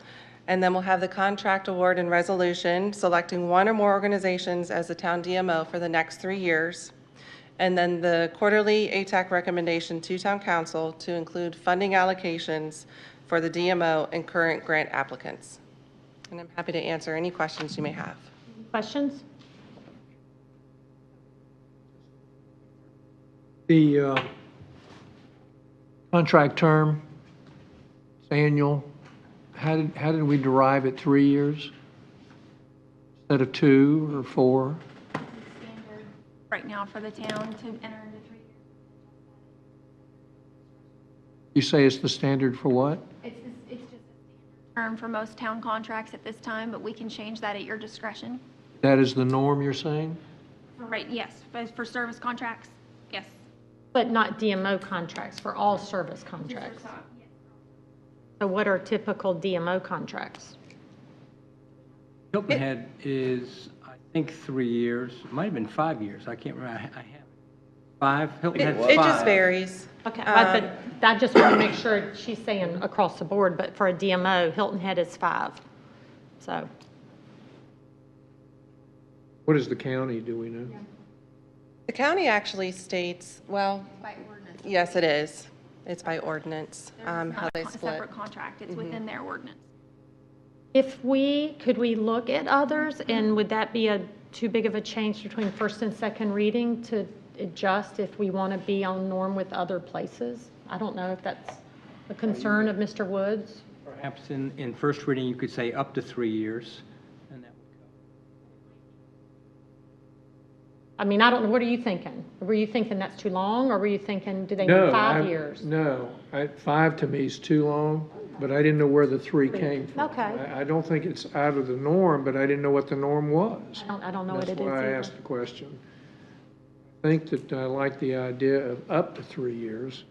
S17: and then we'll have the contract award and resolution selecting one or more organizations as the town DMO for the next 3 years, and then the quarterly ATAC recommendation to town council to include funding allocations for the DMO and current grant applicants. And I'm happy to answer any questions you may have.
S1: Questions?
S9: The contract term, it's annual. How did we derive it 3 years instead of 2 or 4?
S16: Standard right now for the town to enter into 3 years.
S9: You say it's the standard for what?
S16: It's just a standard term for most town contracts at this time, but we can change that at your discretion.
S9: That is the norm, you're saying?
S16: Right, yes, but for service contracts, yes.
S1: But not DMO contracts, for all service contracts. So what are typical DMO contracts?
S15: Hilton Head is, I think, 3 years. It might have been 5 years. I can't remember. I have it. 5? Hilton Head's 5.
S17: It just varies.
S1: Okay, but I just want to make sure she's saying across the board, but for a DMO, Hilton Head is 5. So.
S9: What is the county, do we know?
S17: The county actually states, well,
S16: By ordinance.
S17: yes, it is. It's by ordinance, how they
S16: It's a
S17: split.
S16: separate contract. It's within their ordinance.
S1: Could we look at others, and would that be too big of a change between first and second reading to adjust if we want to be on norm with other places? I don't know if that's a concern of Mr. Woods.
S15: Perhaps in first reading, you could say up to 3 years. And that would cover.
S1: I mean, I don't know, what are you thinking? Were you thinking that's too long, or were you thinking, do they
S9: No,
S1: need 5 years?
S9: No, 5 to me is too long, but I didn't know where the 3 came from.
S1: Okay.
S9: I don't think it's out of the norm, but I didn't know what the norm was.
S1: I don't know what it is
S9: That's why I
S1: either.
S9: asked the question. I think that I like the idea of up to 3 years.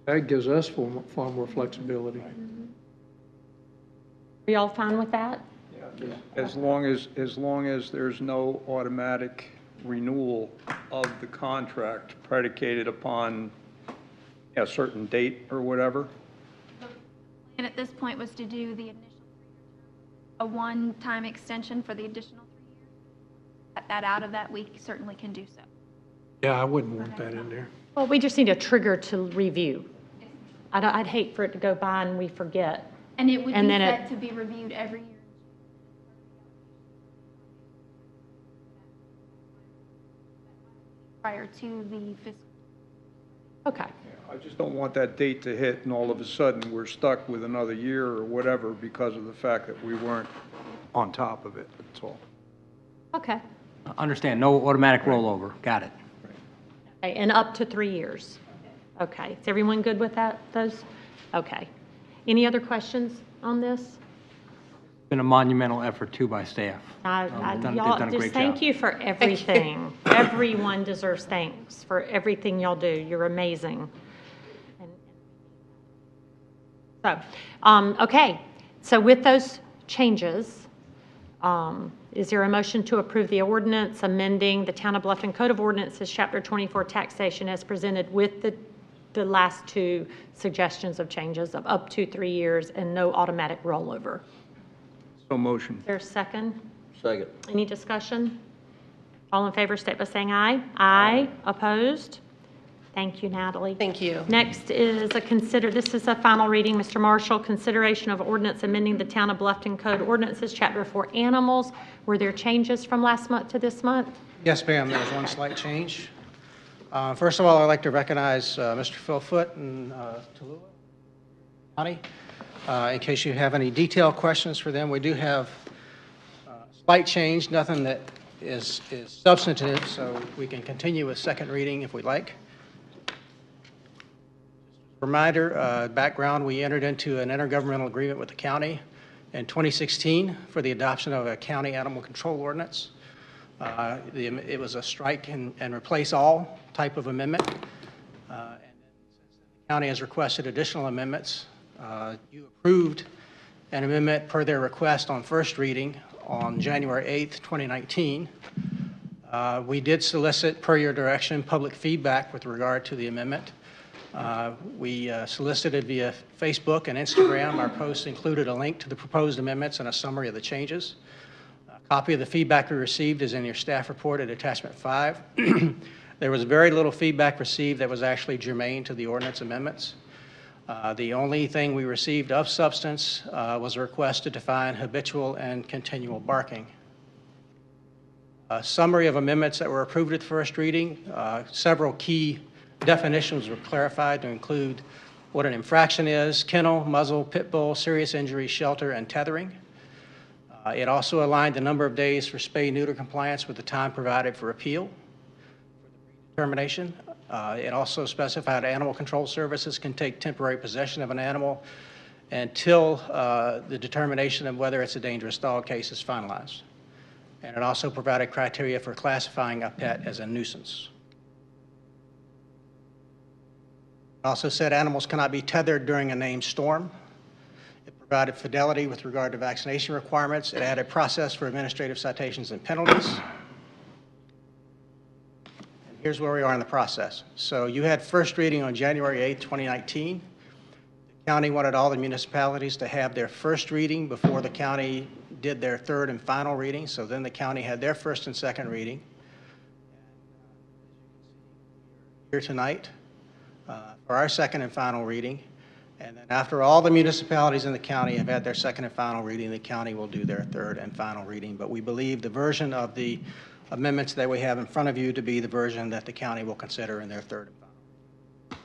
S9: That gives us far more flexibility.
S1: Are y'all fine with that?
S10: As long as there's no automatic renewal of the contract predicated upon a certain date or whatever.
S16: And at this point was to do the initial 3-year term, a one-time extension for the additional 3 years. Cut that out of that, we certainly can do so.
S9: Yeah, I wouldn't want that in there.
S1: Well, we just need a trigger to review. I'd hate for it to go by and we forget.
S16: And it would
S1: And
S16: be
S1: then
S16: set to be reviewed every year. Prior to the fiscal.
S1: Okay.
S10: I just don't want that date to hit and all of a sudden we're stuck with another year or whatever because of the fact that we weren't on top of it, that's all.
S1: Okay.
S15: Understand, no automatic rollover. Got it.
S1: Okay, and up to 3 years. Okay. Is everyone good with that, those? Okay. Any other questions on this?
S15: Been a monumental effort too by staff.
S1: Y'all,
S15: They've done a
S1: just
S15: great
S1: thank
S15: job.
S1: you for everything. Everyone deserves thanks for everything y'all do. You're amazing. So, okay. So with those changes, is there a motion to approve the ordinance amending the Town of Bluffton Code of Ordinances, Chapter 24, taxation as presented with the last two suggestions of changes of up to 3 years and no automatic rollover?
S10: So motion.
S1: Is there a second?
S14: Second.
S1: Any discussion? All in favor, state by saying aye. Aye. Opposed? Thank you, Natalie.
S17: Thank you.
S1: Next is this is a final reading, Mr. Marshall, consideration of ordinance amending the Town of Bluffton Code Ordinances, Chapter 4, Animals. Were there changes from last month to this month?
S12: Yes, ma'am, there was one slight change. First of all, I'd like to recognize Mr. Phil Foote and Tallulah County. In case you have any detailed questions for them, we do have slight change, nothing that is substantive, so we can continue with second reading if we'd like. Reminder, background, we entered into an intergovernmental agreement with the county in 2016 for the adoption of a county animal control ordinance. It was a strike and replace all type of amendment. And then the county has requested additional amendments. You approved an amendment per their request on first reading on January 8th, 2019. We did solicit, per your direction, public feedback with regard to the amendment. We solicited via Facebook and Instagram. Our posts included a link to the proposed amendments and a summary of the changes. A copy of the feedback we received is in your staff report at attachment 5. There was very little feedback received that was actually germane to the ordinance amendments. The only thing we received of substance was a request to define habitual and continual barking. A summary of amendments that were approved at first reading. Several key definitions were clarified to include what an infraction is: kennel, muzzle, pit bull, serious injury, shelter, and tethering. It also aligned the number of days for spay-neuter compliance with the time provided for appeal for the determination. It also specified animal control services can take temporary possession of an animal until the determination of whether it's a dangerous dog case is finalized. And it also provided criteria for classifying a pet as a nuisance. It also said animals cannot be tethered during a named storm. It provided fidelity with regard to vaccination requirements. It added process for administrative citations and penalties. Here's where we are in the process. So you had first reading on January 8th, 2019. The county wanted all the municipalities to have their first reading before the county did their third and final reading. So then the county had their first and second reading. Here tonight for our second and final reading. And then after all the municipalities in the county have had their second and final reading, the county will do their third and final reading. But we believe the version of the amendments that we have in front of you to be the version that the county will consider in their third and final.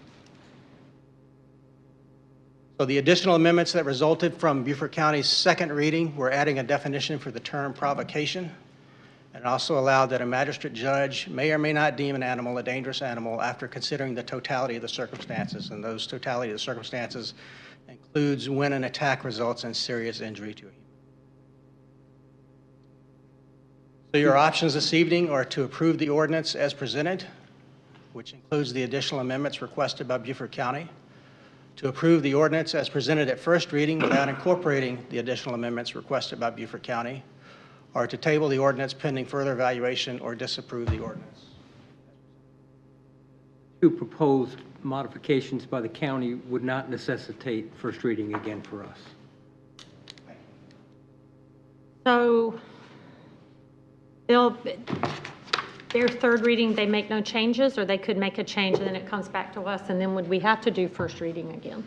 S12: So the additional amendments that resulted from Beaufort County's second reading, we're adding a definition for the term provocation, and also allowed that a magistrate judge may or may not deem an animal a dangerous animal after considering the totality of the circumstances, and those totality of the circumstances includes when an attack results in serious injury to a human. So your options this evening are to approve the ordinance as presented, which includes the additional amendments requested by Beaufort County, to approve the ordinance as presented at first reading without incorporating the additional amendments requested by Beaufort County, or to table the ordinance pending further evaluation or disapprove the ordinance.
S15: Two proposed modifications by the county would not necessitate first reading again for us.
S1: So, Bill, their third reading, they make no changes, or they could make a change and then it comes back to us, and then would we have to do first reading again?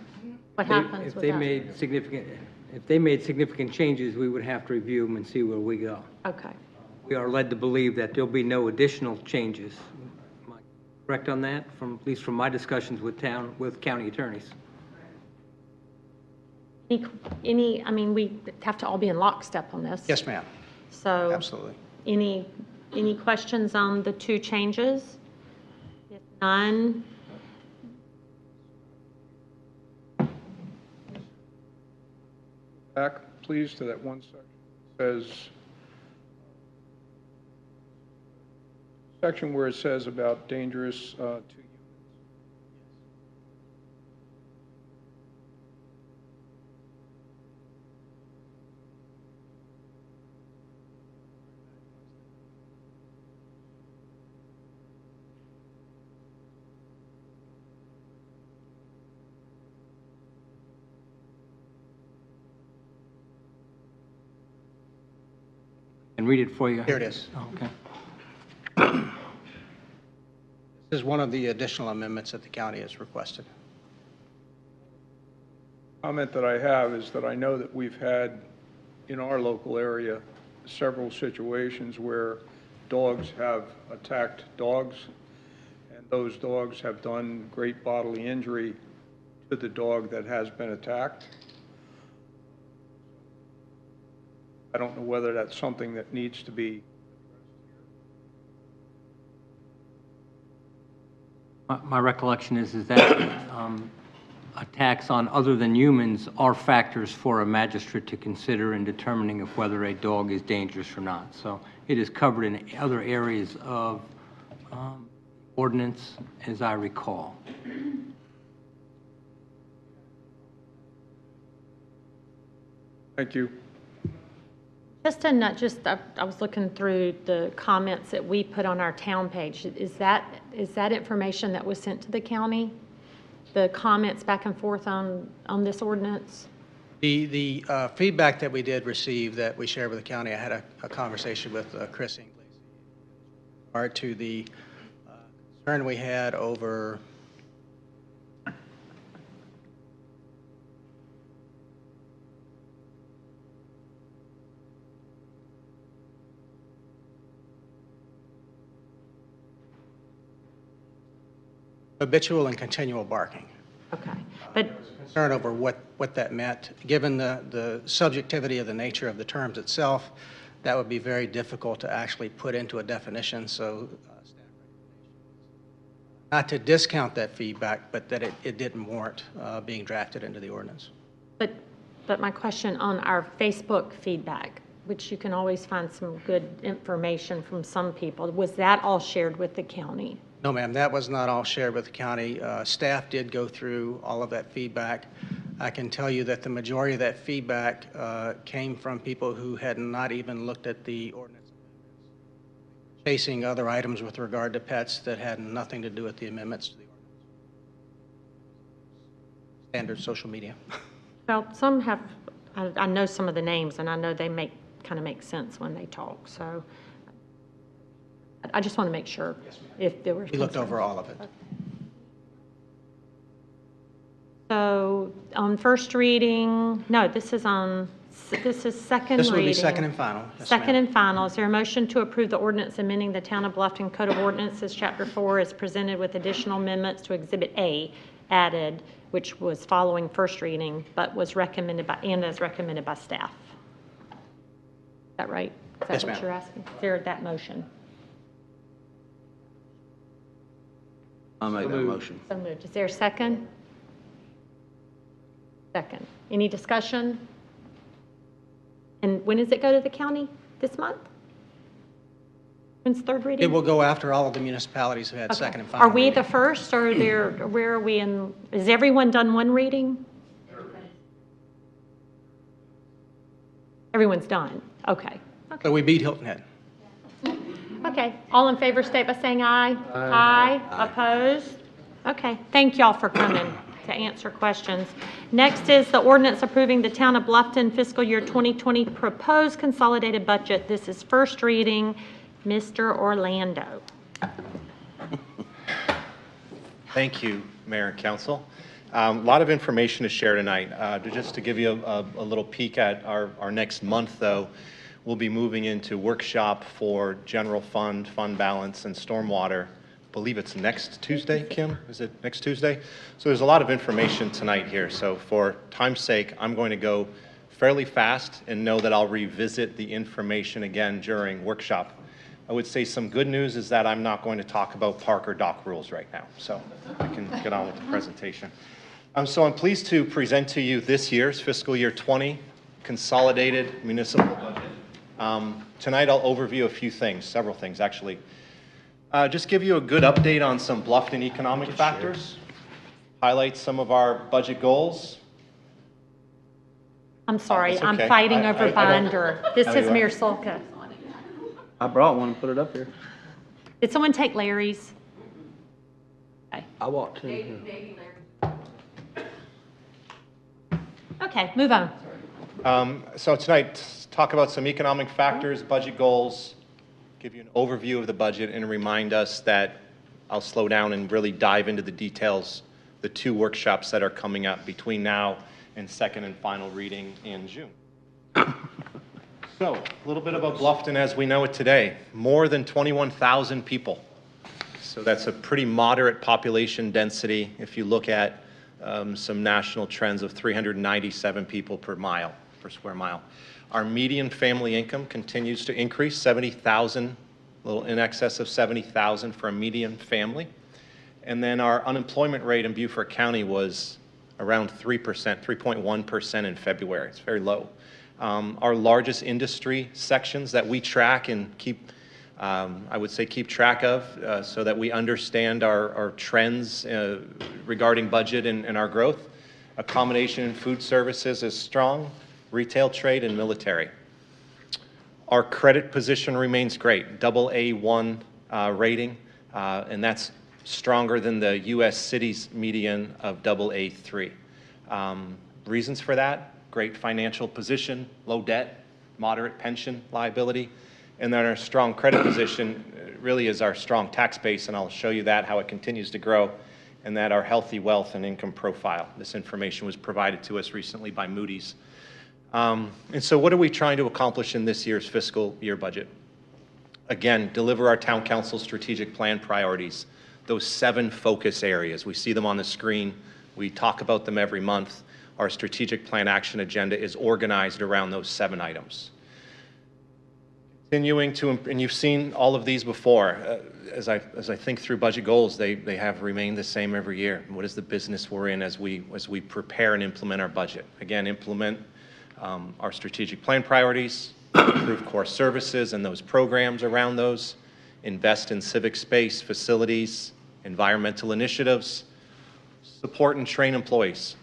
S1: What happens
S15: If
S1: with
S15: they
S1: that?
S15: made significant changes, we would have to review them and see where we go.
S1: Okay.
S15: We are led to believe that there'll be no additional changes. Am I correct on that, at least from my discussions with county attorneys?
S1: I mean, we have to all be in lockstep on this.
S12: Yes, ma'am.
S1: So.
S12: Absolutely.
S1: Any questions on the two changes? If none,
S10: Back, please, to that one section. It says, section where it says about dangerous to humans.
S15: And read it for you.
S12: Here it is.
S15: Oh, okay.
S12: This is one of the additional amendments that the county has requested.
S10: Comment that I have is that I know that we've had in our local area several situations where dogs have attacked dogs, and those dogs have done great bodily injury to the dog that has been attacked. I don't know whether that's something that needs to be.
S15: My recollection is that attacks on other than humans are factors for a magistrate to consider in determining if whether a dog is dangerous or not. So it is covered in other areas of ordinance, as I recall.
S10: Thank you.
S1: just a nut, I was looking through the comments that we put on our town page. Is that information that was sent to the county? The comments back and forth on this ordinance?
S12: The feedback that we did receive that we shared with the county, I had a conversation with Chris Inglese in regard to the concern we had over habitual and continual barking.
S1: Okay, but
S12: Concern over what that meant. Given the subjectivity of the nature of the terms itself, that would be very difficult to actually put into a definition. So not to discount that feedback, but that it didn't warrant being drafted into the ordinance.
S1: But my question on our Facebook feedback, which you can always find some good information from some people, was that all shared with the county?
S12: No, ma'am, that was not all shared with the county. Staff did go through all of that feedback. I can tell you that the majority of that feedback came from people who had not even looked at the ordinance, chasing other items with regard to pets that had nothing to do with the amendments to the ordinance. Standard social media.
S1: Well, some have, I know some of the names, and I know they kind of make sense when they talk, so I just want to make sure if there were.
S12: We looked over all of it.
S1: So on first reading, no, this is second reading.
S12: This will be second and final. Yes,
S1: Second
S12: ma'am.
S1: and final. Is there a motion to approve the ordinance amending the Town of Bluffton Code of Ordinances, Chapter 4, as presented with additional amendments to Exhibit A added, which was following first reading, but was recommended by, and as recommended by staff? Is that right? Is that
S12: Yes,
S1: what
S12: ma'am.
S1: you're asking? Is there that motion?
S14: I'll make that motion.
S1: So moved. Is there a second? Second. Any discussion? And when does it go to the county? This month? When's third reading?
S12: It will go after all of the municipalities who had
S1: Okay.
S12: second and final.
S1: Are we the
S12: reading.
S1: first, or where are we in, is everyone done one reading? Everyone's done, okay.
S12: So we beat Hilton Head.
S1: Okay, all in favor, state by saying aye. Aye. Opposed? Okay, thank y'all for coming to answer questions. Next is the ordinance approving the Town of Bluffton fiscal year 2020 proposed consolidated budget. This is first reading. Mr. Orlando.
S2: Thank you, Mayor and Council. A lot of information to share tonight. Just to give you a little peek at our next month, though, we'll be moving into workshop for general fund, fund balance, and stormwater. I believe it's next Tuesday, Kim? Is it next Tuesday? So there's a lot of information tonight here. So for time's sake, I'm going to go fairly fast and know that I'll revisit the information again during workshop. I would say some good news is that I'm not going to talk about park or dock rules right now, so I can get on with the presentation. So I'm pleased to present to you this year's fiscal year 20 consolidated municipal budget. Tonight I'll overview a few things, several things actually. Just give you a good update on some Bluffton economic factors, highlight some of our budget goals.
S1: I'm sorry,
S2: That's
S1: I'm
S2: okay.
S1: fighting
S2: I
S1: over
S2: don't-
S1: binder. This
S2: Oh,
S1: is
S2: you are?
S1: Mayor Solka.
S14: I brought one and put it up here.
S1: Did someone take Larry's?
S14: I walked in here.
S1: Okay, move on.
S2: So tonight, talk about some economic factors, budget goals, give you an overview of the budget, and remind us that I'll slow down and really dive into the details, the two workshops that are coming up between now and second and final reading in June. So, a little bit about Bluffton as we know it today. More than 21,000 people. So that's a pretty moderate population density if you look at some national trends of 397 people per square mile. Our median family income continues to increase, 70,000, a little in excess of 70,000 for a median family. And then our unemployment rate in Beaufort County was around 3%, 3.1% in February. It's very low. Our largest industry sections that we track and keep, I would say keep track of so that we understand our trends regarding budget and our growth. Accommodation and food services is strong, retail, trade, and military. Our credit position remains great, AA1 rating, and that's stronger than the U.S. cities median of AA3. Reasons for that? Great financial position, low debt, moderate pension liability, and then our strong credit position really is our strong tax base, and I'll show you that, how it continues to grow, and that our healthy wealth and income profile. This information was provided to us recently by Moody's. And so what are we trying to accomplish in this year's fiscal year budget? Again, deliver our town council strategic plan priorities, those 7 focus areas. We see them on the screen. We talk about them every month. Our strategic plan action agenda is organized around those 7 items. Continuing to, and you've seen all of these before, as I think through budget goals, they have remained the same every year. What is the business we're in as we prepare and implement our budget? Again, implement our strategic plan priorities, improve core services and those programs around those, invest in civic space, facilities, environmental initiatives, support and train employees.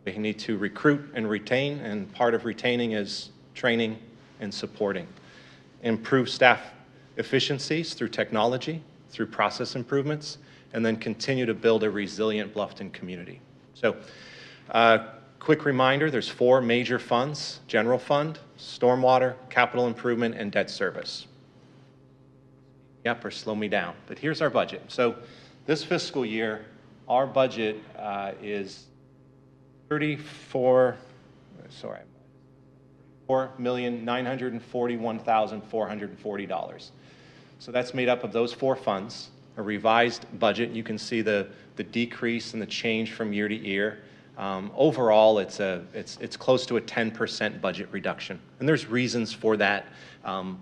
S2: We need to recruit and retain, and part of retaining is training and supporting. Improve staff efficiencies through technology, through process improvements, and then continue to build a resilient Bluffton community. So, quick reminder, there's 4 major funds: general fund, stormwater, capital improvement, and debt service. Yep, or slow me down. But here's our budget. So this fiscal year, our budget is $4,941,440. So that's made up of those 4 funds, a revised budget. You can see the decrease and the change from year to year. Overall, it's close to a 10% budget reduction, and there's reasons for that. Our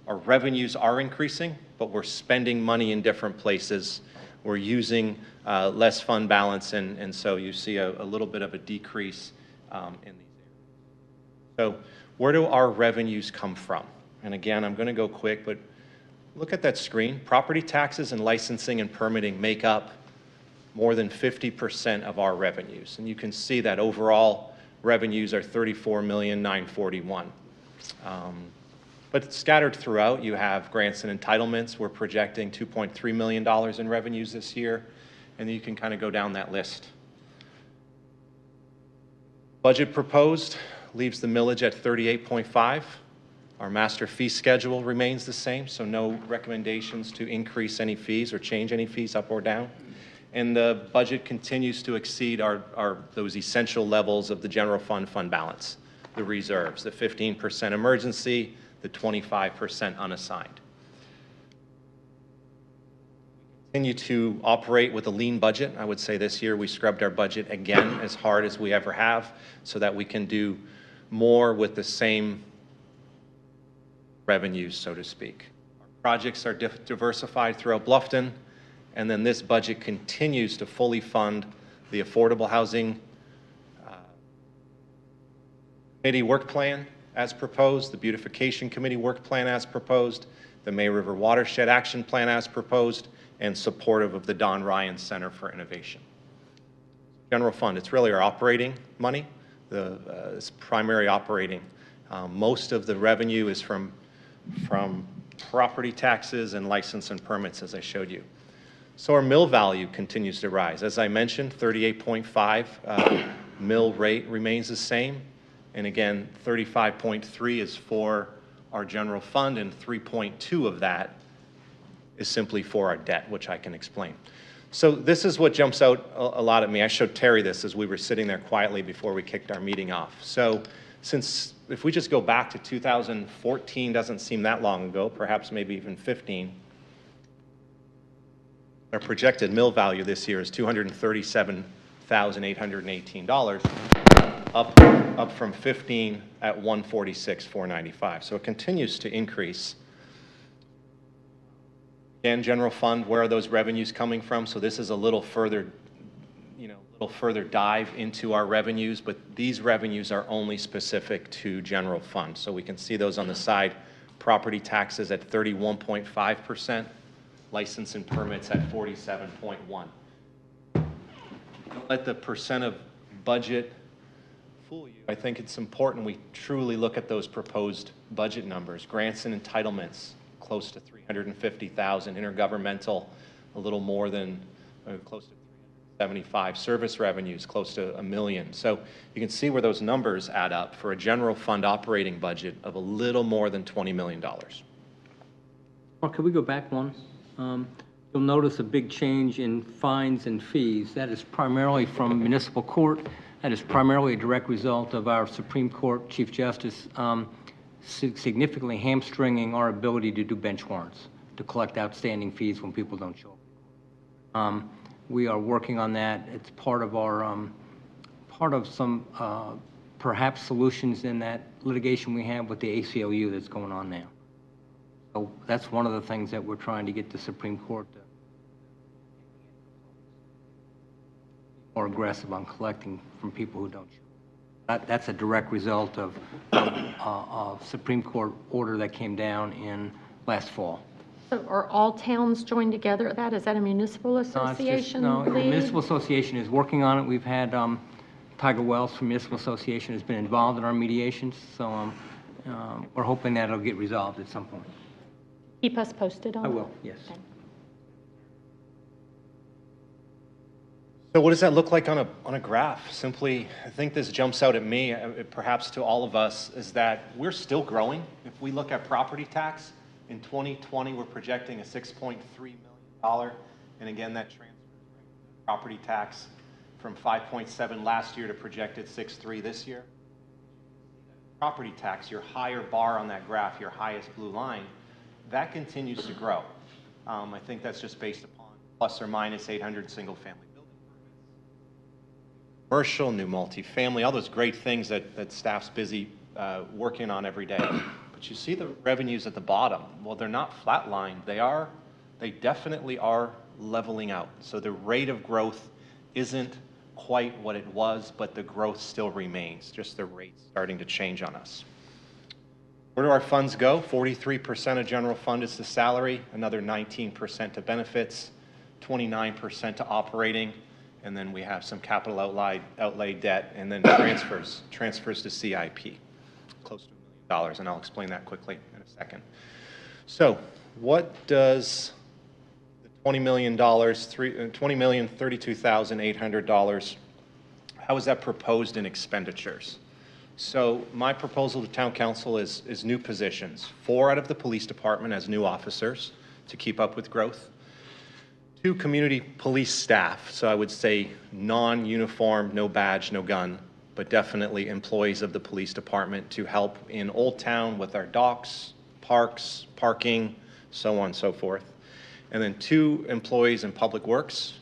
S2: revenues are increasing, but we're spending money in different places. We're using less fund balance, and so you see a little bit of a decrease in these areas. So where do our revenues come from? And again, I'm going to go quick, but look at that screen. Property taxes and licensing and permitting make up more than 50% of our revenues. And you can see that overall revenues are $34,941,000. But scattered throughout, you have grants and entitlements. We're projecting $2.3 million in revenues this year, and you can kind of go down that list. Budget proposed leaves the millage at 38.5. Our master fee schedule remains the same, so no recommendations to increase any fees or change any fees up or down. And the budget continues to exceed those essential levels of the general fund balance, the reserves, the 15% emergency, the 25% unassigned. Continue to operate with a lean budget. I would say this year we scrubbed our budget again as hard as we ever have so that we can do more with the same revenues, so to speak. Our projects are diversified throughout Bluffton, and then this budget continues to fully fund the Affordable Housing Committee work plan as proposed, the Beautification Committee work plan as proposed, the May River Watershed Action Plan as proposed, and supportive of the Don Ryan Center for Innovation. General fund, it's really our operating money, it's primary operating. Most of the revenue is from property taxes and license and permits, as I showed you. So our mill value continues to rise. As I mentioned, 38.5 mill rate remains the same. And again, 35.3 is for our general fund, and 3.2 of that is simply for our debt, which I can explain. So this is what jumps out a lot at me. I showed Terry this as we were sitting there quietly before we kicked our meeting off. So if we just go back to 2014, doesn't seem that long ago, perhaps maybe even 15, our projected mill value this year is $237,818, up from 15 at 146,495. So it continues to increase. Again, general fund, where are those revenues coming from? So this is a little further, further dive into our revenues, but these revenues are only specific to general fund. So we can see those on the side. Property taxes at 31.5%, license and permits at 47.1%. Don't let the percent of budget fool you. I think it's important we truly look at those proposed budget numbers. Grants and entitlements, close to $350,000. Intergovernmental, a little more than close to 375. Service revenues, close to $1 million. So you can see where those numbers add up for a general fund operating budget of a little more than $20 million.
S15: Mark, could we go back one? You'll notice a big change in fines and fees. That is primarily from municipal court. That is primarily a direct result of our Supreme Court Chief Justice significantly hamstringing our ability to do bench warrants, to collect outstanding fees when people don't show up. We are working on that. It's part of our, part of some perhaps solutions in that litigation we have with the ACLU that's going on now. So that's one of the things that we're trying to get the Supreme Court to be more aggressive on collecting from people who don't show up. That's a direct result of Supreme Court order that came down in last fall.
S1: So are all towns joined together at that? Is that a municipal association?
S15: No, the
S1: lead?
S15: municipal association is working on it. We've had Tiger Wells from municipal association has been involved in our mediations, so we're hoping that'll get resolved at some point.
S1: Keep us posted on
S15: I
S1: it.
S15: will, yes.
S1: Okay.
S2: So what does that look like on a graph? Simply, I think this jumps out at me, perhaps to all of us, is that we're still growing. If we look at property tax, in 2020, we're projecting a $6.3 million, and again, that transfers property tax from 5.7 last year to projected 6.3 this year. Property tax, your higher bar on that graph, your highest blue line, that continues to grow. I think that's just based upon plus or minus 800 single-family building permits, commercial, new multifamily, all those great things that staff's busy working on every day. But you see the revenues at the bottom. Well, they're not flatlined. They definitely are leveling out. So the rate of growth isn't quite what it was, but the growth still remains, just the rate's starting to change on us. Where do our funds go? 43% of general fund is to salary, another 19% to benefits, 29% to operating, and then we have some capital outlay debt, and then transfers to CIP, close to $1 million, and I'll explain that quickly in a second. So what does the $20,032,800, how is that proposed in expenditures? So my proposal to town council is new positions. 4 out of the police department as new officers to keep up with growth. 2 community police staff, so I would say non-uniform, no badge, no gun, but definitely employees of the police department to help in Old Town with our docks, parks, parking, so on and so forth. And then 2 employees in Public Works.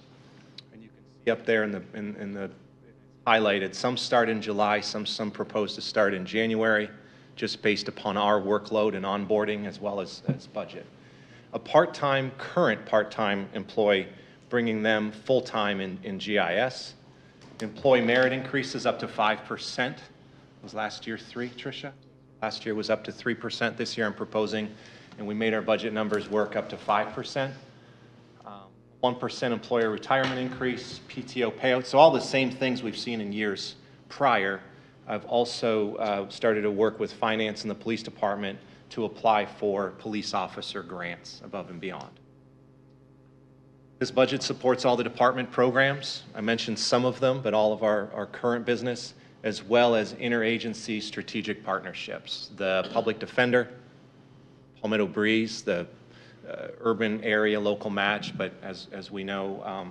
S2: And you can see up there in the highlighted, some start in July, some propose to start in January, just based upon our workload and onboarding as well as budget. A current part-time employee, bringing them full-time in GIS. Employee merit increases up to 5%. Was last year 3, Tricia? Last year was up to 3%. This year I'm proposing, and we made our budget numbers work up to 5%. 1% employer retirement increase, PTO payout, so all the same things we've seen in years prior. I've also started to work with finance and the police department to apply for police officer grants above and beyond. This budget supports all the department programs. I mentioned some of them, but all of our current business, as well as interagency strategic partnerships. The public defender, Palmetto Breeze, the urban area local match, but as we know,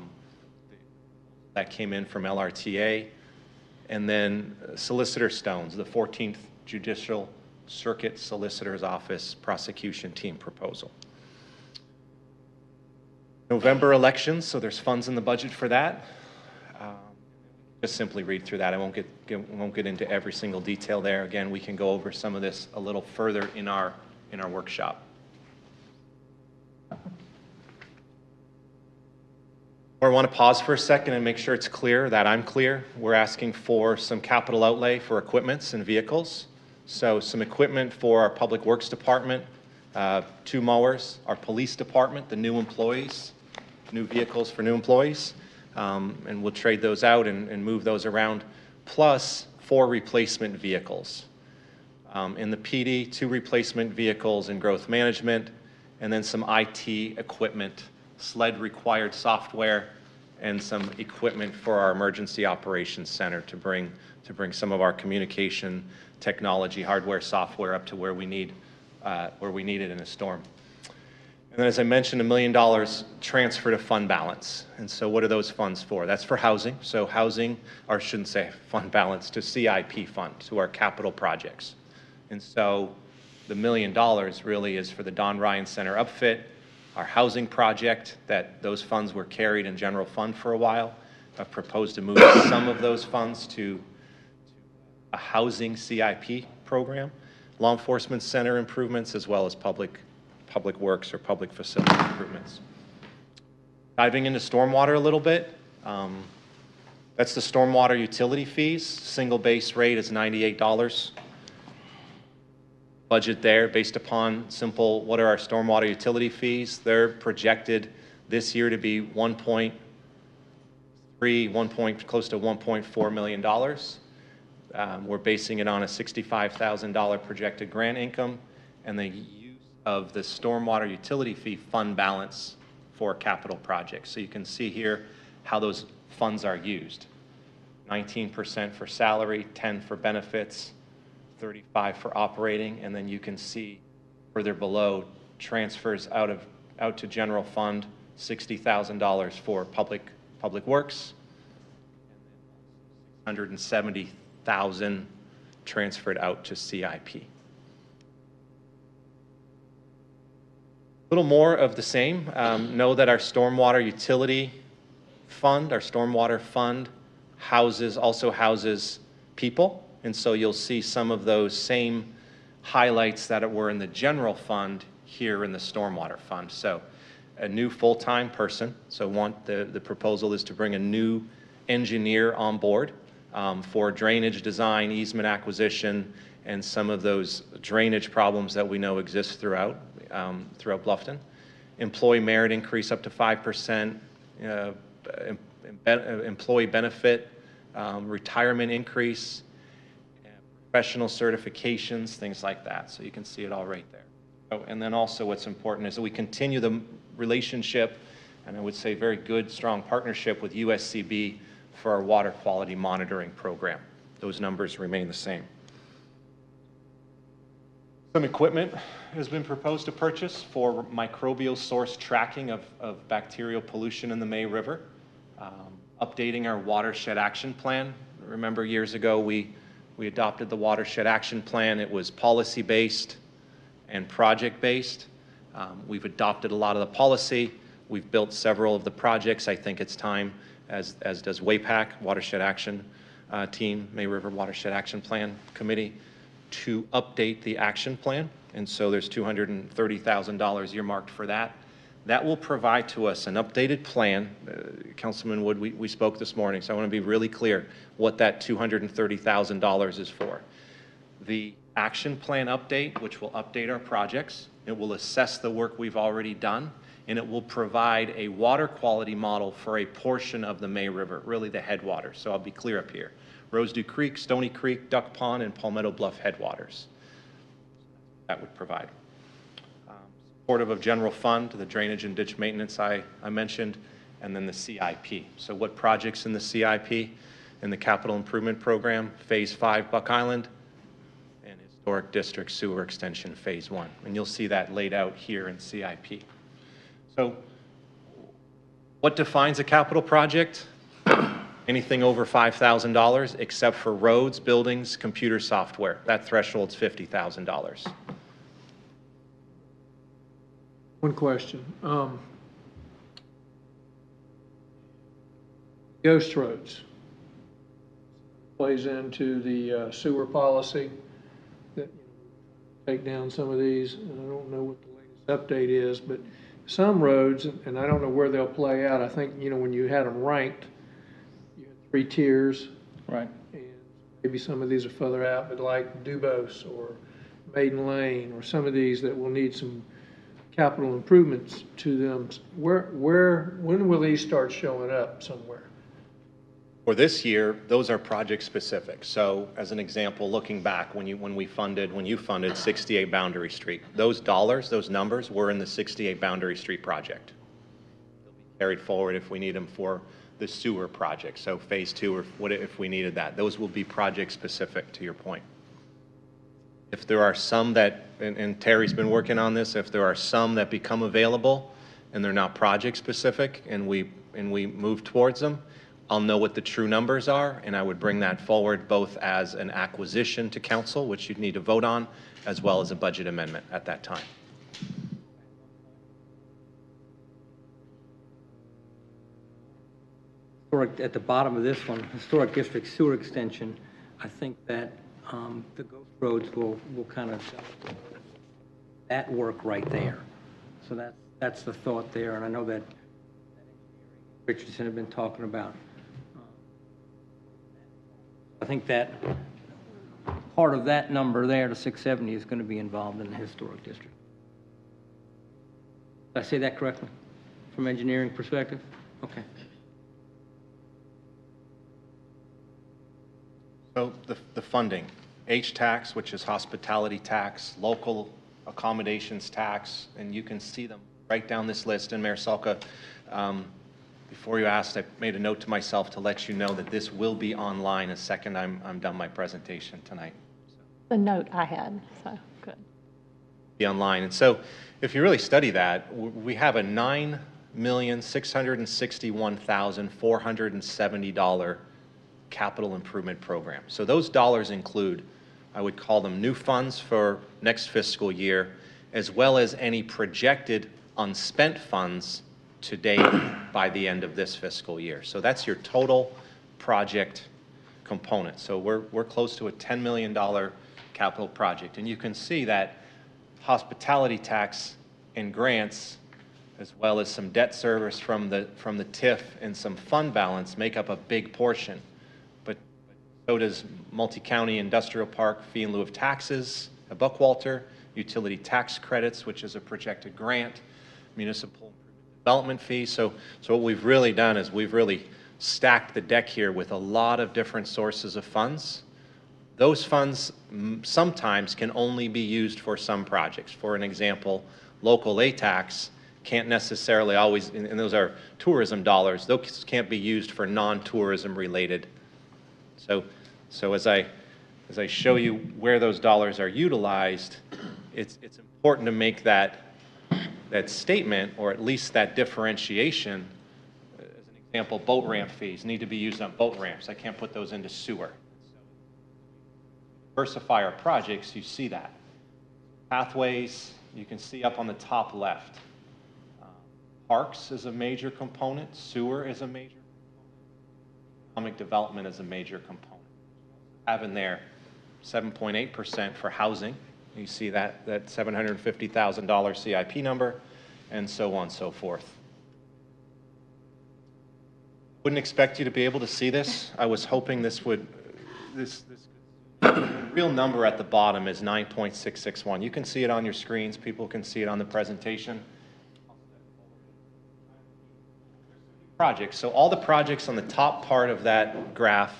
S2: that came in from LRTA. And then Solicitor Stones, the 14th Judicial Circuit Solicitor's Office prosecution team proposal. November elections, so there's funds in the budget for that. Just simply read through that. I won't get into every single detail there. Again, we can go over some of this a little further in our workshop. I want to pause for a second and make sure it's clear that I'm clear. We're asking for some capital outlay for equipments and vehicles. So some equipment for our Public Works Department, 2 mowers, our Police Department, the new employees, new vehicles for new employees, and we'll trade those out and move those around, plus 4 replacement vehicles. In the PD, 2 replacement vehicles in growth management, and then some IT equipment, SLED required software, and some equipment for our Emergency Operations Center to bring some of our communication technology, hardware, software up to where we need it in a storm. And then, as I mentioned, $1 million transfer to fund balance. And so what are those funds for? That's for housing. So housing, or I shouldn't say fund balance, to CIP fund, to our capital projects. And so the $1 million really is for the Don Ryan Center upfit, our housing project, that those funds were carried in general fund for a while. I've proposed to move some of those funds to a housing CIP program, law enforcement center improvements, as well as public works or public facility improvements. Diving into stormwater a little bit, that's the stormwater utility fees. Single base rate is $98. Budget there based upon simple, what are our stormwater utility fees? They're projected this year to be close to $1.4 million. We're basing it on a $65,000 projected grant income and the use of the stormwater utility fee fund balance for capital projects. So you can see here how those funds are used. 19% for salary, 10% for benefits, 35% for operating, and then you can see further below transfers out to general fund, $60,000 for public works, and then $170,000 transferred out to CIP. A little more of the same. Know that our stormwater utility fund, our stormwater fund, also houses people. And so you'll see some of those same highlights that were in the general fund here in the stormwater fund. So a new full-time person. So the proposal is to bring a new engineer on board for drainage design, easement acquisition, and some of those drainage problems that we know exist throughout Bluffton. Employee merit increase up to 5%, employee benefit, retirement increase, professional certifications, things like that. So you can see it all right there. Oh, and then also what's important is that we continue the relationship, and I would say very good, strong partnership with USCB for our water quality monitoring program. Those numbers remain the same. Some equipment has been proposed to purchase for microbial source tracking of bacterial pollution in the May River. Updating our watershed action plan. Remember years ago we adopted the watershed action plan. It was policy-based and project-based. We've adopted a lot of the policy. We've built several of the projects. I think it's time, as does WAPAC, Watershed Action Team, May River Watershed Action Plan Committee, to update the action plan. And so there's $230,000 earmarked for that. That will provide to us an updated plan. Councilman Wood, we spoke this morning, so I want to be really clear what that $230,000 is for. The action plan update, which will update our projects, it will assess the work we've already done, and it will provide a water quality model for a portion of the May River, really the headwaters. So I'll be clear up here. Rosedew Creek, Stony Creek, Duck Pond, and Palmetto Bluff headwaters. That would provide. Supportive of general fund, the drainage and ditch maintenance I mentioned, and then the CIP. So what projects in the CIP? In the capital improvement program, Phase 5 Buck Island, and Historic District Sewer Extension Phase 1. And you'll see that laid out here in CIP. So what defines a capital project? Anything over $5,000 except for roads, buildings, computer software. That threshold's $50,000.
S9: One question. Ghost roads plays into the sewer policy that take down some of these. And I don't know what the latest update is, but some roads, and I don't know where they'll play out. I think, when you had them ranked, you had 3 tiers.
S6: Right.
S9: And maybe some of these are further out, but like Dubose or Maiden Lane or some of these that will need some capital improvements to them. When will these start showing up somewhere?
S2: For this year, those are project specific. So as an example, looking back when you funded 68 Boundary Street, those dollars, those numbers were in the 68 Boundary Street project. They'll be carried forward if we need them for the sewer project. So Phase 2, or what if we needed that. Those will be project specific, to your point. If there are some that, and Terry's been working on this, if there are some that become available and they're not project specific and we move towards them, I'll know what the true numbers are, and I would bring that forward both as an acquisition to council, which you'd need to vote on, as well as a budget amendment at that time.
S15: At the bottom of this one, Historic District Sewer Extension, I think that the ghost roads will kind of that work right there. So that's the thought there, and I know that Richardson had been talking about. I think that part of that number there, the 670, is going to be involved in the historic district. Did I say that correctly from engineering perspective? Okay.
S2: So the funding, H-tax, which is hospitality tax, local accommodations tax, and you can see them right down this list. And Mayor Salka, before you asked, I made a note to myself to let you know that this will be online a second I'm done my presentation tonight.
S1: The note I had, so good.
S2: Be online. And so if you really study that, we have a $9,661,470 capital improvement program. So those dollars include, I would call them new funds for next fiscal year, as well as any projected unspent funds to date by the end of this fiscal year. So that's your total project component. So we're close to a $10 million capital project. And you can see that hospitality tax and grants, as well as some debt service from the TIF and some fund balance, make up a big portion. But so does multi-county industrial park fee in lieu of taxes at Buckwalter, utility tax credits, which is a projected grant, municipal development fee. So what we've really done is we've really stacked the deck here with a lot of different sources of funds. Those funds sometimes can only be used for some projects. For an example, local A tax can't necessarily always, and those are tourism dollars, those can't be used for non-tourism related. So as I show you where those dollars are utilized, it's important to make that statement, or at least that differentiation. As an example, boat ramp fees need to be used on boat ramps. I can't put those into sewer. Diversify our projects, you see that. Pathways, you can see up on the top left. Parks is a major component. Sewer is a major component. Economic development is a major component. Have in there 7.8% for housing. You see that $750,000 CIP number, and so on and so forth. Wouldn't expect you to be able to see this. I was hoping this real number at the bottom is 9.661. You can see it on your screens. People can see it on the presentation. Projects. So all the projects on the top part of that graph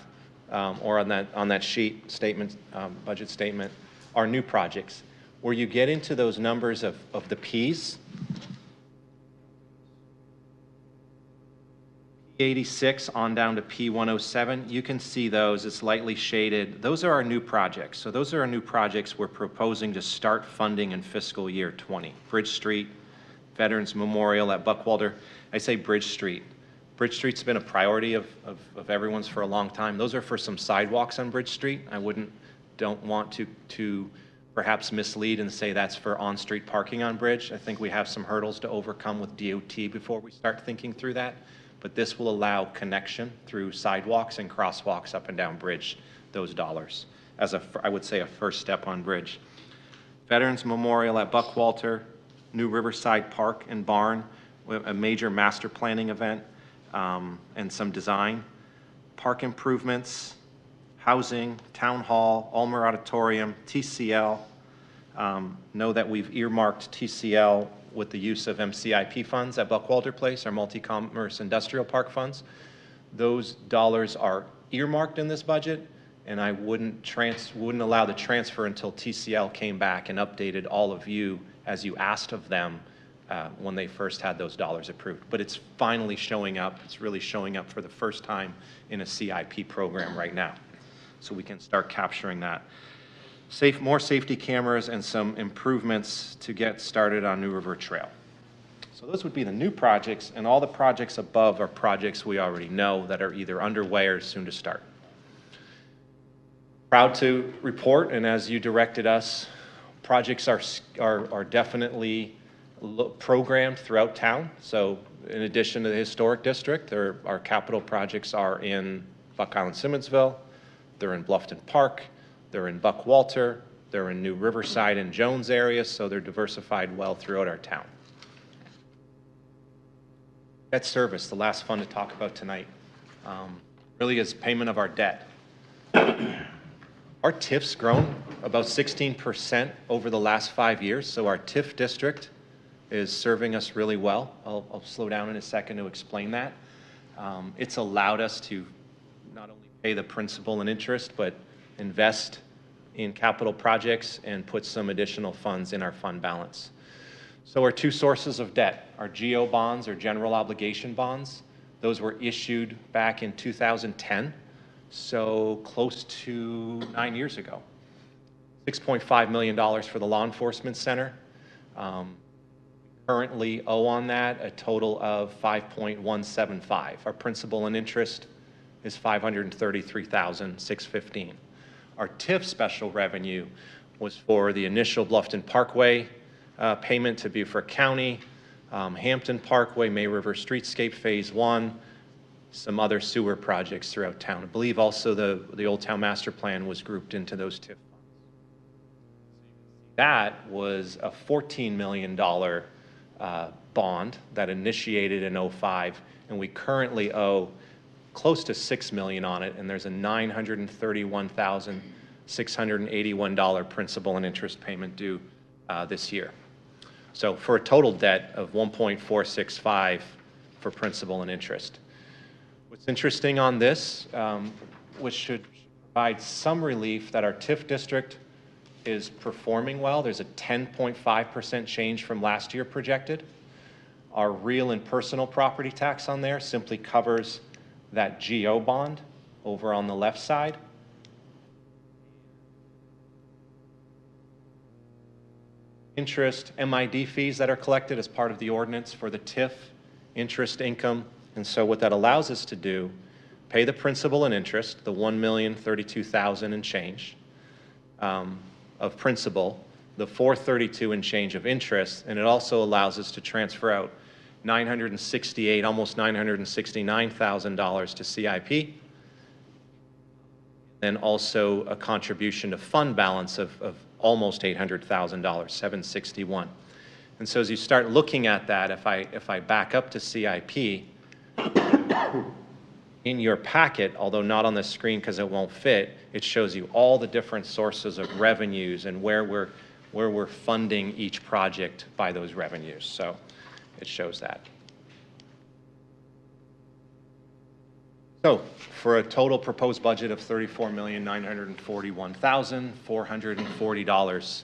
S2: or on that sheet statement, budget statement, are new projects. Where you get into those numbers of the Ps, P86 on down to P107, you can see those. It's lightly shaded. Those are our new projects. So those are our new projects we're proposing to start funding in fiscal year 20. Bridge Street, Veterans Memorial at Buckwalter. I say Bridge Street. Bridge Street's been a priority of everyone's for a long time. Those are for some sidewalks on Bridge Street. Don't want to perhaps mislead and say that's for on-street parking on Bridge. I think we have some hurdles to overcome with DOT before we start thinking through that. But this will allow connection through sidewalks and crosswalks up and down Bridge, those dollars, as I would say a first step on Bridge. Veterans Memorial at Buckwalter, New Riverside Park and Barn, a major master planning event, and some design. Park improvements, housing, town hall, Ulmer Auditorium, TCL. Know that we've earmarked TCL with the use of MCIP funds at Buckwalter Place, our multi-commerce industrial park funds. Those dollars are earmarked in this budget, and I wouldn't allow the transfer until TCL came back and updated all of you as you asked of them when they first had those dollars approved. But it's finally showing up. It's really showing up for the first time in a CIP program right now. So we can start capturing that. More safety cameras and some improvements to get started on New River Trail. So those would be the new projects, and all the projects above are projects we already know that are either underway or soon to start. Proud to report, and as you directed us, projects are definitely programmed throughout town. So in addition to the historic district, our capital projects are in Buck Island, Simmonsville, they're in Bluffton Park, they're in Buckwalter, they're in New Riverside and Jones areas, so they're diversified well throughout our town. Debt service, the last fund to talk about tonight, really is payment of our debt. Our TIF's grown about 16% over the last 5 years, so our TIF district is serving us really well. I'll slow down in a second to explain that. It's allowed us to not only pay the principal and interest, but invest in capital projects and put some additional funds in our fund balance. So our two sources of debt, our GO bonds or general obligation bonds, those were issued back in 2010, so close to 9 years ago. $6.5 million for the law enforcement center. Currently owe on that a total of $5.175. Our principal and interest is $533,615. Our TIF special revenue was for the initial Bluffton Parkway payment to Beaufort County, Hampton Parkway, May River Streetscape Phase 1, some other sewer projects throughout town. I believe also the Old Town Master Plan was grouped into those TIF funds. That was a $14 million bond that initiated in 2005, and we currently owe close to $6 million on it, and there's a $931,681 principal and interest payment due this year. So for a total debt of $1.465 for principal and interest. What's interesting on this, which should provide some relief, that our TIF district is performing well. There's a 10.5% change from last year projected. Our real and personal property tax on there simply covers that GO bond over on the left side. interest, MID fees that are collected as part of the ordinance for the TIF, interest income. And so what that allows us to do, pay the principal and interest, the $1,032,000 and change of principal, the $432 and change of interest, and it also allows us to transfer out almost $969,000 to CIP, and also a contribution to fund balance of almost $800,000, $761. And so as you start looking at that, if I back up to CIP, in your packet, although not on the screen because it won't fit, it shows you all the different sources of revenues and where we're funding each project by those revenues. So it shows that. So for a total proposed budget of $34,941,440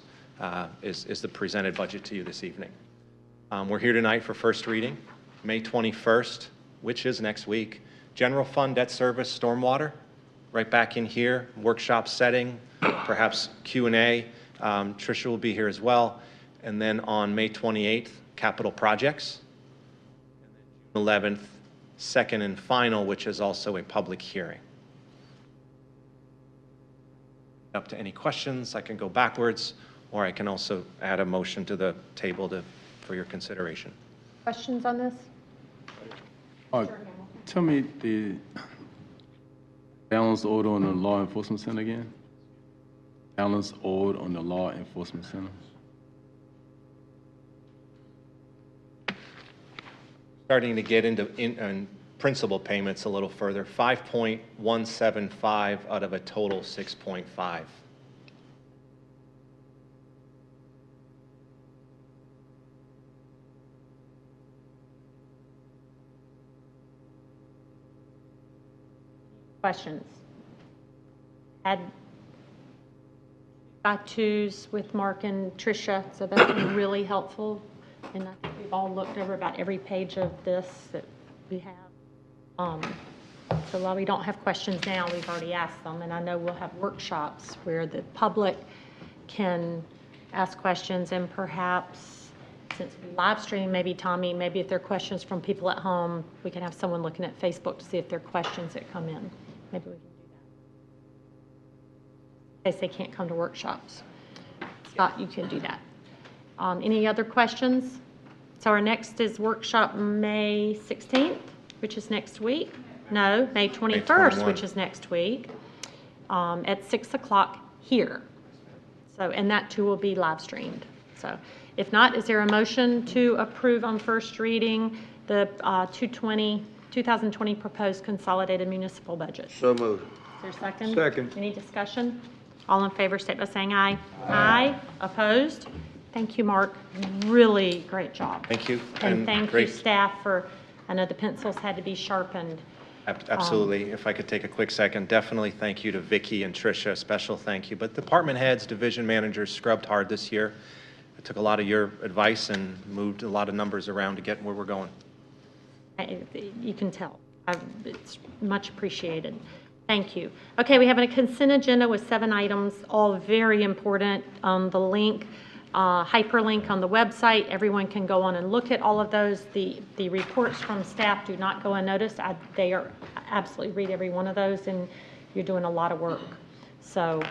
S2: is the presented budget to you this evening. We're here tonight for first reading, May 21st, which is next week. General fund, debt service, stormwater, right back in here, workshop setting, perhaps Q&A. Tricia will be here as well. And then on May 28th, capital projects. And then June 11th, second and final, which is also a public hearing. Up to any questions, I can go backwards, or I can also add a motion to the table for your consideration.
S1: Questions on this?
S13: Tell me the balance owed on the Law Enforcement Center again? Balance owed on the Law Enforcement Center?
S2: Starting to get into principal payments a little further, 5.175 out of a total 6.5.
S1: Questions? Had got twos with Mark and Tricia, so that's been really helpful. And I think we've all looked over about every page of this that we have. So while we don't have questions now, we've already asked them, and I know we'll have workshops where the public can ask questions, and perhaps, since we live stream, maybe Tommy, maybe if there are questions from people at home, we can have someone looking at Facebook to see if there are questions that come in. Maybe we can do that. In case they can't come to workshops. Scott, you can do that. Any other questions? So our next is workshop May 16th, which is next week. No, May 21st, which is next week, at 6 o'clock here. So, and that too will be live streamed. So if not, is there a motion to approve on first reading the 2020 proposed consolidated municipal budget?
S14: So moved.
S1: Is there a second?
S10: Second.
S1: Any discussion? All in favor, state by saying aye. Aye. Opposed? Thank you, Mark. Really great job.
S2: Thank you.
S1: And thank you,
S2: great.
S1: staff, for, I know the pencils had to be sharpened.
S2: Absolutely. If I could take a quick second, definitely thank you to Vicki and Tricia, a special thank you. But department heads, division managers scrubbed hard this year. I took a lot of your advice and moved a lot of numbers around to get where we're going.
S1: You can tell. It's much appreciated. Thank you. Okay, we have a consent agenda with 7 items, all very important. The link, hyperlink on the website, everyone can go on and look at all of those. The reports from staff do not go unnoticed. They are absolutely read every one of those, and you're doing a lot of work. So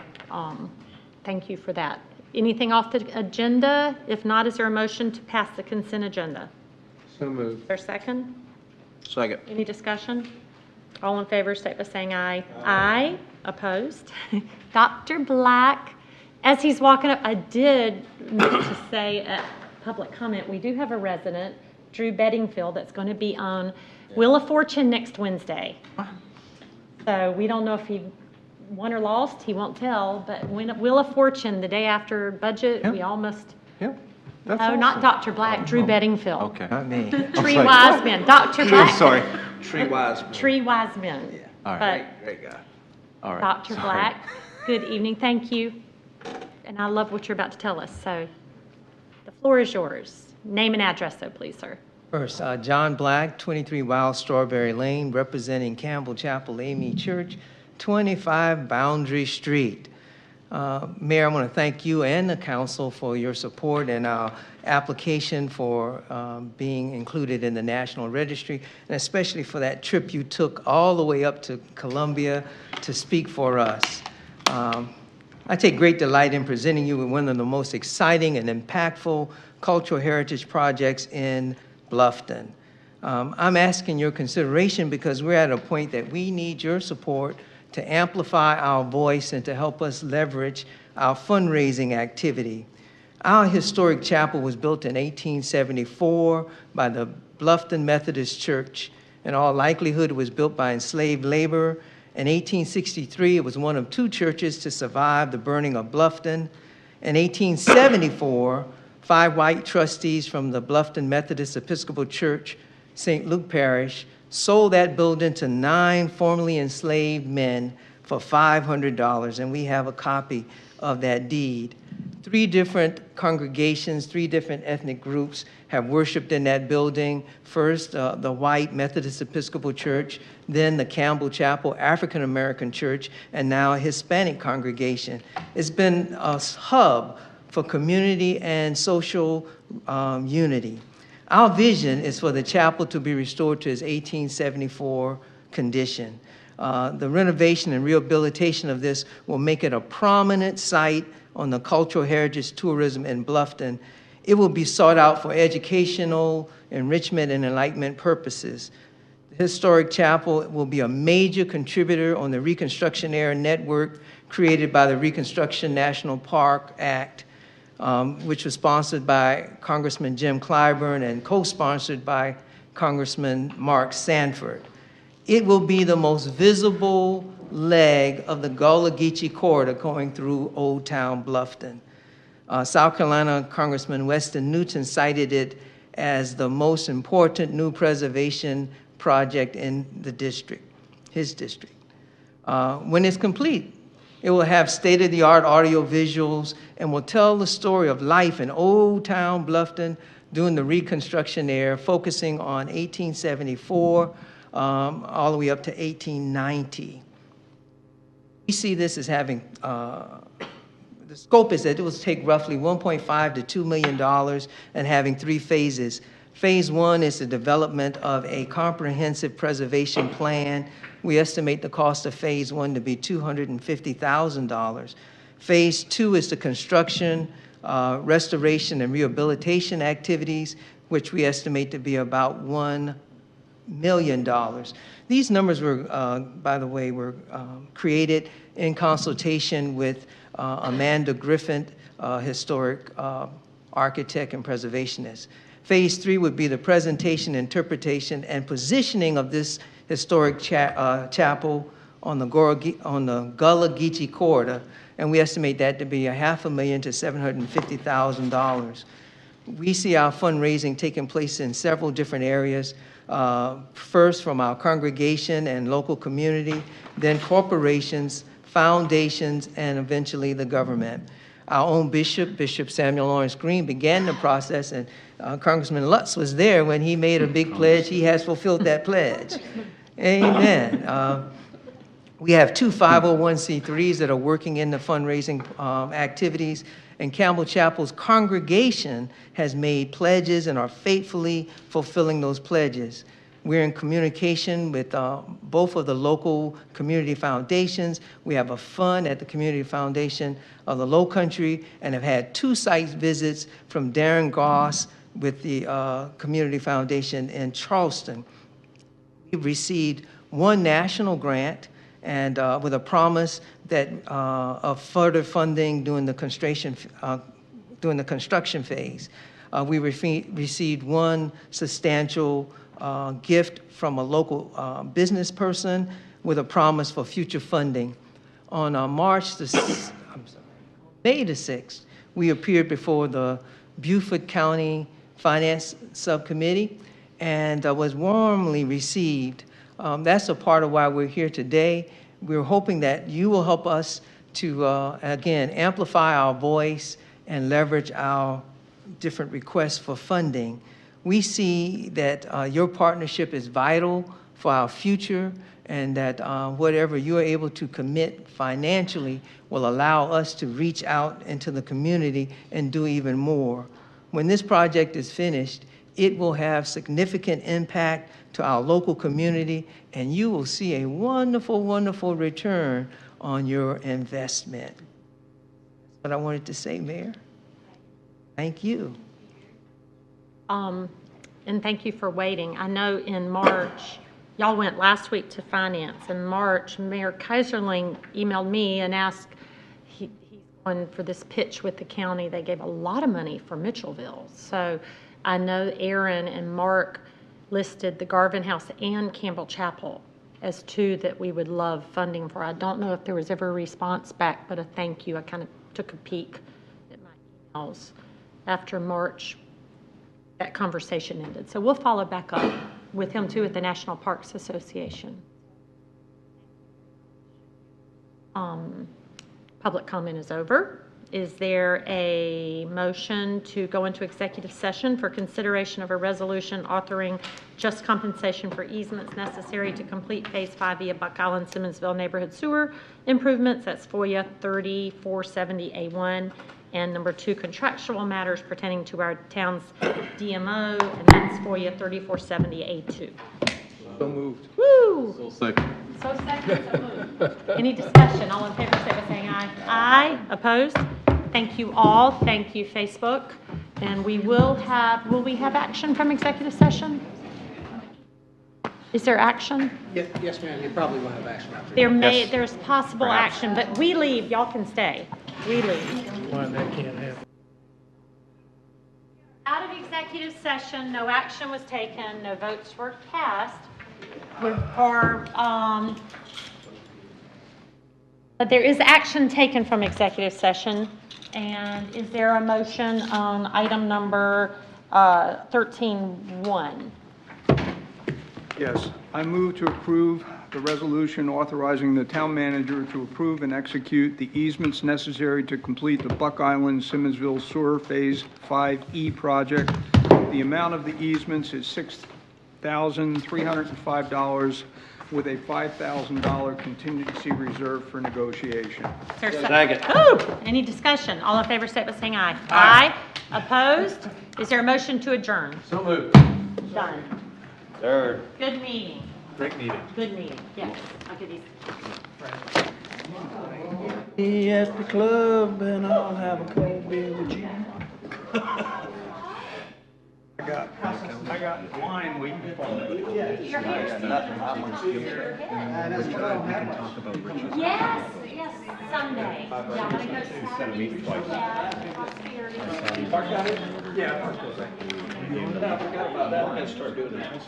S1: thank you for that. Anything off the agenda? If not, is there a motion to pass the consent agenda?
S15: So moved.
S1: Is there a second?
S14: Second.
S1: Any discussion? All in favor, state by saying aye. Aye. Opposed? Dr. Black, as he's walking up, I did meant to say at public comment, we do have a resident, Drew Bedingfield, that's going to be on Wheel of Fortune next Wednesday. So we don't know if he won or lost. He won't tell. But Wheel of Fortune, the day after budget, we all must.
S2: Yeah.
S1: Oh, awesome. Not Dr. Black, Drew Bedingfield.
S2: Okay.
S18: Not me.
S1: Tree Wise Men. Dr. Black.
S2: Sorry.
S14: Tree Wiseman.
S1: Tree Wise Men.
S14: Yeah.
S2: All right.
S14: Great guy.
S2: All right.
S1: Dr.
S2: Sorry.
S1: Black, good evening. Thank you. And I love what you're about to tell us. So the floor is yours. Name and address, though, please, sir.
S18: First, John Black, 23 Wild Strawberry Lane, representing Campbell Chapel AME Church, 25 Boundary Street. Mayor, I want to thank you and the council for your support and our application for being included in the National Registry, and especially for that trip you took all the way up to Columbia to speak for us. I take great delight in presenting you with one of the most exciting and impactful cultural heritage projects in Bluffton. I'm asking your consideration because we're at a point that we need your support to amplify our voice and to help us leverage our fundraising activity. Our historic chapel was built in 1874 by the Bluffton Methodist Church. In all likelihood, it was built by enslaved labor. In 1863, it was one of 2 churches to survive the burning of Bluffton. In 1874, 5 white trustees from the Bluffton Methodist Episcopal Church, St. Luke Parish, sold that building to 9 formerly enslaved men for $500, and we have a copy of that deed. 3 different congregations, 3 different ethnic groups have worshiped in that building. First, the white Methodist Episcopal Church, then the Campbell Chapel African American Church, and now a Hispanic congregation. It's been a hub for community and social unity. Our vision is for the chapel to be restored to its 1874 condition. The renovation and rehabilitation of this will make it a prominent site on the cultural heritage tourism in Bluffton. It will be sought out for educational, enrichment, and enlightenment purposes. The historic chapel will be a major contributor on the Reconstruction Era network created by the Reconstruction National Park Act, which was sponsored by Congressman Jim Clyburn and co-sponsored by Congressman Mark Sanford. It will be the most visible leg of the Gullah Geechee corridor going through Old Town Bluffton. South Carolina Congressman Weston Newton cited it as the most important new preservation project in the district, his district. When it's complete, it will have state-of-the-art audio visuals and will tell the story of life in Old Town Bluffton during the Reconstruction era, focusing on 1874 all the way up to 1890. We see this as having, the scope is that it will take roughly $1.5 to $2 million and having 3 phases. Phase 1 is the development of a comprehensive preservation plan. We estimate the cost of Phase 1 to be $250,000. Phase 2 is the construction, restoration, and rehabilitation activities, which we estimate to be about $1 million. These numbers were, by the way, were created in consultation with Amanda Griffin, historic architect and preservationist. Phase 3 would be the presentation, interpretation, and positioning of this historic chapel on the Gullah Geechee corridor, and we estimate that to be $500,000 to $750,000. We see our fundraising taking place in several different areas. First from our congregation and local community, then corporations, foundations, and eventually the government. Our own bishop, Bishop Samuel Lawrence Green, began the process, and Congressman Lutz was there when he made a big pledge. He has fulfilled that pledge. Amen. We have 2 501c3s that are working in the fundraising activities, and Campbell Chapel's congregation has made pledges and are faithfully fulfilling those pledges. We're in communication with both of the local community foundations. We have a fund at the Community Foundation of the Low Country and have had 2 site visits from Darren Goss with the Community Foundation in Charleston. We've received 1 national grant and with a promise that of further funding during the construction phase. We received 1 substantial gift from a local business person with a promise for future funding. On May the 6th, we appeared before the Beaufort County Finance Subcommittee and was warmly received. That's a part of why we're here today. We're hoping that you will help us to, again, amplify our voice and leverage our different requests for funding. We see that your partnership is vital for our future, and that whatever you're able to commit financially will allow us to reach out into the community and do even more. When this project is finished, it will have significant impact to our local community, and you will see a wonderful, wonderful return on your investment. That's what I wanted to say, Mayor. Thank you.
S1: And thank you for waiting. I know in March, y'all went last week to finance. In March, Mayor Kaiserling emailed me and asked, he's going for this pitch with the county. They gave a lot of money for Mitchellville. So I know Aaron and Mark listed the Garvin House and Campbell Chapel as two that we would love funding for. I don't know if there was ever a response back, but a thank you. I kind of took a peek at my emails after March. That conversation ended. So we'll follow back up with him too at the National Parks Association. Public comment is over. Is there a motion to go into executive session for consideration of a resolution authoring just compensation for easements necessary to complete Phase 5E of Buck Island Simmonsville neighborhood sewer improvements? That's FOIA 3470A1. And number 2, contractual matters pertaining to our town's DMO, and that's FOIA 3470A2.
S10: So moved.
S1: Woo!
S13: So second.
S1: So second, so moved. Any discussion? All in favor, say by saying aye. Aye. Opposed? Thank you all. Thank you, Facebook. And we will we have action from executive session? Is there action?
S12: Yes, ma'am, you probably will have action after.
S1: There's possible action, but we leave. Y'all can stay. We leave.
S9: That can't happen.
S1: Out of executive session, no action was taken, no votes were cast. But there is action taken from executive session. And is there a motion on item number 13.1?
S10: Yes, I move to approve the resolution authorizing the town manager to approve and execute the easements necessary to complete the Buck Island Simmonsville Sewer Phase 5E project. The amount of the easements is $6,305 with a $5,000 contingency reserve for negotiation.
S1: Second. Ooh, any discussion? All in favor, say by saying aye. Aye. Opposed? Is there a motion to adjourn?
S2: So moved.
S1: Done.
S2: Third.
S1: Good meeting.
S2: Great meeting.
S1: Good meeting. Yes. I'll give these.
S14: Be at the club and I'll have a cold beer with you.
S10: I got wine waiting for me.
S1: Yes, yes, Sunday. Yeah, I'm gonna go
S2: Instead of meeting twice.
S10: Yeah.
S14: I forgot about that. I'm gonna start doing that.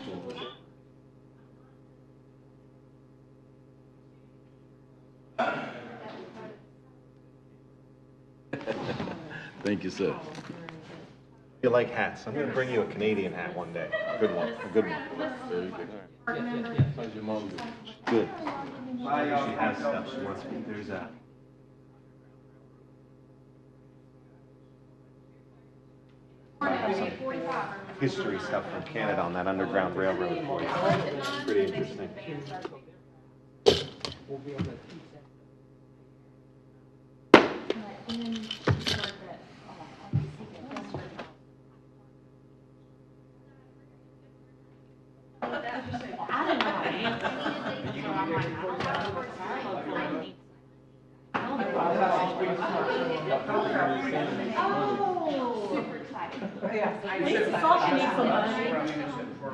S13: Thank you, sir.
S2: You like hats? I'm going to bring you a Canadian hat one day. A good one. A good one. Very good.
S13: How's your mom doing?
S2: Good. She has stuff. She wants me. There's a. I have some history stuff from Canada on that Underground Railroad for you. It's pretty interesting.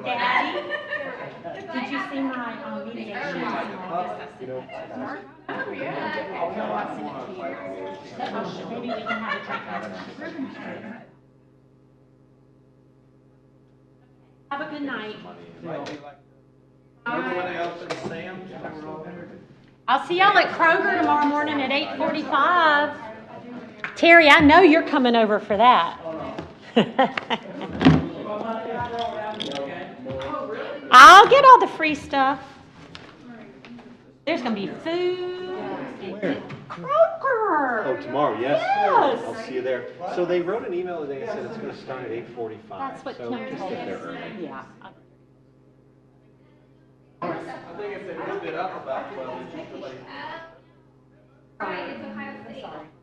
S1: Daddy, did you see my mediation? Maybe we can have a drink. Have a good night. I'll see y'all at Kroger tomorrow morning at 8:45. Terry, I know you're coming over for that. I'll get all the free stuff. There's going to be food.
S2: Where?
S1: Kroger.
S2: Oh, tomorrow, yes.
S1: Yes.
S2: I'll see you there. So they wrote an email today and said it's going to start at 8:45.
S1: That's what
S2: so
S1: Kim
S2: just
S1: told
S2: get there
S1: us.
S2: early.
S1: Yeah.
S16: think if they moved it up about 12 inches, Sorry, it's Ohio State.